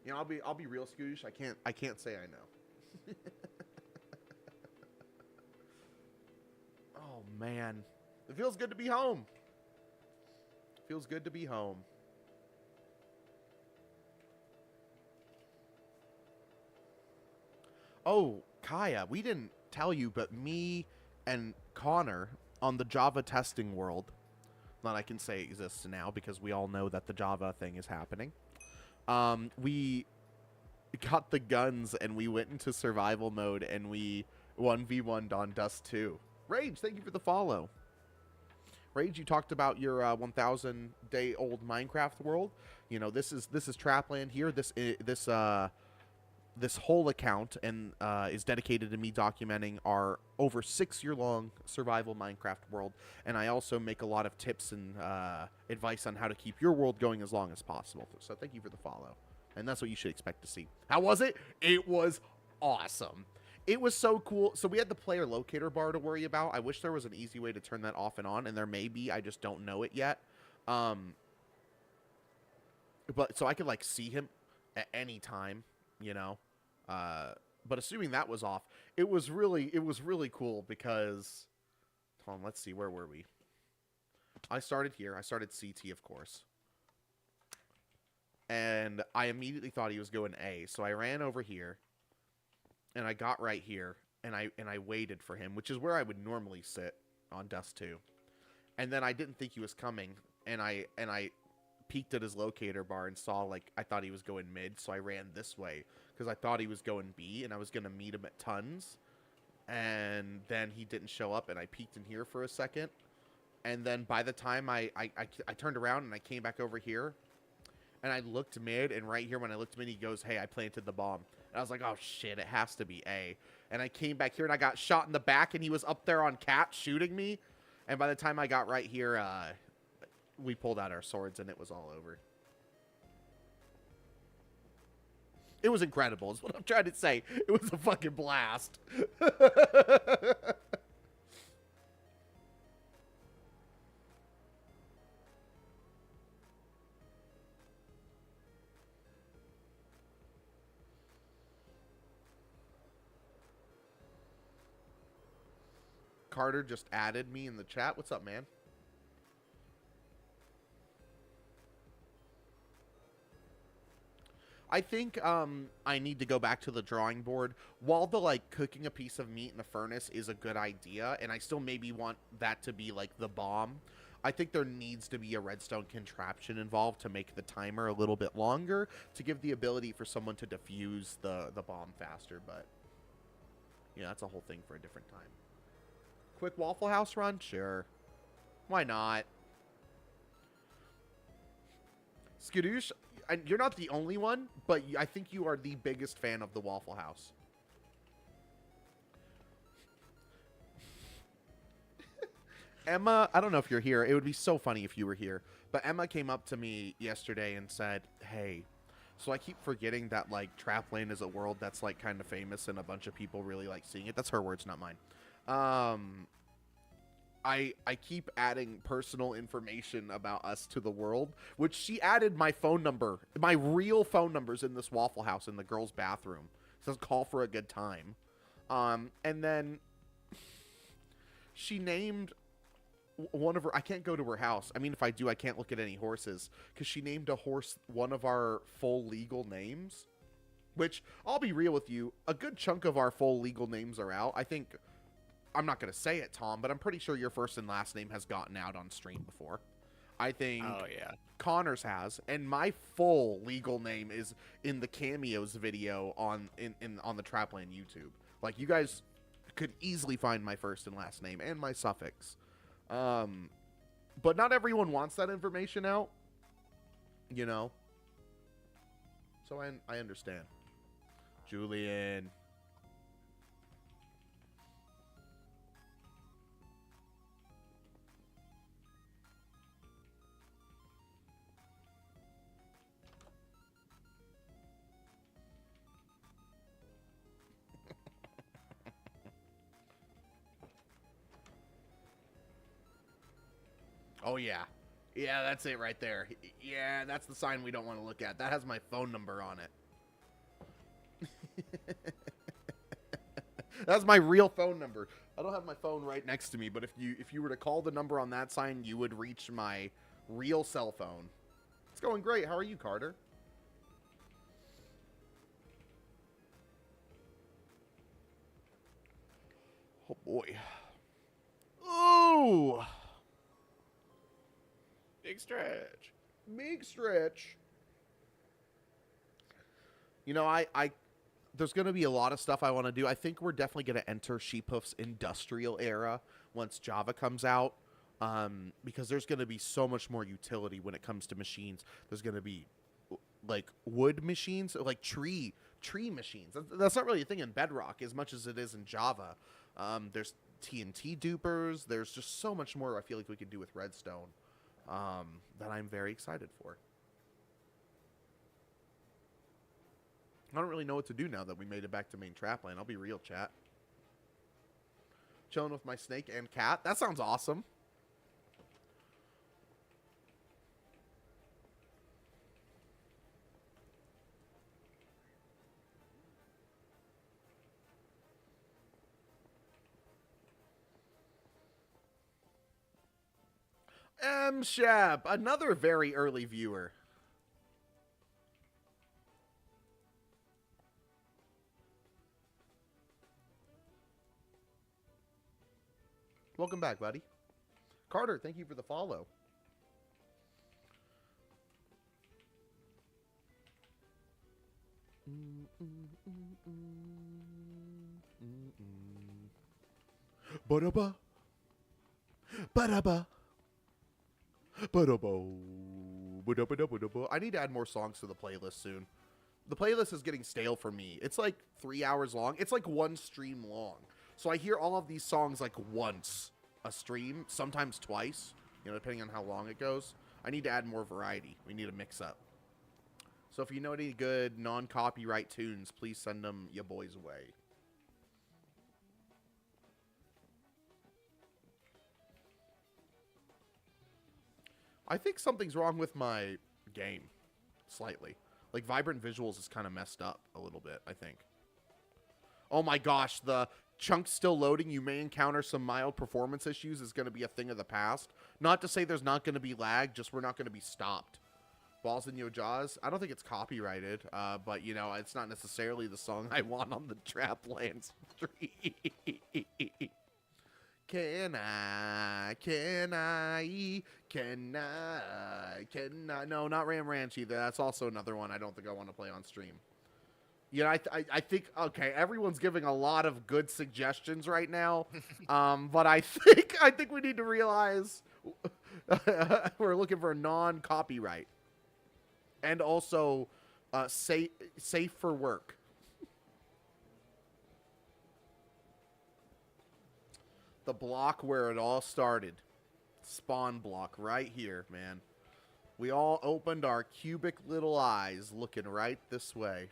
You know, I'll be real, Scoosh. I can't say I know. Oh man, it feels good to be home. Feels good to be home. Oh, Kaya, we didn't tell you, but me and Connor on the Java testing world, that I can say exists now because we all know that the Java thing is happening. We got the guns and we went into survival mode and we 1v1'd on Dust 2. Rage, thank you for the follow. Rage, you talked about your 1,000-day-old Minecraft world. You know, this is Trapland here. This whole account and is dedicated to me documenting our over 6-year-long survival Minecraft world, and I also make a lot of tips and advice on how to keep your world going as long as possible. So thank you for the follow, and that's what you should expect to see. How was it? It was awesome. It was so cool. So we had the player locator bar to worry about. I wish there was an easy way to turn that off and on, and there may be. I just don't know it yet. But so I could like see him at any time, you know. But assuming that was off, it was really cool because, hold on, let's see, where were we? I started here. I started CT, of course. And I immediately thought he was going A, so I ran over here, and I got right here, and I waited for him, which is where I would normally sit on Dust 2. And then I didn't think he was coming, and I peeked at his locator bar and saw, like, I thought he was going mid, so I ran this way because I thought he was going B, and I was going to meet him at tons. And then he didn't show up, and I peeked in here for a second. And then by the time I turned around and I came back over here, and I looked mid, and right here when I looked mid, he goes, hey, I planted the bomb. And I was like, oh, shit, it has to be A. And I came back here, and I got shot in the back, and he was up there on cat shooting me. And by the time I got right here, we pulled out our swords, and it was all over. It was incredible, is what I'm trying to say. It was a fucking blast. Carter just added me in the chat. What's up, man? I think I need to go back to the drawing board. While the, like, cooking a piece of meat in the furnace is a good idea, and I still maybe want that to be, like, the bomb, I think there needs to be a redstone contraption involved to make the timer a little bit longer, to give the ability for someone to defuse the bomb faster, but, yeah, that's a whole thing for a different time. Quick Waffle House run? Sure. Why not? Skadoosh, you're not the only one, but I think you are the biggest fan of the Waffle House. Emma, I don't know if you're here. It would be so funny if you were here. But Emma came up to me yesterday and said, hey, so I keep forgetting that, like, Trapland is a world that's, like, kind of famous and a bunch of people really like seeing it. That's her words, not mine. I keep adding personal information about us to the world, which she added my phone number. My real phone number's in this Waffle House in the girls' bathroom. It says call for a good time. And then she named one of her, I can't go to her house. I mean, if I do, I can't look at any horses, because she named a horse one of our full legal names, which, I'll be real with you, a good chunk of our full legal names are out. I think, I'm not going to say it, Tom, but I'm pretty sure your first and last name has gotten out on stream before. I think Connor's has, and my full legal name is in the cameos video on the Trapland YouTube. Like, you guys could easily find my first and last name and my suffix. But not everyone wants that information out, you know? So I understand. Julian. Oh, yeah. Yeah, that's it right there. Yeah, that's the sign we don't want to look at. That has my phone number on it. That's my real phone number. I don't have my phone right next to me, but if you were to call the number on that sign, you would reach my real cell phone. It's going great. How are you, Carter? Oh, boy. Ooh! Big stretch. Big stretch. You know, I there's going to be a lot of stuff I want to do. I think we're definitely going to enter Sheephoof's industrial era once Java comes out, because there's going to be so much more utility when it comes to machines. There's going to be, like, wood machines, like tree machines. That's not really a thing in Bedrock as much as it is in Java. There's TNT dupers. There's just so much more I feel like we could do with Redstone. That I'm very excited for. I don't really know what to do now that we made it back to main Trapland. I'll be real, chat. Chilling with my snake and cat. That sounds awesome. Shab, another very early viewer. Welcome back, buddy. Carter, thank you for the follow. Ba-da-ba. Ba-da-ba. Ba-da-ba. Ba-da-ba-da-ba-da-ba. I need to add more songs to the playlist soon. The playlist is getting stale for me. It's like 3 hours long. It's like one stream long. So I hear all of these songs like once a stream, sometimes twice, you know, depending on how long it goes. I need to add more variety. We need to mix up. So if you know any good non-copyright tunes, please send them your boys away. I think something's wrong with my game, slightly. Like, Vibrant Visuals is kind of messed up a little bit, I think. Oh my gosh, the chunk's still loading. You may encounter some mild performance issues is going to be a thing of the past. Not to say there's not going to be lag, just we're not going to be stopped. Balls in Your Jaws. I don't think it's copyrighted, but, you know, it's not necessarily the song I want on the Trapland stream. Can I? No, not Ram Ranch either. That's also another one I don't think I want to play on stream. Yeah, I think, okay, everyone's giving a lot of good suggestions right now, but I think we need to realize we're looking for non-copyright and also safe for work. The block where it all started. Spawn block right here, man. We all opened our cubic little eyes looking right this way.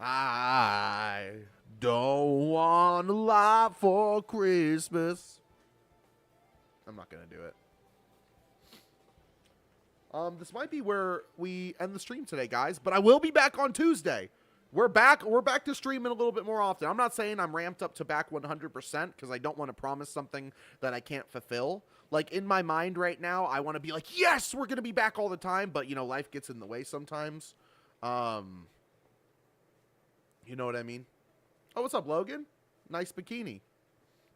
I don't want a lot for Christmas. I'm not going to do it. This might be where we end the stream today, guys, but I will be back on Tuesday. We're back to streaming a little bit more often. I'm not saying I'm ramped up to back 100% because I don't want to promise something that I can't fulfill. Like, in my mind right now, I want to be like, yes, we're going to be back all the time. But, you know, life gets in the way sometimes. You know what I mean? Oh, what's up, Logan? Nice bikini.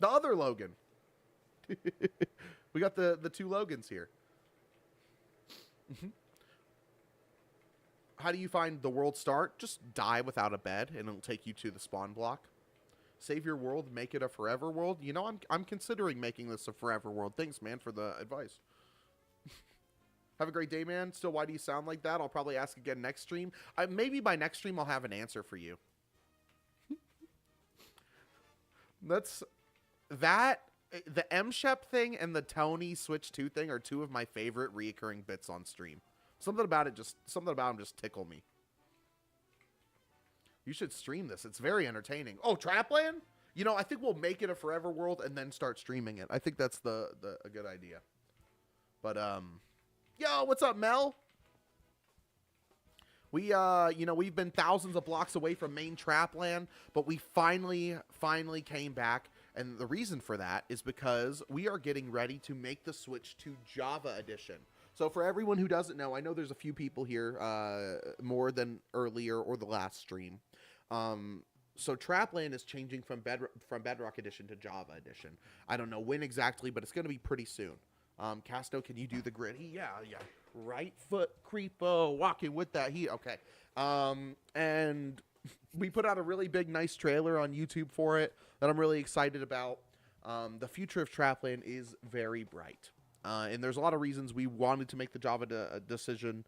The other Logan. We got the two Logans here. How do you find the world start? Just die without a bed, and it'll take you to the spawn block. Save your world, make it a forever world. You know, I'm considering making this a forever world. Thanks, man, for the advice. Have a great day, man. Still, why do you sound like that? I'll probably ask again next stream. Maybe by next stream, I'll have an answer for you. The M-Shep thing and the Tony Switch 2 thing are two of my favorite reoccurring bits on stream. Something about them just tickle me. You should stream this. It's very entertaining. Oh, Trapland? You know, I think we'll make it a forever world and then start streaming it. I think that's a good idea. But yo, what's up, Mel? We you know, we've been thousands of blocks away from main Trapland, but we finally came back. And the reason for that is because we are getting ready to make the switch to Java Edition. So for everyone who doesn't know, I know there's a few people here more than earlier or the last stream. So Trapland is changing from Bedrock Edition to Java Edition. I don't know when exactly, but it's going to be pretty soon. Casto, can you do the gritty? Yeah. Right foot creepo, walking with that heat. Okay. And we put out a really big, nice trailer on YouTube for it that I'm really excited about. The future of Trapland is very bright. And there's a lot of reasons we wanted to make the Java decision.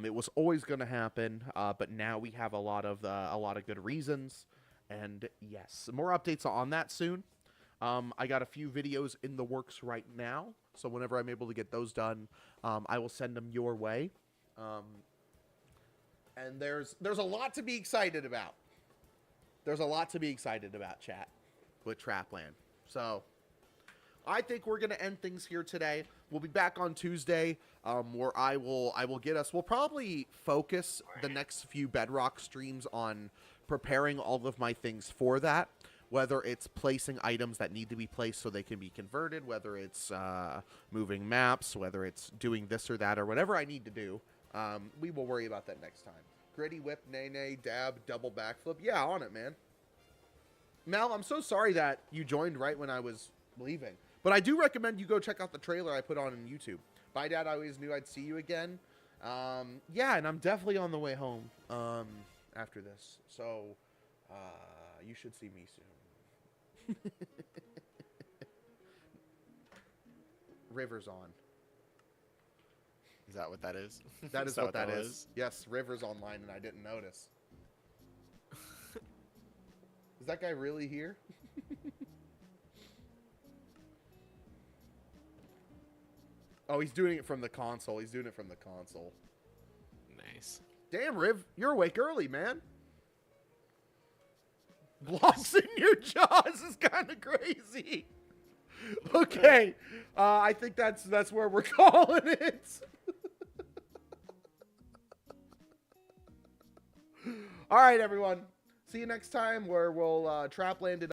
It was always going to happen, but now we have a lot of good reasons. And yes, more updates on that soon. I got a few videos in the works right now, so whenever I'm able to get those done, I will send them your way. And there's a lot to be excited about. There's a lot to be excited about, chat, with Trapland. So I think we're going to end things here today. We'll be back on Tuesday, where I will get us. We'll probably focus the next few Bedrock streams on preparing all of my things for that, whether it's placing items that need to be placed so they can be converted, whether it's moving maps, whether it's doing this or that, or whatever I need to do. We will worry about that next time. Gritty whip, nay, dab, double backflip. Yeah, on it, man. Mel, I'm so sorry that you joined right when I was leaving. But I do recommend you go check out the trailer I put on YouTube. Bye, Dad. I always knew I'd see you again. Yeah, and I'm definitely on the way home after this. So you should see me soon. River's on. Is that what that is? That is what that is. Yes, River's online and I didn't notice. Is that guy really here? Oh, he's doing it from the console. He's doing it from the console. Nice. Damn, Riv, you're awake early, man. Blocks in your jaws is kind of crazy. Okay, I think that's where we're calling it. All right, everyone. See you next time where we'll Trapland it